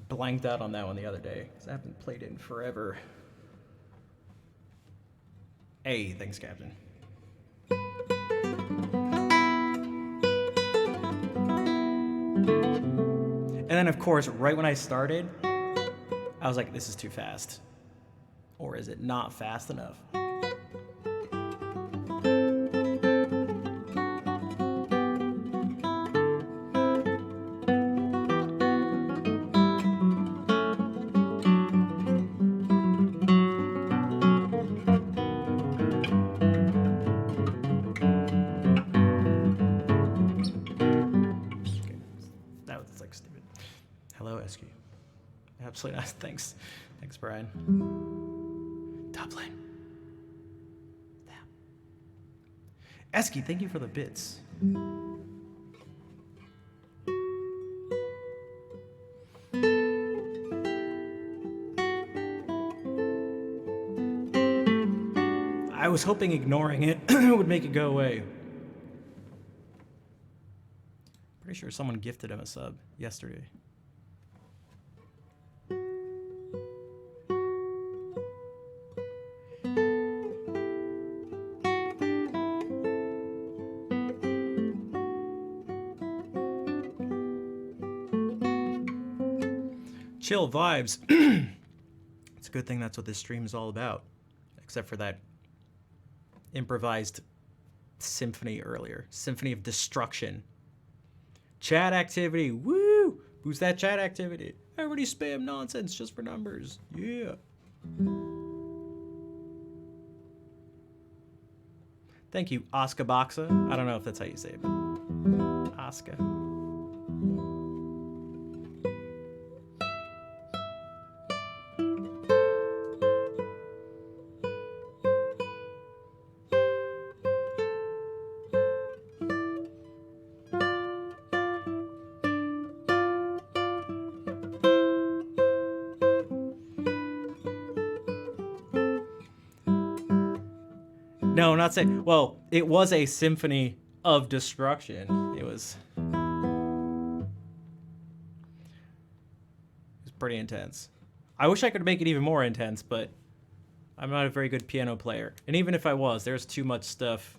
Blanked out on that one the other day because I haven't played it in forever. Hey, thanks, Captain. And then, of course, right when I started, I was like, this is too fast. Or is it not fast enough? Absolutely not. Thanks, Brian. Dublin. Esky, thank you for the bits. I was hoping ignoring it would make it go away. Pretty sure someone gifted him a sub yesterday. Chill vibes. It's a good thing that's what this stream is all about. Except for that improvised symphony earlier. Symphony of destruction. Chat activity. Woo! Who's that chat activity? Everybody spam nonsense just for numbers. Yeah. Thank you, Oscar Boxa. I don't know if that's how you say it, but Oscar. No, not saying. Well, it was a symphony of destruction. It was pretty intense. I wish I could make it even more intense, but I'm not a very good piano player. And even if I was, there's too much stuff.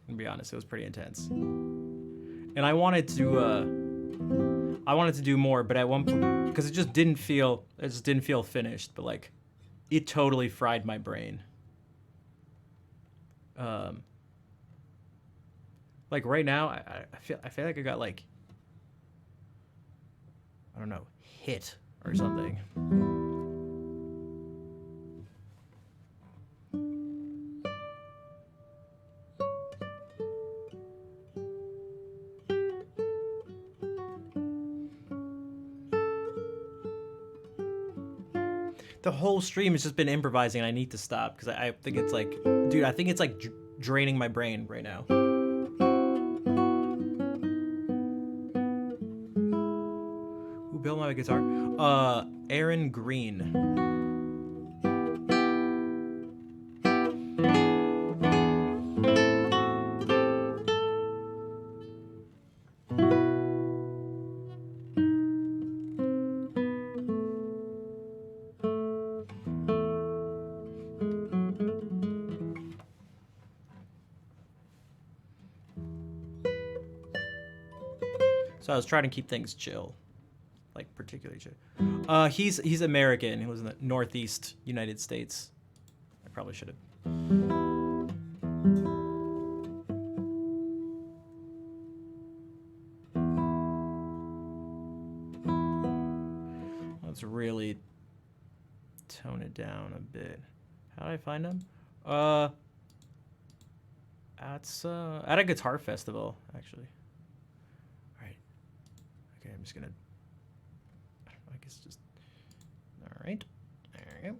To be honest, it was pretty intense. And I wanted to do more, but at one point, because it just didn't feel finished, but like it totally fried my brain. Like right now, I feel like I got like, I don't know, hit or something. The whole stream has just been improvising and I need to stop because I think it's like, dude, I think it's like draining my brain right now. Who built my guitar? Aaron Green. So I was trying to keep things chill, like particularly chill. He's American. He was in the Northeast United States. I probably should have. Let's really tone it down a bit. How did I find him? At a guitar festival, actually. Okay, I'm just gonna, I guess just, all right, there we go.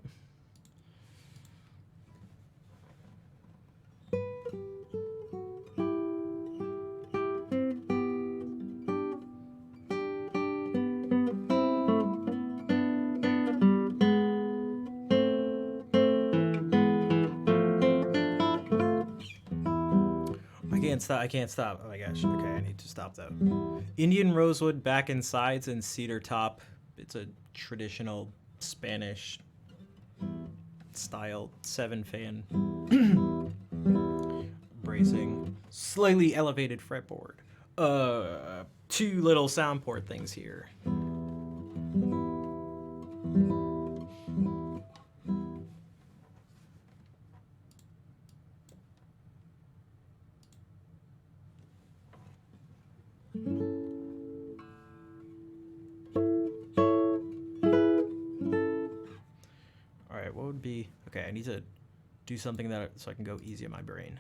I can't stop. Oh my gosh. Okay, I need to stop though. Indian rosewood back and sides and cedar top. It's a traditional Spanish style 7-fan bracing. Slightly elevated fretboard. 2 little sound port things here. Okay, I need to do something that so I can go easy on my brain.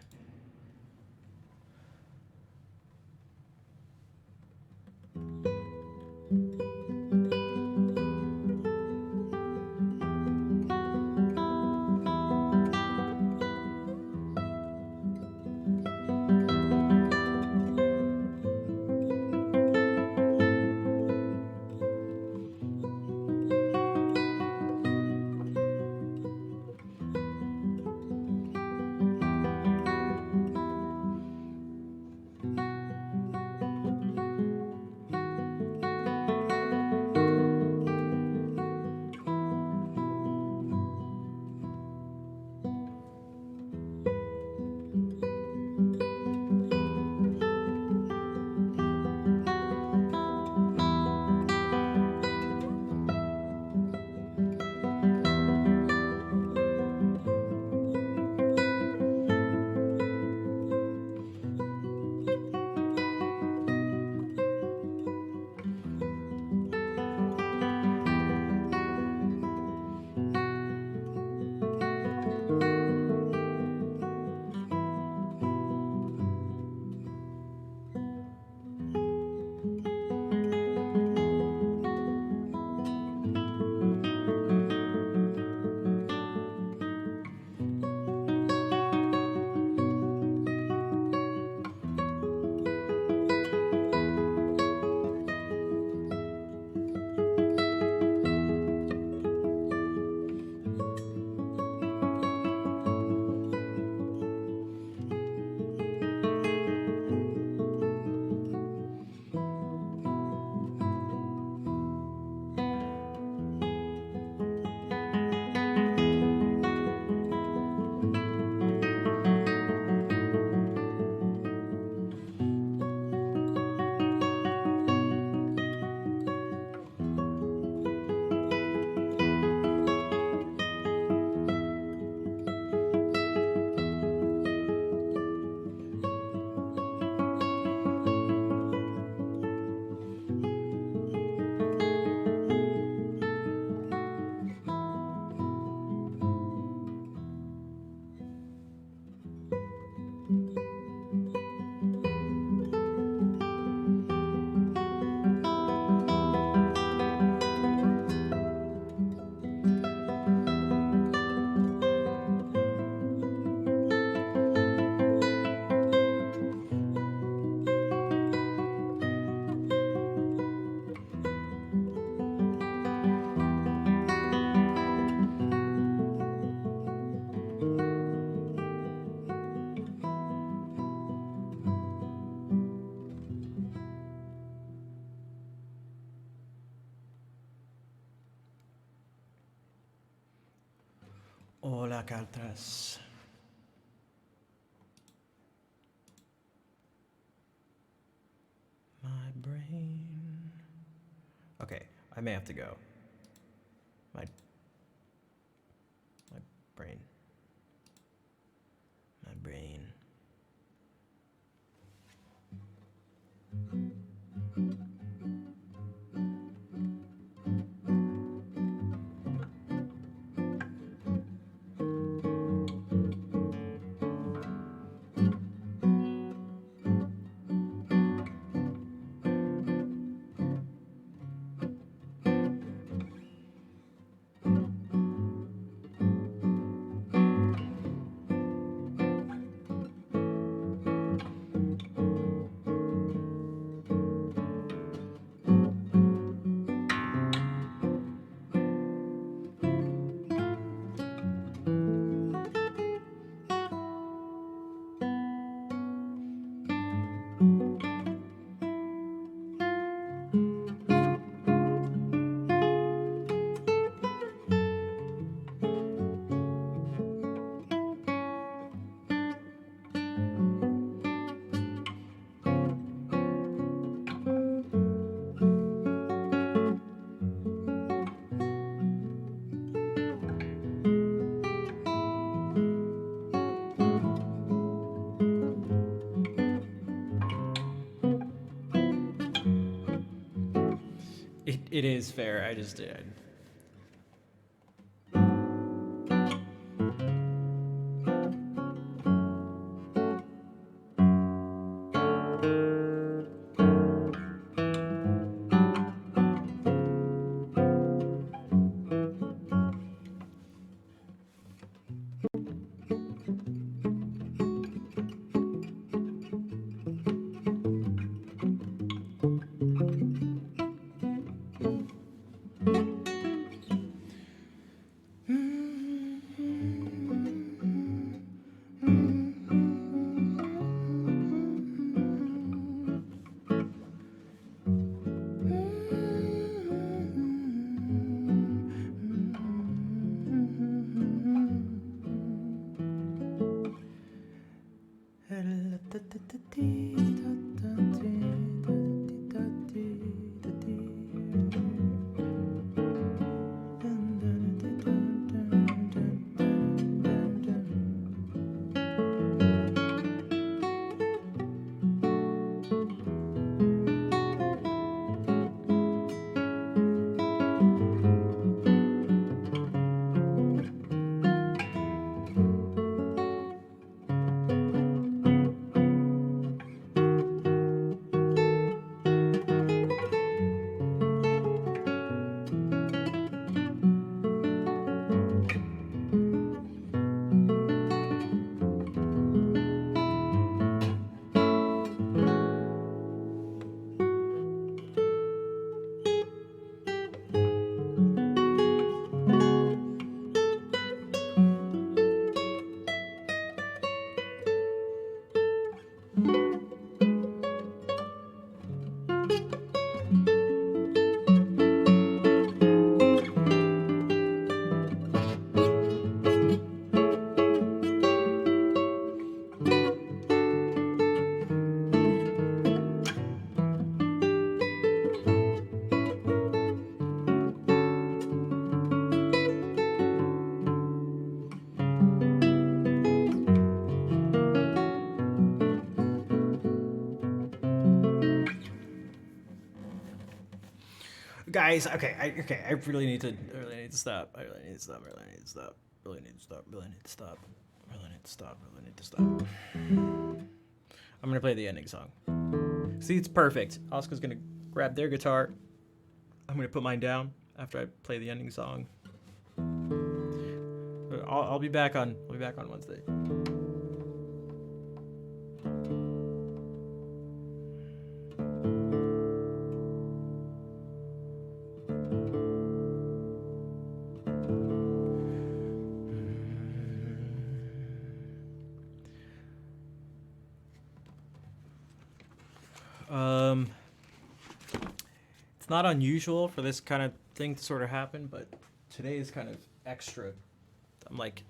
Hola, Caltras. My brain. Okay, I may have to go. My brain. My brain. It is fair. I just did. Guys, okay, I really need to stop. I really need to stop. Really need to stop. Really need to stop. Really need to stop. Really need to stop. Really need to stop. I'm gonna play the ending song. See, it's perfect. Asuka's gonna grab their guitar. I'm gonna put mine down after I play the ending song. I'll be back on Wednesday. It's not unusual for this kind of thing to sort of happen, but today is kind of extra I'm like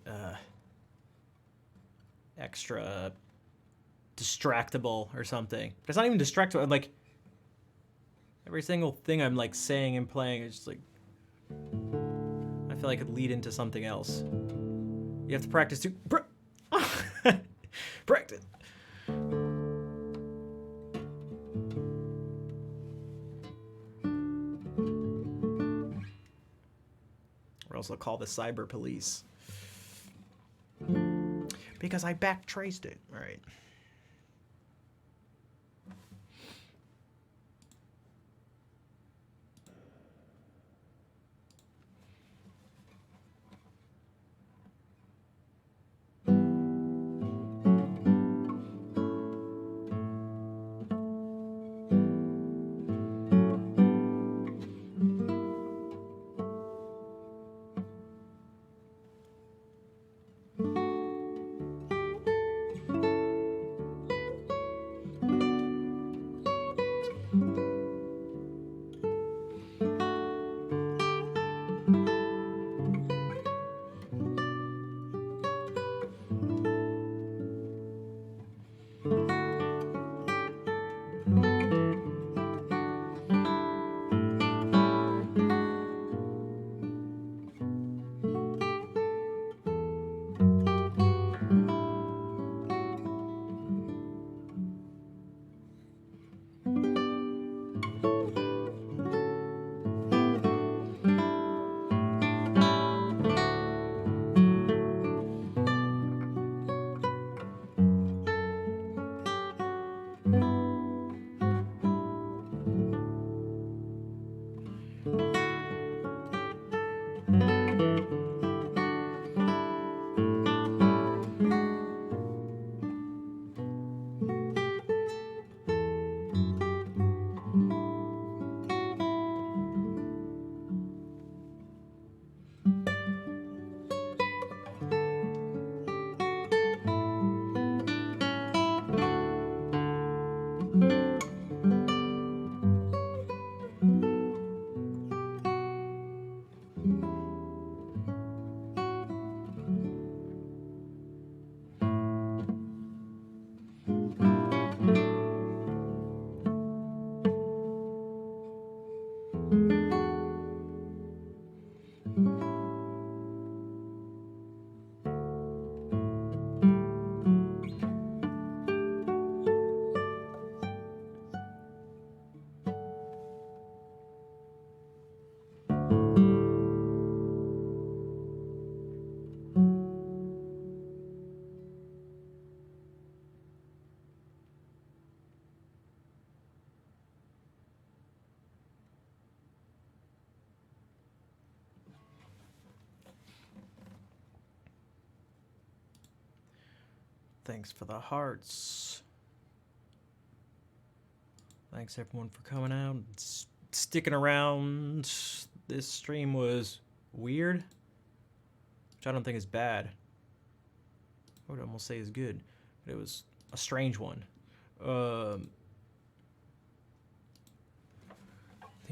extra distractible or something. But it's not even distractible. I'm like every single thing I'm like saying and playing is just like I feel like it could lead into something else. You have to practice too. Practice. Or else they'll call the cyber police. Because I backtraced it. All right. Thanks for the hearts. Thanks everyone for coming out and sticking around. This stream was weird, which I don't think is bad. I would almost say is good, but it was a strange one. Thank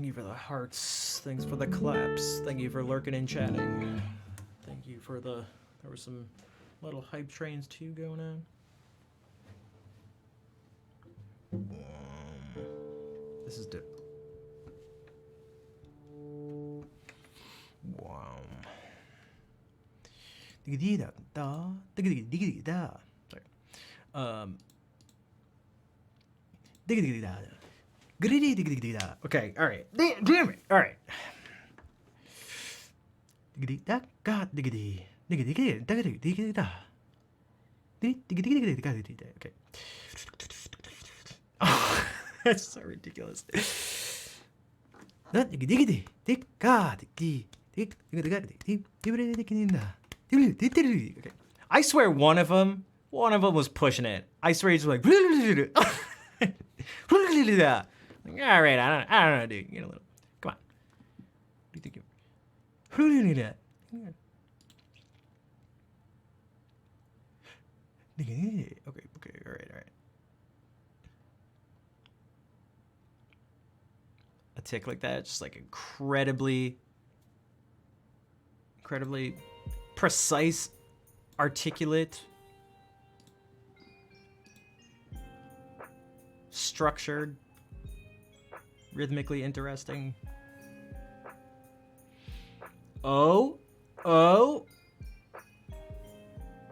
you for the hearts. Thanks for the claps. Thank you for lurking and chatting. Thank you for the... There were some little hype trains too going on. This is dope. Wow. Sorry. Okay, alright. Damn it. Alright. Okay. Oh, that's so ridiculous. Okay. I swear one of them was pushing it. I swear he's like, like, all right, I don't know, dude. Get a little. Come on. What do you think you? Okay, all right. A tick like that, just like incredibly precise, articulate, structured, rhythmically interesting. Oh.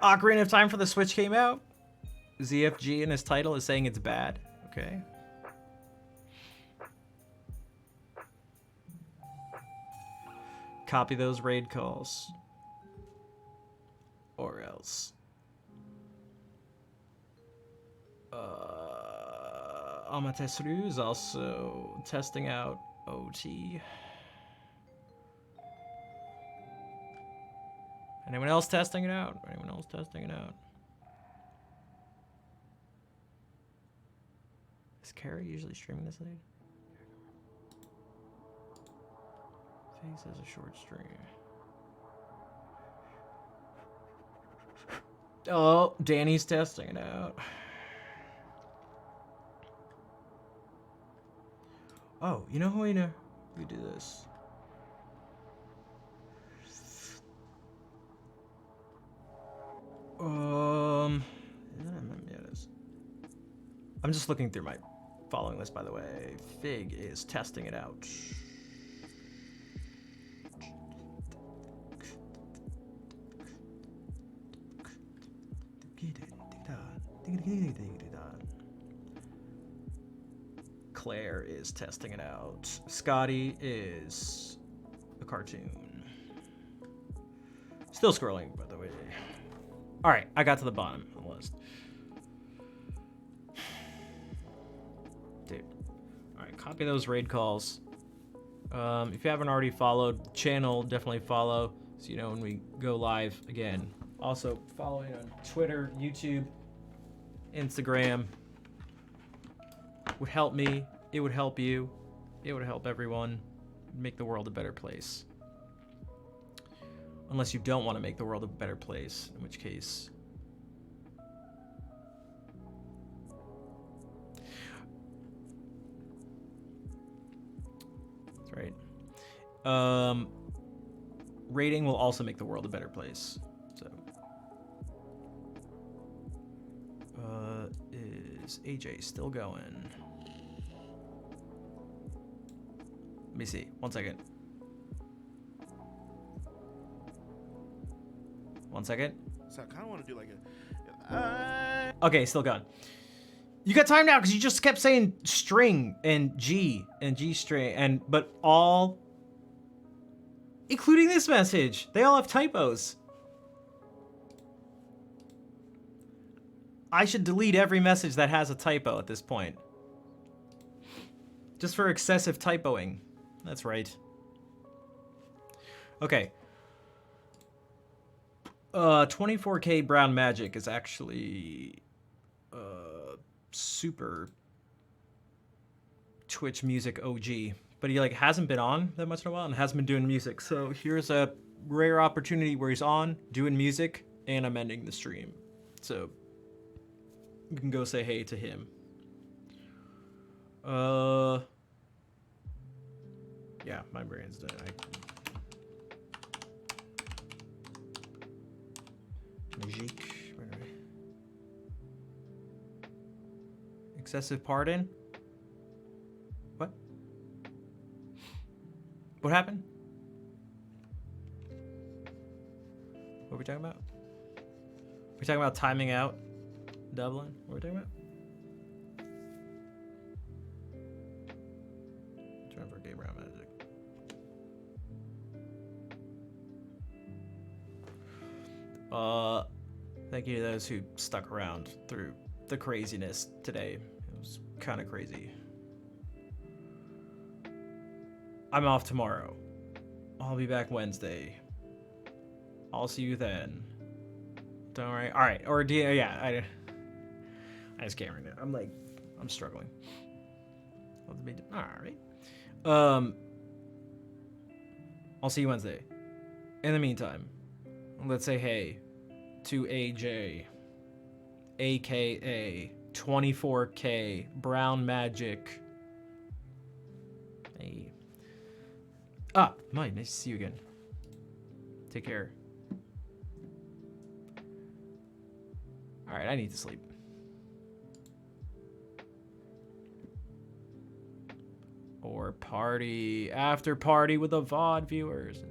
Ocarina of Time for the Switch came out. ZFG in his title is saying it's bad. Okay. Copy those raid calls. Or else. Amatesru is also testing out OT. Anyone else testing it out? Anyone else testing it out? Is Carrie usually streaming this late? Face has a short stream. Oh, Danny's testing it out. Oh, you know who we know? We do this. Yeah, it is. I'm just looking through my following list, by the way. Fig is testing it out. Claire is testing it out. Scotty is a cartoon. Still scrolling, by the way. All right, I got to the bottom of the list. Dude. All right, copy those raid calls. If you haven't already followed the channel, definitely follow so you know when we go live again. Also, following on Twitter, YouTube, Instagram would help me. It would help you. It would help everyone. Make the world a better place. Unless you don't want to make the world a better place, in which case... That's right. Rating will also make the world a better place. So... is AJ still going? Let me see. 1 second. 1 second. So I kind of want to do like a... Okay, still gone. You got time now because you just kept saying string and G string but all, including this message, they all have typos. I should delete every message that has a typo at this point. Just for excessive typoing. That's right. Okay. 24K Brown Magic is actually super Twitch music OG, but he like hasn't been on that much in a while and hasn't been doing music. So here's a rare opportunity where he's on doing music and I'm ending the stream. So you can go say hey to him. Yeah, my brain's dead. Magique. Excessive pardon? What? What happened? What are we talking about? We're talking about timing out Dublin? What are we talking about? Trying for Gay Brown Magic. Thank you to those who stuck around through the craziness today. It was kind of crazy. I'm off tomorrow. I'll be back Wednesday. I'll see you then. Don't worry. All right. Or yeah, I just can't right now. I'm struggling. All right. I'll see you Wednesday. In the meantime, let's say hey to AJ, aka 24K Brown Magic. Hey. Mike, nice to see you again. Take care. All right, I need to sleep. Or party, after party with the VOD viewers.